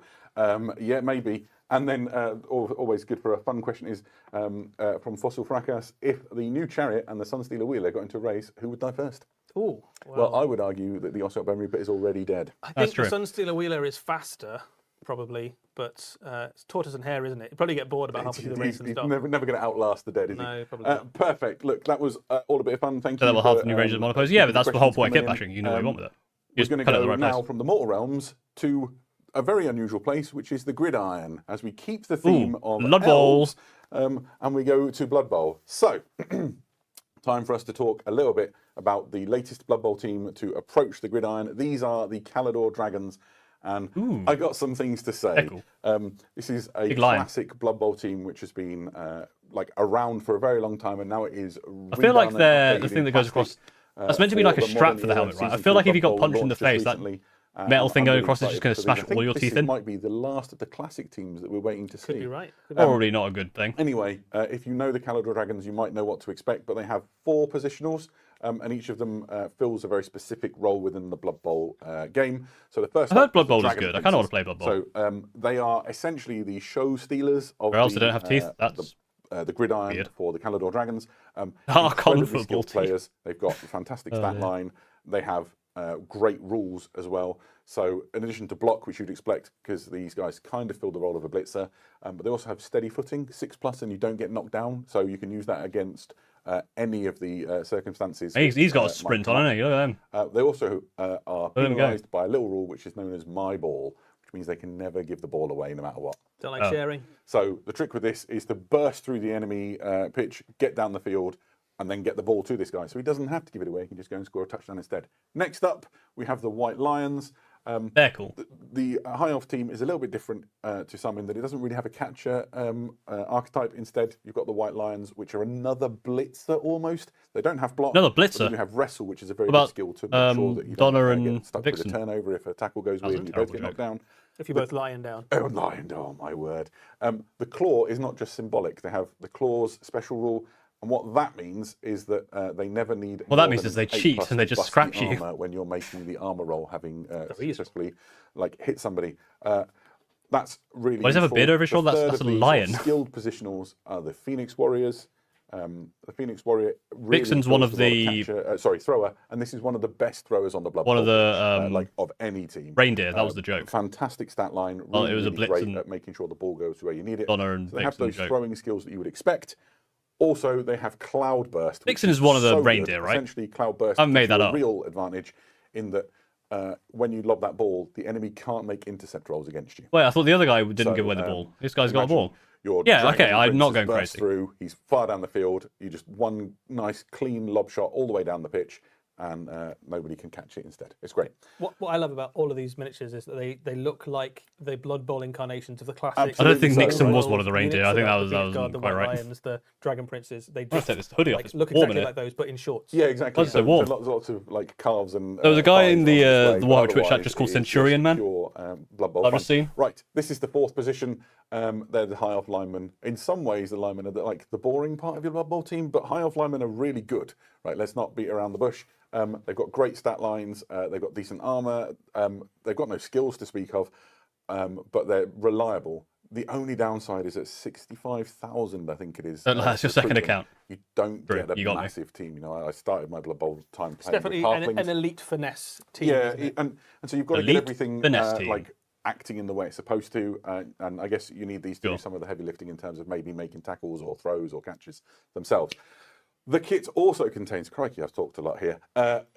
yeah, maybe. And then, always good for a fun question is from Fossil Fracas: if the new Chariot and the Sunstealer Wheeler got into a race, who would die first? Ooh, Well, I would argue that the Ossiarch Bone Reaper is already dead. I That's think the true. Sunstealer Wheeler is faster, probably, but it's tortoise and hare, isn't it? You probably get bored about halfway through the race and He's stuff. never going to outlast the dead, is he? No, probably not. Perfect. Look, that was all a bit of fun. Thank So you. that will half for, the new ranges of monoclose. keeping Yeah, but that's the whole questions point of kit coming bashing. in. You know what you want with it. You We're just going to cut it at the go right now place. from the Mortal Realms to a very unusual place, which is the Gridiron, as we keep the theme of Blood Bowl. elves, and we go to Blood Bowl. So, time for us to talk a little bit about the latest Blood Bowl team to approach the Gridiron. These are the Calidor Dragons, and I got some things to say. They're cool. This is a Big lion. classic Blood Bowl team, which has been like around for a very long time, and now it is. I feel like redone and they're the updated thing in that goes plastic, across. That's meant to be like a the strap modern for the era. helmet, right? I Season feel two like if you Blood got Bowl punched in the launched face, just that recently, metal and thing I'm going really across is just excited going to for smash these. I all think your this teeth in. might be the last of the classic teams that we're waiting to see. Could be right. Could be right. Probably not a good thing. Anyway, if you know the Calidor Dragons, you might know what to expect, but they have 4 positionals, and each of them fills a very specific role within the Blood Bowl game. So the first I heard up Blood the Bowl is Dragon good. I kind of want to Princes. play Blood Bowl. So they are essentially the show stealers of Or else they don't have teeth. That's the Gridiron weird. for the Calidor Dragons. Archon Incredibly football skilled team. players. They've got a fantastic stat line. They have great rules as well. So in addition to block, which you'd expect, because these guys kind of fill the role of a blitzer, but they also have steady footing, 6+, and you don't get knocked down. So you can use that against any of the circumstances. He's got a might sprint come on, up. hasn't he? Look at them. They also are Let him go. penalised by a little rule which is known as my ball, which means they can never give the ball away no matter what. Don't like sharing. So the trick with this is to burst through the enemy pitch, get down the field, and then get the ball to this guy. So he doesn't have to give it away. He can just go and score a touchdown instead. Next up, we have the White Lions. They're cool. The High Elf team is a little bit different to some in that it doesn't really have a catcher archetype. Instead, you've got the White Lions, which are another blitzer almost. They don't have block. Another but blitzer? then you have wrestle, which is a very What good about, skill to make sure that you don't Donner get and stuck Vixen? with a turnover if a tackle goes That was weird a and you both terrible get knocked joke. down. If you're both lying down. Oh, lying down, my word. The claw is not just symbolic. They have the claw's special rule. And what that means is that they never need. What that more means than is they 8+ cheat and they just bust scratch the you. armor when you're making the armor roll, having Very useful. successfully hit somebody. That's really. Why does he have a useful. beard over his The shoulder? third That's of a the lion. skilled positionals are the Phoenix Warriors. The Phoenix Warrior. Really Vixen's one fills of role the- thrower, and this is one of the best throwers on the Blood One of Bowl, the, like of any team. Reindeer, that was the joke. Fantastic stat line. Really, Well, it was a really blitz great and- at making sure the ball goes to where you need it. Donner and So they have Vixen those joke. throwing skills that you would expect. Also, they have Cloudburst. which Vixen is one of the so good. reindeer, right? Essentially, Cloudburst I made gives you that a up. real advantage in that when you lob that ball, the enemy can't make intercept rolls against you. Wait, I thought the other guy didn't So, give away the ball. This guy's got a ball. Your Yeah, dragon okay, I'm not princes going burst crazy. through. He's far down the field. You just one nice clean lob shot all the way down the pitch, and nobody can catch it instead. It's great. What I love about all of these miniatures is that they look like the Blood Bowl incarnations of the classic. Absolutely. I don't think Nixon was Royal one of the reindeer. units, I think so that was- the that Phoenix was Guard, the quite White right. Lions, the Dragon Princes. They I'm gonna just take this hoodie off. like, It's look warm in exactly here. like those, but in shorts. Yeah, exactly. Why is it so warm? Lots of like calves and. There was a guy in the display, the but Warhammer Twitch chat otherwise just called it is Centurion Man. Pure, Blood Bowl I've fun. just seen. Right, this is the 4th position. They're the High Elf linemen. In some ways, the linemen are like the boring part of your Blood Bowl team, but High Elf linemen are really good. Right, let's not beat around the bush. They've got great stat lines. They've got decent armor. They've got no skills to speak of, but they're reliable. The only downside is at 65,000, I think it is. That's your second recruitment, account. You don't True, get a you got me. massive team. You know, I started my Blood Bowl time It's playing definitely with an halflings. elite finesse team. Yeah, isn't it? and so you've got to Elite get everything finesse team. like acting in the way it's supposed to, and I guess you need these to Sure. do some of the heavy lifting in terms of maybe making tackles or throws or catches themselves. The kit also contains, crikey, I've talked a lot here.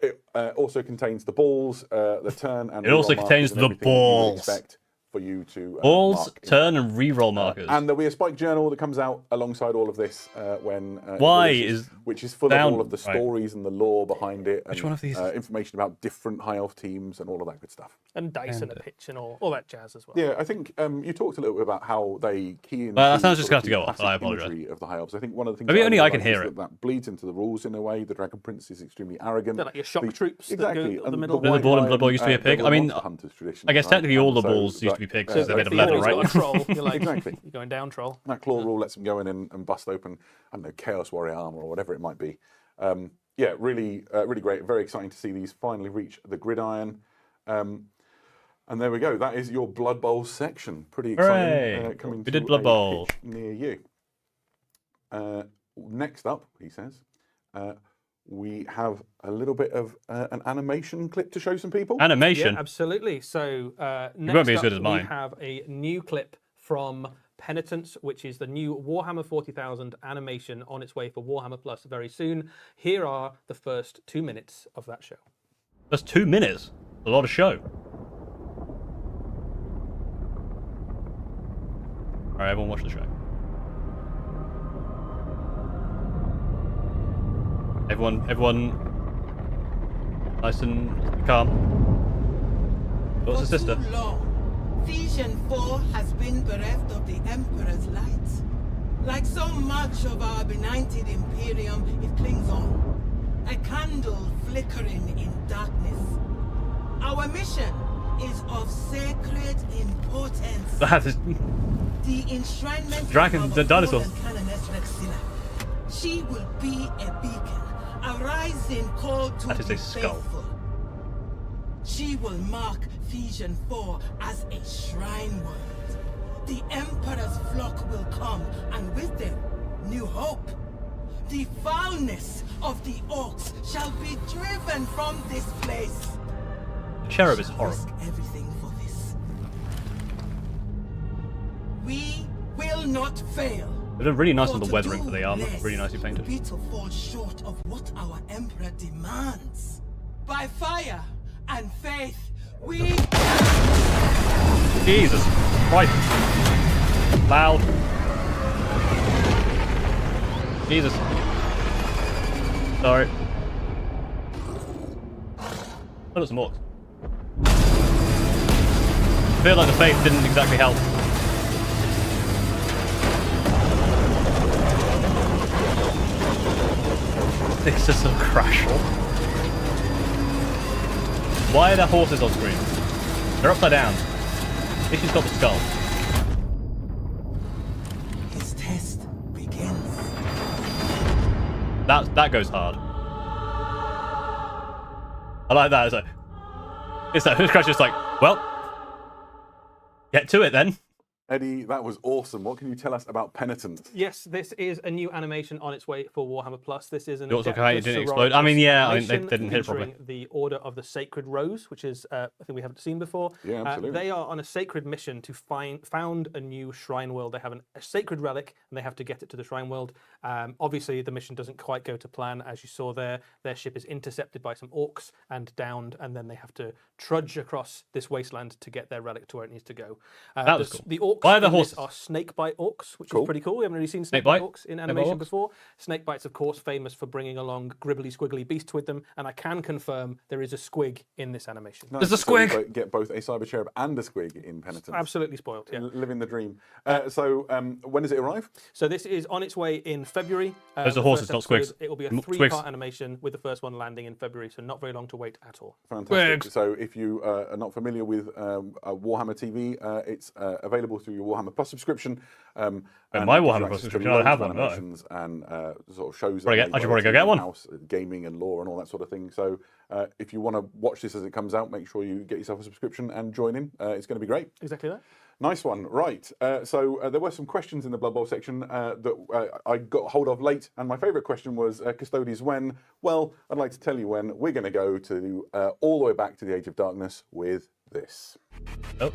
It also contains the balls, the turn, and It also reroll contains markers and the everything that you would balls. expect for you to Balls, mark in. turn, and reroll markers. And there'll be a Spike journal that comes out alongside all of this when it Why releases, is which is full down- of all of the right. stories and the lore behind it. And, Which one of these? information about different high elf teams and all of that good stuff. And dice and a pitch and all that jazz as well. Yeah, I think you talked a little bit about how they key in. That sounds just gonna have to go off. I apologise. Of the high elves, I think one of the things Maybe that only really I can like hear is it. that bleeds into the rules in a way. The Dragon Prince is extremely arrogant. They're like your shock The- troops that exactly. go up and the middle. The White Ball and Blood Lion, Bowl used to be a pig. the I mean, Hunters tradition, I guess right? technically all the So, balls used to be pigs because they're made of leather, Theory's got right? a troll. You're like, Exactly. You're going down, troll. That claw rule lets them go in and bust open, I don't know, Chaos Warrior armor or whatever it might be. Yeah, really, really great. Very exciting to see these finally reach the gridiron. And there we go. That is your Blood Bowl section. Pretty exciting. Hooray. Coming We to did Blood a Bowl. pitch near you. Next up, he says, we have a little bit of an animation clip to show some people. Animation. Yeah, absolutely. So next won't be as up, good as mine. we have a new clip from Penitent, which is the new Warhammer 40,000 animation on its way for Warhammer Plus very soon. Here are the first 2 minutes of that show. That's 2 minutes. A lot of show. All right, everyone watch the show. Everyone, nice and calm. What's the sister? For too long, Vision 4 has been bereft of the Emperor's light. Like so much of our benighted Imperium, it clings on. A candle flickering in darkness. Our mission is of sacred importance. That is The enshrinement Dragon- of the our dinosaur. fallen Canoness Rexilla. She will be a beacon, a rising call to That is the a skull. faithful. She will mark Vision 4 as a shrine world. The Emperor's flock will come, and with them, new hope. The foulness of the orcs shall be driven from this place. the cherub is She'll horrible. risk everything for this. We will not fail. They did really nice on For the to weathering do for the armor. less Really nicely painted. would be to fall short of what our Emperor demands. By fire and faith, we Jesus Christ! Loud. Jesus. Sorry. Oh, there's some orcs. I feel like the faith didn't exactly help. This is a crash. Why are there horses on screen? They're upside down. This has got the skull. his test begins. That goes hard. I like that. It's like Crash just like, well, get to it then. Eddie, that was awesome. What can you tell us about Penitent? Yes, this is a new animation on its way for Warhammer Plus. This is an It looks like Adeptus it didn't Sororitas explode. I mean, yeah, I mean, they animation didn't hit it properly. featuring the Order of the Sacred Rose, which is I think we haven't seen before. Yeah, absolutely. They are on a sacred mission to found a new shrine world. They have a sacred relic, and they have to get it to the shrine world. Obviously, the mission doesn't quite go to plan, as you saw there. Their ship is intercepted by some orcs and downed, and then they have to trudge across this wasteland to get their relic to where it needs to go. That was cool. The orcs Why are the in this horses? are snakebite orcs, which Cool. is pretty cool. We haven't really seen snakebite Snakebite? orcs in Snakebite animation orcs? before. Snakebites, of course, famous for bringing along gribbly squiggly beasts with them, and I can confirm there is a squig in this animation. There's a So you squig! get both a cyber cherub and a squig in Penitent. Absolutely spoiled, yeah. Living the dream. So when does it arrive? So this is on its way in February. Those are The horses, first not episode, squigs. It will be a Squigs. three-part animation with the first one landing in February, so not very long to wait at all. Fantastic. Squigs. So if you are not familiar with Warhammer TV, it's available through your Warhammer Plus subscription. And my it gives you Warhammer Plus access to subscription, I don't loads have of one, no. animations and sort of shows. Probably that get- are I should made probably go by get one. in-house, gaming and lore and all that sort of thing. So if you want to watch this as it comes out, make sure you get yourself a subscription and join in. It's going to be great. Exactly that. Nice one. Right. So there were some questions in the Blood Bowl section that I got hold of late. And my favourite question was, Custodes, when? Well, I'd like to tell you when. We're going to go to all the way back to the Age of Darkness with this. Oh.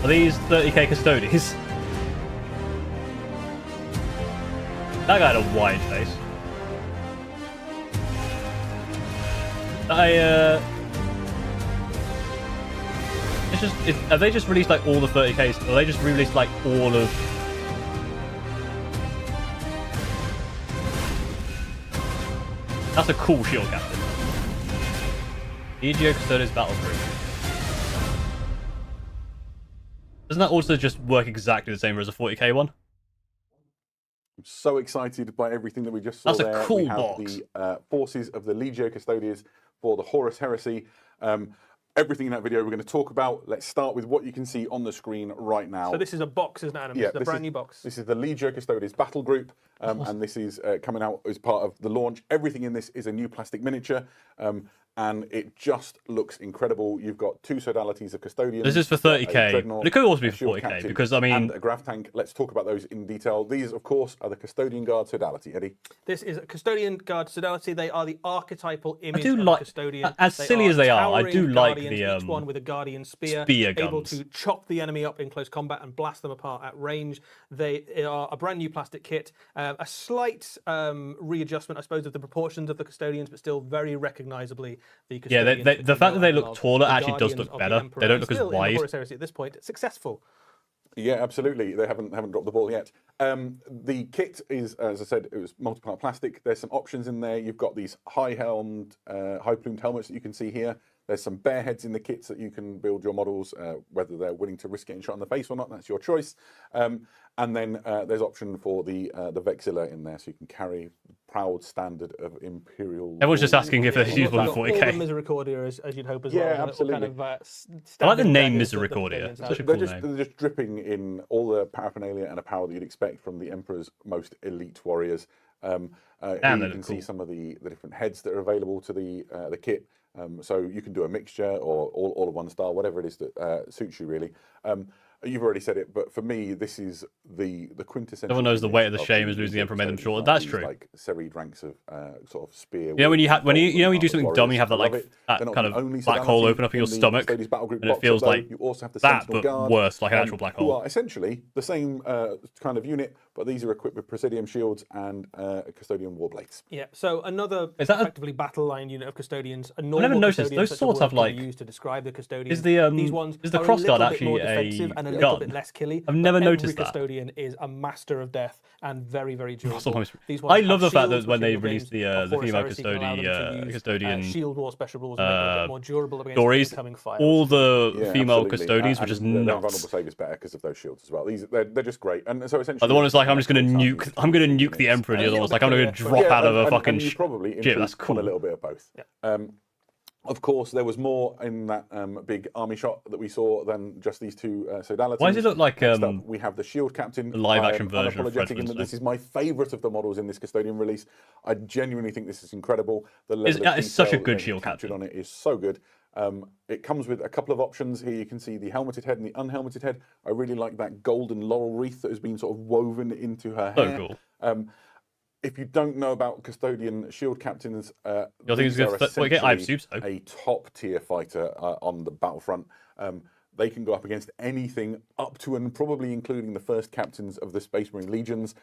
Are these 30k Custodes? That guy had a wide face. It's just, have they just released like all the 30Ks? Or they just released like all of... That's a cool shield captain. Legio Custodes Battle Group. Doesn't that also just work exactly the same as a 40k one? I'm so excited by everything that we just saw. That's a there. cool we have box. The forces of the Legio Custodes for the Horus Heresy. Everything in that video we're going to talk about. Let's start with what you can see on the screen right now. So this is a box, isn't it, Adam? Yeah, This is a brand new box. This is the Legio Custodes Battle Group, and this is coming out as part of the launch. Everything in this is a new plastic miniature, and it just looks incredible. You've got 2 sodalities of Custodians. This is for 30k, but it could also be for 40k, captain, because, I mean... And a Grav Tank. Let's talk about those in detail. These, of course, are the Custodian Guard sodality. Eddie? This is a Custodian Guard Sodality. They are the archetypal image do of like- a Custodian. as silly as they are, I do towering like guardians, the, each one with a Guardian spear able guns. to chop the enemy up in close combat and blast them apart at range. They are a brand new plastic kit. A slight readjustment, I suppose, of the proportions of the Custodians, but still very recognisably the Custodians. Yeah, the fact that they look of taller the actually does Guardians look of the better. Emperor. They don't And look as still in the wide. Horus Heresy at this point, successful. Yeah, absolutely. They haven't dropped the ball yet. The kit is, as I said, it was multi-part plastic. There's some options in there. You've got these high-plumed helmets that you can see here. There's some bear heads in the kits that you can build your models, whether they're willing to risk getting shot in the face or not. That's your choice. And then there's option for the Vexilla in there, so you can carry proud standard of Imperial. Everyone's just asking if they're useful in All the 40k. Misericordia, as you'd hope as Yeah, well. absolutely. Kind of, I like the standing name daggers that the Misericordia. Custodians have. Such a cool name. They're just dripping in all the paraphernalia and a power that you'd expect from the Emperor's most elite warriors. Here you can see some of the different heads that are available to the kit. So you can do a mixture or all of one style, whatever it is that suits you really. You've already said it, but for me, this is the quintessential. Everyone knows the weight of the image shame is losing the Emperor made them Custodians, shorter. like That's these, true. Like serried ranks of sort of spear. You know when you do something dumb, you have that Love like it. that They're not kind the of only black hole sodality open up in your the stomach, Custodes Battle Group and it box, feels although like you also have the that, Sentinel but Guard, worse, like an actual black who hole. are essentially the same kind of unit, but these are equipped with Presidium shields and Custodian Warblades. Yeah, so another Is that effectively battle line unit of Custodians. A normal never noticed. Custodian, Those such a sorts word have, can be like- used to describe the Custodians. Is the These ones is the are cross guard a little bit more actually a defensive and a gun? little bit less killy. I've never but noticed every that. Custodian is a master of death and very, very durable. Sometimes- These I ones love have the fact shields, that when which they in released games the of Horus female Heresy can allow them to use, custodian shield wall special rules and make them a bit more durable against stories, incoming fire. all the Yeah, female absolutely. custodians, which is And their nuts. vulnerable save is better because of those shields as well. They're just great. And so essentially, The one is like, I'm just gonna nuke the Emperor. The other one's like, I'm gonna drop out of a fucking you probably ship. That's on cool. a little bit of both. Yeah. Of course, there was more in that big army shot that we saw than just these 2 sodalities. Why does it look like Next up, we have the Shield Captain. the live-action I am version of Fred unapologetic in that Flintstone? this is my favourite of the models in this Custodian release. I genuinely think this is incredible. The level That of is such a detail good that Shield captured Captain. on it is so good. It comes with a couple of options. Here you can see the helmeted head and the unhelmeted head. I really like that golden laurel wreath that has been sort of woven into her So hair. cool. If you don't know about Custodian Shield Captains, You think it's these are good? Well, I assume so. a top tier fighter on the battlefront. They can go up against anything up to and probably including the first captains of the Space Marine Legions.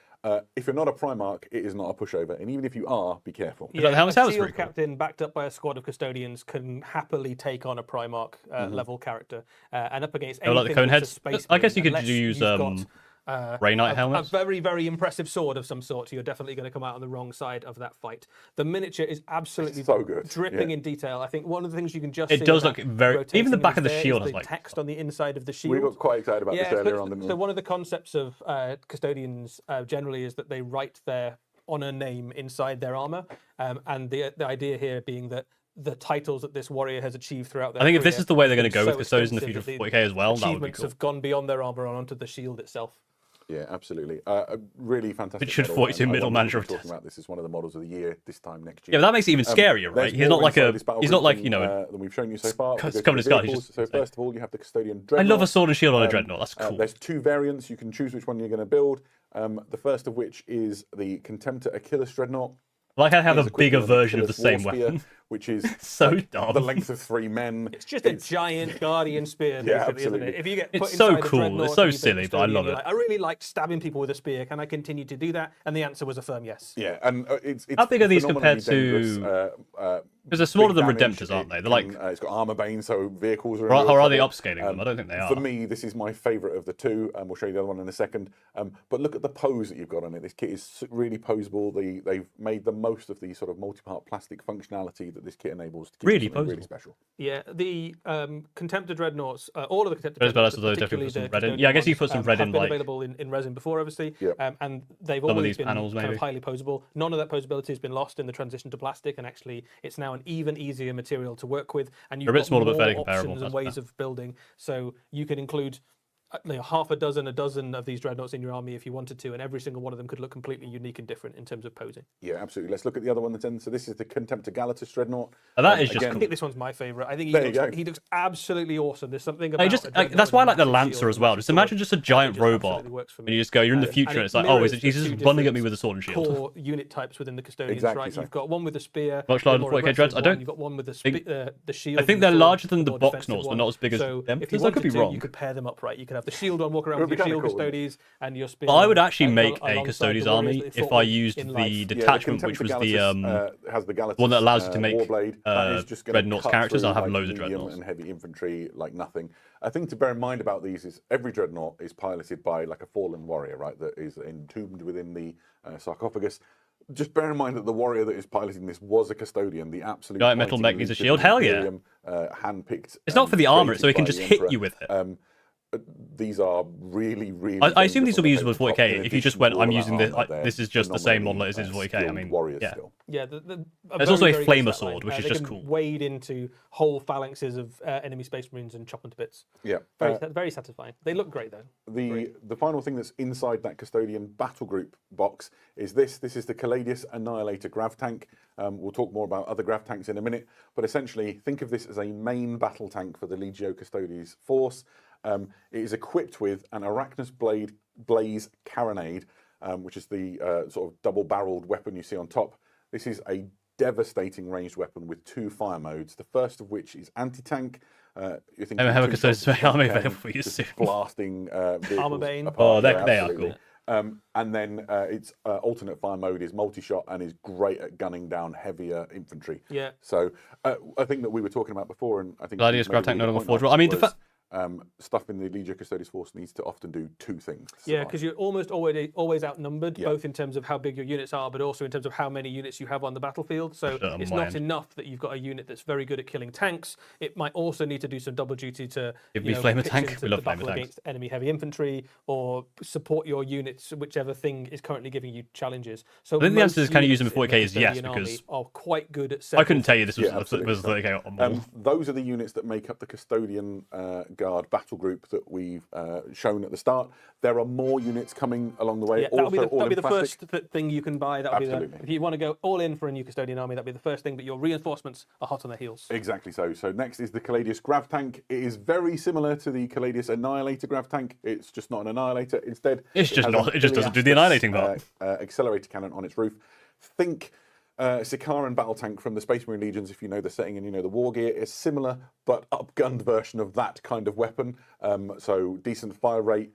If you're not a Primarch, it is not a pushover. And even if you are, be careful. Is that how a it sounds shield pretty cool. captain backed up by a squad of Custodians can happily take on a Primarch level character and up against Oh, anything like the cone that's a heads? Space I guess Marine, you could unless use, you've got, Grey Knight a helmets. very, very impressive sword of some sort. You're definitely going to come out on the wrong side of that fight. The miniature is absolutely So good, dripping yeah. in detail. I think one of the things you can just It see does about look very- rotating even the back of the there is shield has, the like- text on the inside of the shield. We got quite excited about this earlier on, didn't we? So one of the concepts of Custodians generally is that they write their honor name inside their armor, and the idea here being that the titles that this warrior has achieved throughout their I think if this career is the way they're going have to go been with so Custodians in the future extensive for that 40k as well, that would be achievements cool. have gone beyond their armor and onto the shield itself. Yeah, absolutely. A really fantastic. Richard model, 42 and I middle wonder if manager we're of talking death. about this is one of the models of the year this time next year. Yeah, but that makes it even scarier, right? There's He's not more like inside a. this battle He's not group like, than, you know. than we've shown you so far. It's We'll go covered in through the scars, vehicles. So just say. first of all, you have the Custodian I Dreadnought. love a sword and shield on a dreadnought. That's cool. There's 2 variants. You can choose which one you're going to build. The first of which is the Contemptor Achilles Dreadnought. I like how they have It's a equipped bigger with an version of the Achilles same war spear, weapon. which is So like dumb. the length of 3 men. It's just a giant guardian spear, basically, Yeah, isn't absolutely. it? If you get It's put so inside a cool. dreadnought It's so and you've been silly, but I Custodian, love you're it. like, I really like stabbing people with a spear. Can I continue to do that? And the answer was a firm yes. Yeah, and it's How big are these phenomenally compared to- dangerous, Because they're smaller big than damage. Redemptors, aren't they? They're Can, like... it's got armor bane, so vehicles are... Or are they upscaling them? I don't think they are. For me, this is my favourite of the two, and we'll show you the other one in a second. But look at the pose that you've got on it. This kit is really poseable. They've made the most of the sort of multi-part plastic functionality that this kit enables to give Really you something poseable. really special. Yeah, the Contemptor Dreadnoughts, all of the Contemptor Those Dreadnoughts, balances, though, definitely put some particularly red in. the Yeah, I guess you ones, put some red have in, been like... available in resin before, obviously, Yep. and they've Some of always these been panels, kind maybe. of highly posable. None of that posability has been lost in the transition to plastic, and actually it's now an even easier material to work with, and you've They're a bit got smaller, but more fairly comparable, options and that's ways fair. of building. So you could include half a dozen of these dreadnoughts in your army if you wanted to, and every single one of them could look completely unique and different in terms of posing. Yeah, absolutely. Let's look at the other one that's in. So this is the Contemptor Galatus Dreadnought. Oh, that is just again, I think this one's my favourite. I think There you go. he looks absolutely awesome. There's something Like, about just, a like, dreadnought that's why I with like the massive Lancer shield as well. and Just massive imagine sword. just a It giant just robot. absolutely works for And me. you just go, you're in the And future, and it it's like, oh, mirrors he's the just two running at me different with a sword and shield. core unit types within the Custodians, Exactly right? so. You've got one with the spear, Much the larger more 40k aggressive dreads. I one. don't You've got one with the think- the shield. I think and they're sword, larger than the more box defensive knots, but one. not as big as so them. if you I could be wanted to, wrong. you could pair them up, right? You could have the shield one walk around It with would your be shield kinda cool, Custodies and your spear. But I would actually make a alongside Custodes the warriors army that if fought I in used life. the Yeah, detachment, the which was Contemptor the Galatus, has the Galatus, one that allows you to make Warblade. That is just gonna dreadnoughts cut characters. through, I'll have like, loads of medium dreadnoughts. and heavy infantry like nothing. A thing to bear in mind about these is every dreadnought is piloted by like a fallen warrior, right? That is entombed within the sarcophagus. Just bear in mind that the warrior that is piloting this was a custodian, the absolute Giant metal mech needs a elite shield? Hell yeah. Imperium, hand-picked. It's not for the armor, created so he can by just the hit Emperor. you with it. These are really, really. I assume these will be dangerous usable with on the 40k. tabletop, If you just in went, addition I'm to all using of this, that armor, this they're is just the same phenomenally, model as is 40k. I skilled mean, warriors yeah. still. Yeah, There's also a very good flamer stat sword, line. which is they just can cool. wade into whole phalanxes of enemy Space Marines and chop them to bits. Yeah. Very satisfying. They look great though. The final thing that's inside that Custodian battle group box is this. This is the Calidor Annihilator Grav Tank. We'll talk more about other Grav Tanks in a minute, but essentially think of this as a main battle tank for the Legio Custodes force. It is equipped with an Arachnus Blaze Carronade, which is the sort of double-barreled weapon you see on top. This is a devastating ranged weapon with 2 fire modes, the first of which is anti-tank. You think have a Custodes army available for you soon. blasting Armor bane. apart. Oh, Yeah, they are absolutely. cool. And then its alternate fire mode is multi-shot and is great at gunning down heavier infantry. Yeah. So I think that we were talking about before, and I think Gladius maybe Grav Tank the no longer point forgeable. I mean, was, the stuff in the Legio Custodes force needs to often do 2 things. to Yeah, survive. because you're almost always outnumbered, Yeah. both in terms of how big your units are, but also in terms of how many units you have on the battlefield. So Sure, it's my not end. enough that you've got a unit that's very good at killing tanks. It might also need to do some double duty to Give me Flamer pitch Tank. into We love the Flamer battle Tanks. against enemy heavy infantry or support your units, whichever thing is currently giving you challenges. So I think the most answer is, can you use them in units 40k the is yes, Custodian army because are quite good at. I couldn't tell you this was, Yeah, absolutely. was 30k or more. Those are the units that make up the Custodian Guard battle group that we've shown at the start. There are more units coming along the way. Yeah, that'll be also all the in plastic. first thing you can buy. That'll be Absolutely. if you want to go all in for a new Custodian army, that'll be the first thing. But your reinforcements are hot on their heels. Exactly so. So next is the Calidor Grav Tank. It is very similar to the Calidor Annihilator Grav Tank. It's just not an Annihilator. Instead, It's just has not- an it just doesn't do the Iliastus, annihilating part. Accelerator cannon on its roof. Think Sikaran battle tank from the Space Marine Legions, if you know the setting and you know the war gear, is similar but upgunned version of that kind of weapon. So decent fire rate,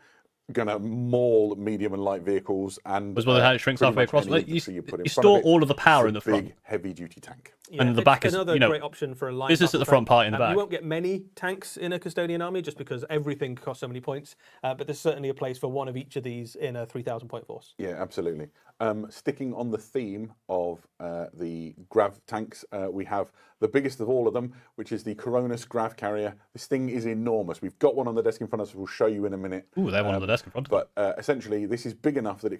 gonna maul medium and light vehicles, and As well as how it shrinks pretty halfway much across. any Like, you infantry put in you front of store it. all of the power It's in a the front. big heavy duty tank. And the it's back is, another you know, great option for a line. this is at the battle front tank. part in the back. You won't get many tanks in a Custodian army just because everything costs so many points. But there's certainly a place for one of each of these in a 3,000 point force. Yeah, absolutely. Sticking on the theme of the Grav tanks, we have the biggest of all of them, which is the Coronis Grav Carrier. This thing is enormous. We've got one on the desk in front of us. We'll show you in a minute. Ooh, they have one on the desk in front. But essentially, this is big enough that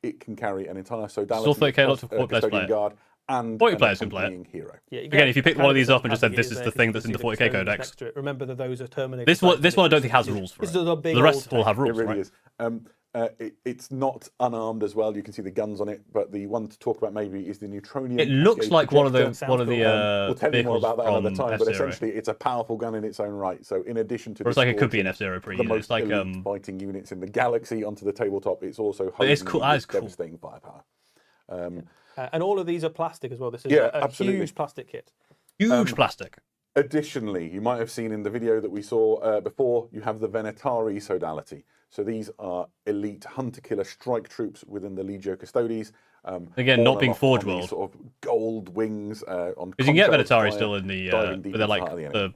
it can carry an entire Sodality Still 30k, lots of plus, 40 players play Custodian it. Guard and 40 an players can play it. accompanying hero. Yeah, Again, if you picked one of these up and just said, have this it is there the 'cause thing you that's can in the see 40k Custodians codex. next to it. Remember that those are Terminator. This one I don't think has rules for This it. is a big The rest old all have tank. rules, It really right? is. It's not unarmed as well. You can see the guns on it, but the one to talk about maybe is the Neutronium. It looks Cascade like one of the projector. one of the We'll tell you more vehicles about that another from time, but F-Zero. essentially it's a powerful gun in its own right. So in addition to Or it's like it could be an disporting F-Zero pre the unit. most It's like elite fighting units in the galaxy onto the tabletop, it's also But it's hosing cool- you that with is cool. devastating firepower. And all of these are plastic as well. This is Yeah, a absolutely. huge plastic kit. huge plastic. Additionally, you might have seen in the video that we saw before, you have the Venetari sodality. So these are elite hunter-killer strike troops within the Legio Custodes. Again, not being Forge on these World. sort of gold wings on. Because you can get conquest Venetari fire, still in the, diving deep but they're into like the heart of the enemy. the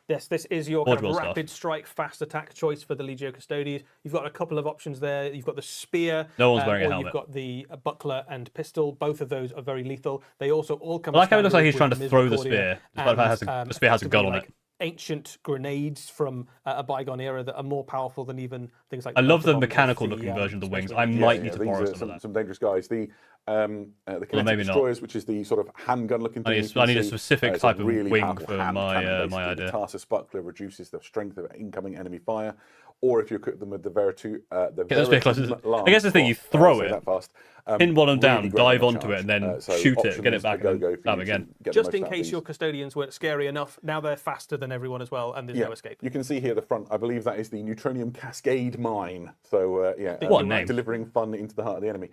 Yes, this is your Forge kind of World rapid strike, fast attack choice for the Legio Custodes. You've got a couple of options there. You've got the spear, No one's wearing a or helmet. you've got the buckler and pistol. Both of those are very lethal. They also all come. I like how it looks like he's standard trying to with throw the Misericordia, spear, despite the fact the spear has a gun on it. Ancient grenades from a bygone era that are more powerful than even things like. I love the Phantom mechanical Bombers, looking version of the wings. especially- I might need Yeah, to borrow these some are of that. some dangerous guys. The kinetic maybe not. destroyers, which is the sort of handgun looking I thing. need- you can I need a see, specific it's a type of really wing powerful for hand my, cannon, my basically. idea. The Tarsus buckler reduces the strength of incoming enemy fire. Or if you equip them with the Veritu, let's be close. Veritum I guess the thing, you Lance, throw say it, that fast, pin one of them down, really great dive on the onto it, and then charge. So shoot it, options get it back, to and go then for stab you again. to get the Just most in out of case these. your custodians weren't scary enough, now they're faster than everyone as well, and there's no escape. You can see here the front. I believe that is the Neutronium Cascade Mine. So What a name. delivering fun into the heart of the enemy.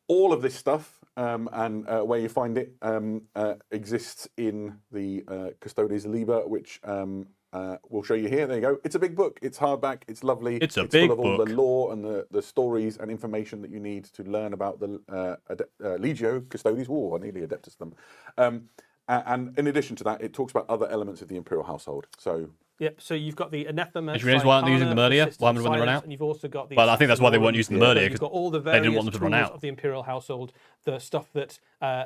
All of this stuff and where you find it exists in the Custodes Liber, which we'll show you here. There you go. It's a big book. It's hardback. It's lovely. It's a big big full of all book. the lore and the stories and information that you need to learn about the Legio Custodes. Oh, I nearly adeptus them. And in addition to that, it talks about other elements of the Imperial household. So Yep, so you've got the anathema. Did you realise why aren't they using the Murdia? Why haven't they run out? And you've also got the. Well, I think that's why they weren't using the Murdia, You've because got all the they various didn't want them to run tools out. of the imperial household, the stuff that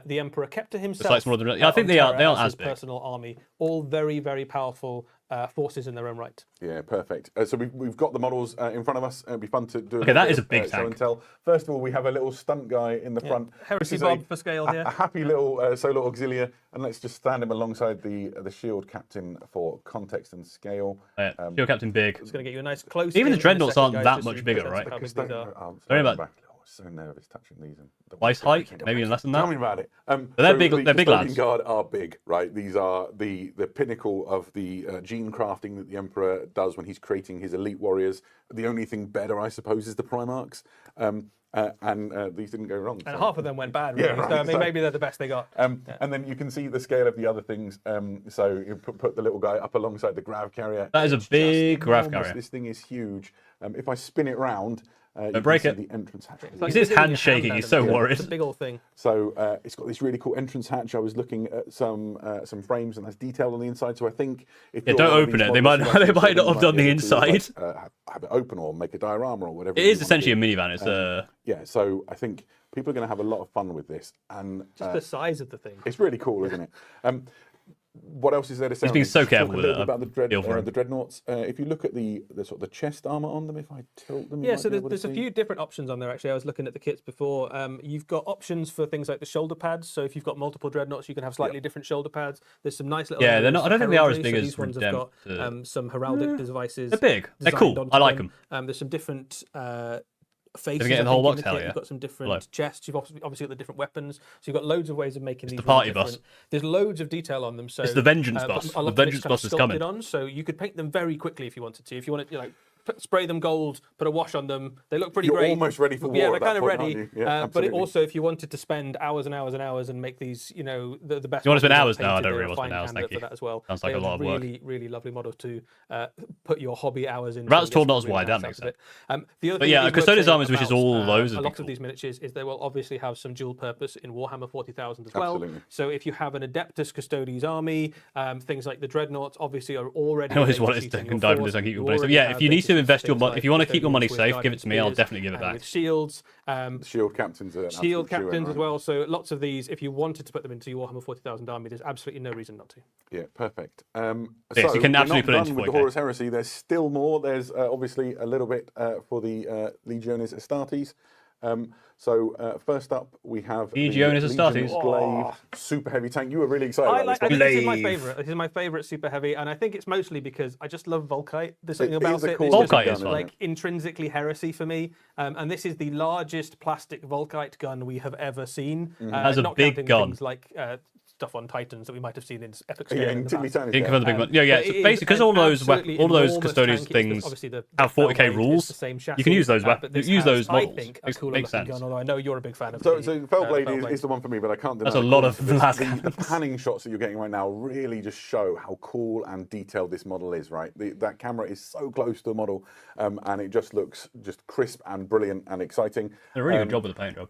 the emperor kept to himself. like some of the- yeah, I think on they are- Terra they aren't as as his big. personal army. All very, very powerful forces in their own right. yeah, perfect. So we've got the models in front of us. It'd be fun to do. Okay, that is a bit big of, show tank. and tell. First of all, we have a little stunt guy in the front. Heresy This is Bob for scale here. A happy little solo auxilia, and let's just stand him alongside the shield captain for context and scale. Shield Captain Big. It's going to get you a nice close. Even the in a dreadnoughts second, aren't guys, that just so much you bigger, can right? how big these are. Sorry about- back. I was so nervous touching these. And Waist height, maybe less than Tell that. me about it. they're big- The they're big Custodian lads. Guard are big, right? These are the pinnacle of the gene crafting that the Emperor does when he's creating his elite warriors. The only thing better, I suppose, is the Primarchs. And these didn't go wrong. And so- half of them went bad, really. Yeah, right, So, I mean, so- maybe they're the best they got. And then you can see the scale of the other things. So you put the little guy up alongside the grav carrier. That is a It's just big grav enormous. carrier. This thing is huge. If I spin it round, you can break see it. the entrance hatch. It's like You see his giving hand your shaking, out he's at so them. worried. It's a big old thing. So it's got this really cool entrance hatch. I was looking at some frames and that's detailed on the inside. So I think if Yeah, you're don't one of open these it. They models might who not- they actually might not have done be the able to, like, inside. have it open or make a diorama or whatever. It you is wanna essentially a do. minivan. It's Yeah. So I think people are going to have a lot of fun with this, and Just the size of the thing. it's really cool, isn't it? What else is there to say? He's on being this? so Just talk careful a with little it. bit about Feel for him. the dreadnoughts. If you look at the sort of the chest armor on them, if I tilt them, you Yeah, might so be able to there's a see. few different options on there, actually. I was looking at the kits before. You've got options for things like the shoulder pads. So if you've got multiple dreadnoughts, you can have slightly different shoulder pads. There's some nice little. Yeah, they're areas not- I for don't think they are as heraldry. big So as these ones have got Redemptor. some heraldic devices. They're big. They're designed cool. onto I like them. There's some different faces. get I the whole think, in box? the Hell kit. yeah. You've got some different Hello. chests. You've obviously got the different weapons. So you've got loads of ways of making these. the party really bus. different. There's loads of detail on them. So It's the Vengeance but bus. a lot The of it's Vengeance kind of bus is coming. sculpted on, so you could paint them very quickly if you wanted to. If you wanted, like. Spray them gold, put a wash on them. They look pretty You're great. almost ready for war Yeah, at they're that kind of point, ready. aren't you? Yeah, but it absolutely. also, if you wanted to spend hours and hours and hours and make these, the best. You want to spend models hours? No, I painted, don't they're really a want to spend fine hours, candidate thank you. for that as well. Sounds like They a lot are of work. really, really lovely models to put your hobby hours in. Routes torn knots wide, that makes sense. The other But thing yeah, that is worth Custodes saying armies, which is about, all those, would a be lot cool. of these miniatures is they will obviously have some dual purpose in Warhammer 40,000 as well. Absolutely. So if you have an Adeptus Custodes army, things like the dreadnoughts obviously are already. I always able wanted sheet to in your dive into force. this and keep your You money. So already yeah, have if you need to basic invest your things money, like if you want to keep your money Custodians safe, with give it to me. I'll guiding definitely give it spears, back. with shields, The shield captains are an shield absolute shoo-in, captains as right? well. So lots of these, if you wanted to put them into your Warhammer 40,000 army, there's absolutely no reason not to. Yeah, perfect. Yes, So you can we're absolutely not put it into done with the 40K. Horus Heresy. There's still more. There's obviously a little bit for the Legiones Astartes. First up, we have Legiones the Astartes. Legion Glaive super heavy tank. You were really excited I about think this. this is my Glaive. favourite. This is my favourite super heavy, and I think it's mostly because I just love Volkite. There's something It about is a it. cool It's just, Volkite is fun. like intrinsically heresy for me. And this is the largest plastic Volkite gun we have ever seen. Has a not big counting gun. Things like stuff on Titans that we might have seen in Epic Yeah, Scale. in in the Tiddly past. Tiny. You can confirm the big one. Yeah, But so it is basically, because an all those absolutely Custodians enormous tank. things Obviously the have Fell 40k Blade is rules, the same you can chassis, use those but this use has, those I models. think, a Makes cooler looking sense. gun, although I know you're a big fan of So the Fellblade is the one for me, but I can't deny That's a lot of the lascannons. panning shots that you're getting right now really just show how cool and detailed this model is, right? That camera is so close to the model, and it just looks just crisp and brilliant and exciting. They're a really good job with the paint job.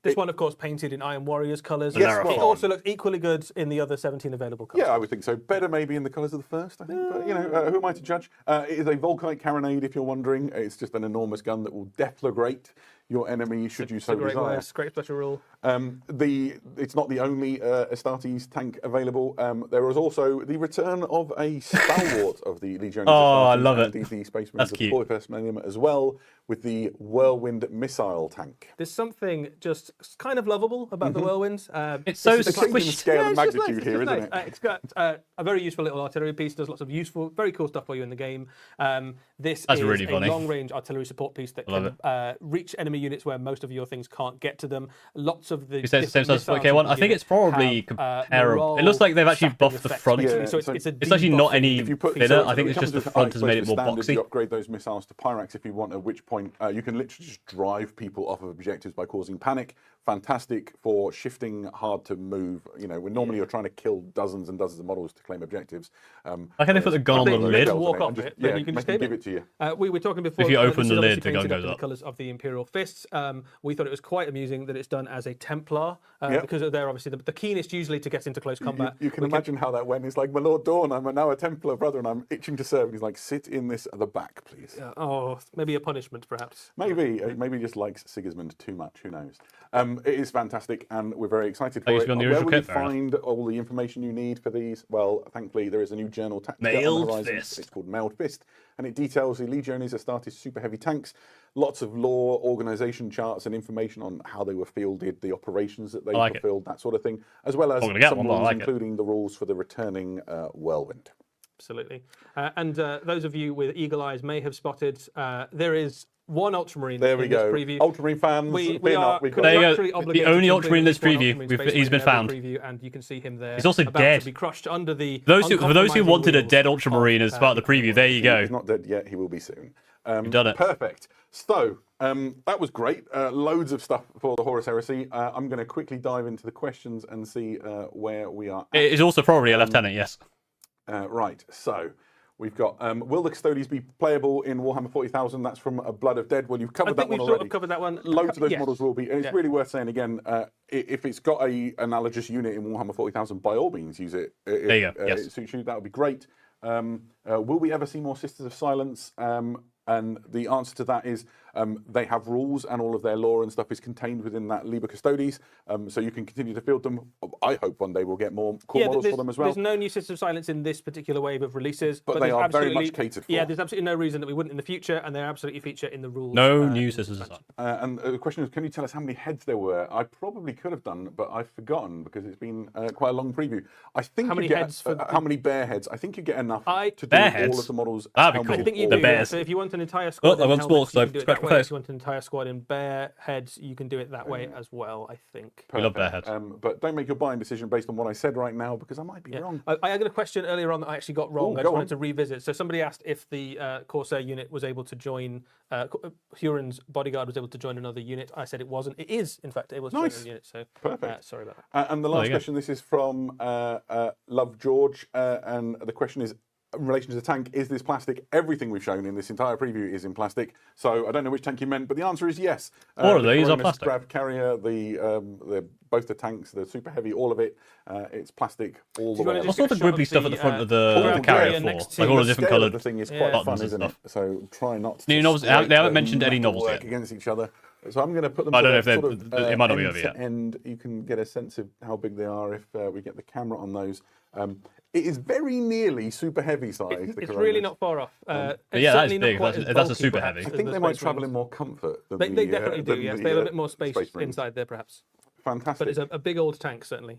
This one, of course, painted in Iron Warriors colours. Yes, It well also looks equally good in the other 17 available colours. Yeah, I would think so. Better maybe in the colours of the first, I think. But, you know, who am I to judge? It is a Volkite carronade, if you're wondering. It's just an enormous gun that will deflagrate your enemy should you so It's a great desire. word, great special rule. It's not the only Astartes tank available. There is also the return of a stalwart of the Legiones. Oh, I Astartes, love and it. The Space That's Marines of cute. the 41st Millennium as well, with the Whirlwind missile tank. There's something just kind of lovable about the Whirlwind. It's so It's a change in squished. scale and it's just magnitude nice, here, it's isn't just it? nice. It's got a very useful little artillery piece. Does lots of useful, very cool stuff for you in the game. This That's is really a funny. long-range artillery support piece that can reach enemy units where most of your things can't get to them. Lots of the You said it's the same different size as missiles 41. you I can think use it's probably have, comparable. It looks like they've actually sapping buffed the effects, front. basically. Yeah, So so it's actually not debuffing any If you put thinner. so I think it it's comes just the with front has made it ice more standard, boxy. You upgrade those missiles to Pyrax if you want, at which point you can literally just drive people off of objectives by causing panic. Fantastic for shifting hard to move. You know, when normally you're trying to kill dozens and dozens of models to claim objectives. Why can't they put the gun on the They lid? can walk off just, it, then yeah, you can just make them aim give it to you. We were talking before. If you open this the is lid, obviously the gun painted up goes in up. the colours of the Imperial Fists. We thought it was quite amusing that it's done as a Templar Yep. because they're obviously the keenest usually to get into close combat. You can imagine how that went. It's like, my Lord Dawn, I'm now a Templar brother and I'm itching to serve. And he's like, sit in this at the back, please. Oh, maybe a punishment, perhaps. Maybe he just likes Sigismund too much. Who knows? It is fantastic, and we're very excited for used it. to be on the Where original will you kit, fair enough. find all the information you need for these? Well, thankfully, there is a new journal on the Mailed horizon. Fist. It's called Mailed Fist, and it details the Legiones Astartes super heavy tanks. Lots of lore, organisation charts, and information on how they were fielded, the operations that they like it. fulfilled, that sort of thing, as well as I'm gonna get some one, but I rules, like it. including the rules for the returning Whirlwind. Absolutely. And those of you with eagle eyes may have spotted there is one Ultramarine There we in go. this preview. Ultramarine fans, We fear are not, we've got There you go. contractually The obligated only to Ultramarine in this include one preview. Ultramarine Space He's been Marine in every found. Preview, and you can see him there. He's also about dead. To be crushed under the For those who uncompromising wanted a wheels dead of, Ultramarine as part of the preview, there you go. He's not dead yet. He will be soon. You've done it. Perfect. So that was great. Loads of stuff for the Horus Heresy. I'm going to quickly dive into the questions and see where we are at. It is also probably a lieutenant, yes. Right. So we've got, will the Custodes be playable in Warhammer 40,000? That's from Blood of Dead. Well, you've I covered that think we've one sort already. of covered that one. Loads of those Yes. models will be, and it's really worth saying again, if it's got a analogous unit in Warhammer 40,000, by all means use it. If, There you go, yes. it suits you, that would be great. Will we ever see more Sisters of Silence? And the answer to that is they have rules, and all of their lore and stuff is contained within that Liber Custodes. So you can continue to field them. I hope one day we'll get more cool models for them as well. There's no new System of Silence in this particular wave of releases. But they there's are very absolutely- much catered for. Yeah, there's absolutely no reason that we wouldn't in the future, and they absolutely feature in the rules. No new Sisters of Silence. And the question is, can you tell us how many heads there were? I probably could have done, but I've forgotten because it's been quite a long preview. I think How you many get heads for how many bear heads? I think you get enough I- to do Bear all heads? of the models. That'd be helmeted cool. I think you all do. the The Yeah. bears. So if you want an entire squad in I want helmets, sports, you so can do it scratch that my way. face. If you want an entire squad in bear heads, you can do it that way as well, I think. We love bear heads. But don't make your buying decision based on what I said right now because I might be wrong. I had a question earlier on that I actually got wrong. Ooh, I go just wanted on. to revisit. So somebody asked if the Corsair unit was able to join, Huron's bodyguard was able to join another unit. I said it wasn't. It is, in fact, able to join Nice. another unit. So Perfect. sorry about that. And the There last you go. question, this is from Love George, and the question is, in relation to the tank, is this plastic? Everything we've shown in this entire preview is in plastic. So I don't know which tank you meant, but the answer is yes. All of The these are Coronis plastic. Grav carrier, both the tanks, the super heavy, all of it, it's plastic all the you wanna way. just What's all the get a shot gribbly of stuff at the, the front of Oh, the yeah, carrier yeah, for? next to Like all the The different scale of coloured the thing is Yeah. quite fun, buttons and isn't it? stuff. So try not to. New novels- they haven't scrape mentioned the any novels metalwork yet. against each other. So I'm going to put them. I don't know to if sort of, it might not be end over to yet. end. You can get a sense of how big they are if we get the camera on those. It is very nearly super heavy size. the It's Coronas. really not far off. It's But yeah, that's certainly not big. quite That's as a bulky, super perhaps, heavy. I as think the they might Space travel in Marines. more comfort. Than They definitely do. than Yes, the, they have a bit more space Space Marines. inside there, perhaps. Fantastic. But it's a big old tank, certainly.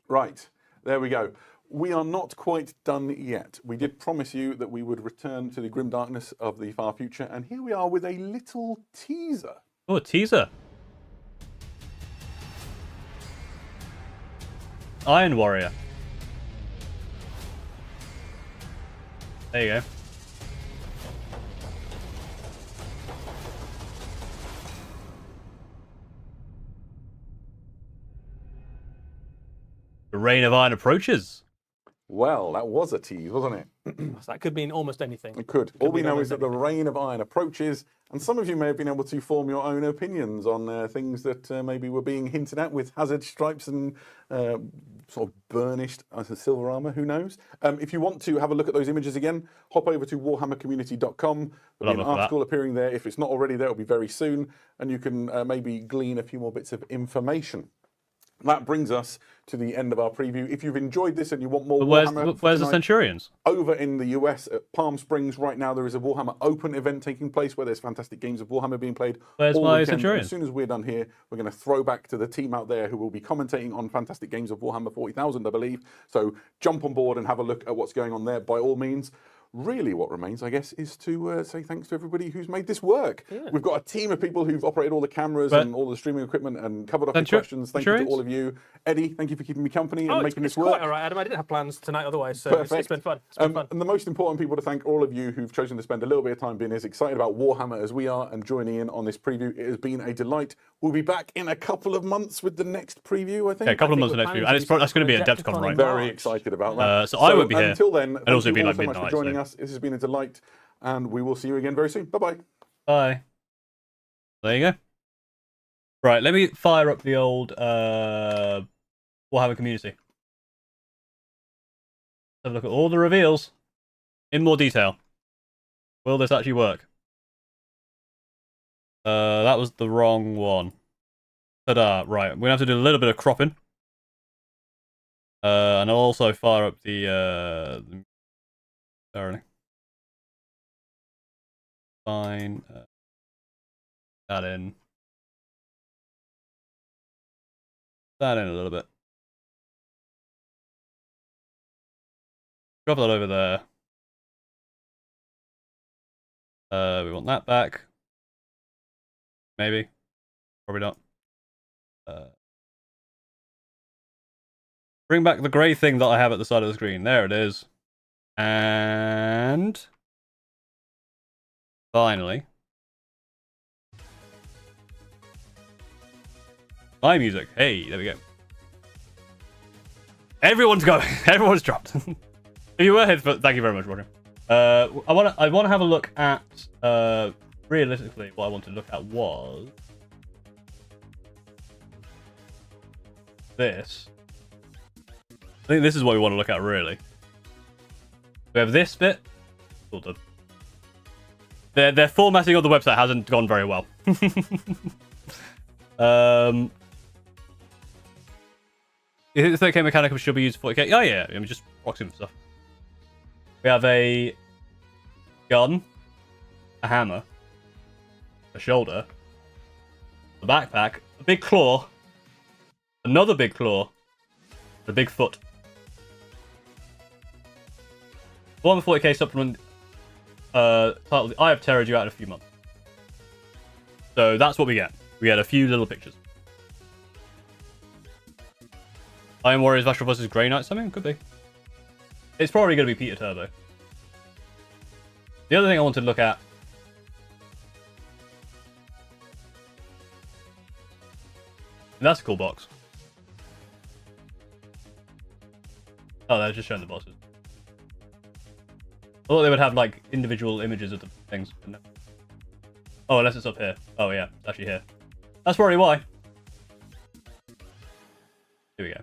Right, there we go. We are not quite done yet. We did promise you that we would return to the grim darkness of the far future, and here we are with a little teaser. Oh, a teaser. Iron Warrior. There you go. The Reign of Iron approaches. Well, that was a tease, wasn't it? So that could mean almost anything. It could. All we mean know almost is that the Reign of Iron approaches, and some of you may have been able to form your own opinions on things that maybe were being hinted at with hazard stripes and sort of burnished silver armor. Who knows? If you want to have a look at those images again, hop over to warhammercommunity.com. There'll be an article appearing there. If it's not already there, it'll be very soon, and you can maybe glean a few more bits of information. That brings us to the end of our preview. If you've enjoyed this and you want more Warhammer... Where's the Centurions? Over in the US at Palm Springs right now, there is a Warhammer Open event taking place where there's fantastic games of Warhammer being played. Where's all my weekend. Centurions? As soon as we're done here, we're going to throw back to the team out there who will be commentating on fantastic games of Warhammer 40,000, I believe. So jump on board and have a look at what's going on there by all means. Really what remains, I guess, is to say thanks to everybody who's made this work. Yeah. We've got a team of people who've operated all the cameras and all the streaming equipment and covered up the questions. Thank you to all of you. Eddie, thank you for keeping me company and making this work. Quite all right, Adam. I didn't have plans tonight otherwise, so it's been fun. It's been fun. And the most important people to thank, all of you who've chosen to spend a little bit of time being as excited about Warhammer as we are and joining in on this preview. It has been a delight. We'll be back in a couple of months with the next preview, I think. Yeah, a couple of months with the next preview. And that's going to be a Adepticon, right? Very excited about that. So I won't be here. Until then, it'll also be like so much midnight. For joining us. This has been a delight, and we will see you again very soon. Bye-bye. Bye. There you go. Right, let me fire up the old Warhammer community. Let's have a look at all the reveals in more detail. Will this actually work? That was the wrong one. Ta-da. Right, we're going to have to do a little bit of cropping. And I'll also fire up the fine. That in. That in a little bit. Drop that over there. We want that back. Maybe. Probably not. Bring back the grey thing that I have at the side of the screen. There it is. And finally, my music. Hey, there we go. Everyone's going. Everyone's dropped. If you were here, thank you very much, Roger. I want to have a look at realistically what I want to look at was this. I think this is what we want to look at really. We have this bit. All done. Their formatting of the website hasn't gone very well. The 30k mechanical should be used for 40k. Oh yeah, I mean, just proximate stuff. We have a gun, a hammer, a shoulder, a backpack, a big claw, another big claw, a big foot. Warhammer 40k supplement titled Eye of Terror due out in a few months. So that's what we get. We get a few little pictures. Iron Warriors Vastral vs. Grey Knights. I mean, could be. It's probably going to be Peter Turbo. The other thing I wanted to look at. And that's a cool box. Oh, they're just showing the bosses. I thought they would have like individual images of the things. But no. Oh, unless it's up here. Oh yeah, it's actually here. That's probably why. Here we go.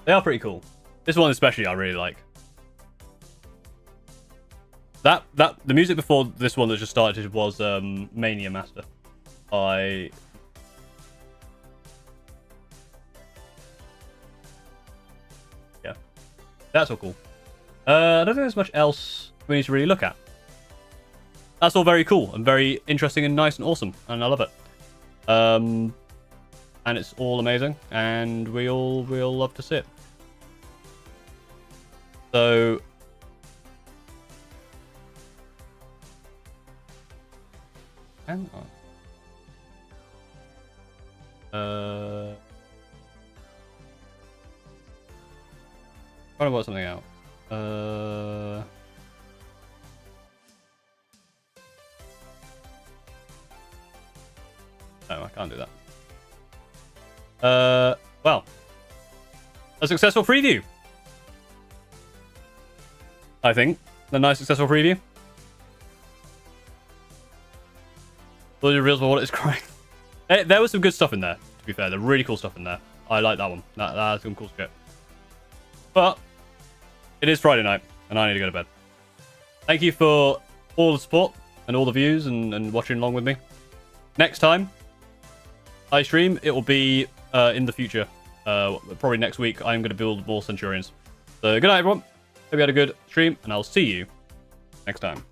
They are pretty cool. This one especially I really like. The music before this one that just started was Mania Master by that's all cool. I don't think there's much else we need to really look at. That's all very cool and very interesting and nice and awesome, and I love it. And it's all amazing, and we all love to see it. So hang on. Trying to work something out. No, I can't do that. Well, a successful preview. I think a nice successful preview. All the reveals for what it's crying. There was some good stuff in there. To be fair, the really cool stuff in there. I like that one. That's some cool shit. But it is Friday night, and I need to go to bed. Thank you for all the support and all the views and watching along with me. Next time I stream, it will be in the future. Probably next week, I'm going to build more Centurions. So good night, everyone. Hope you had a good stream, and I'll see you next time.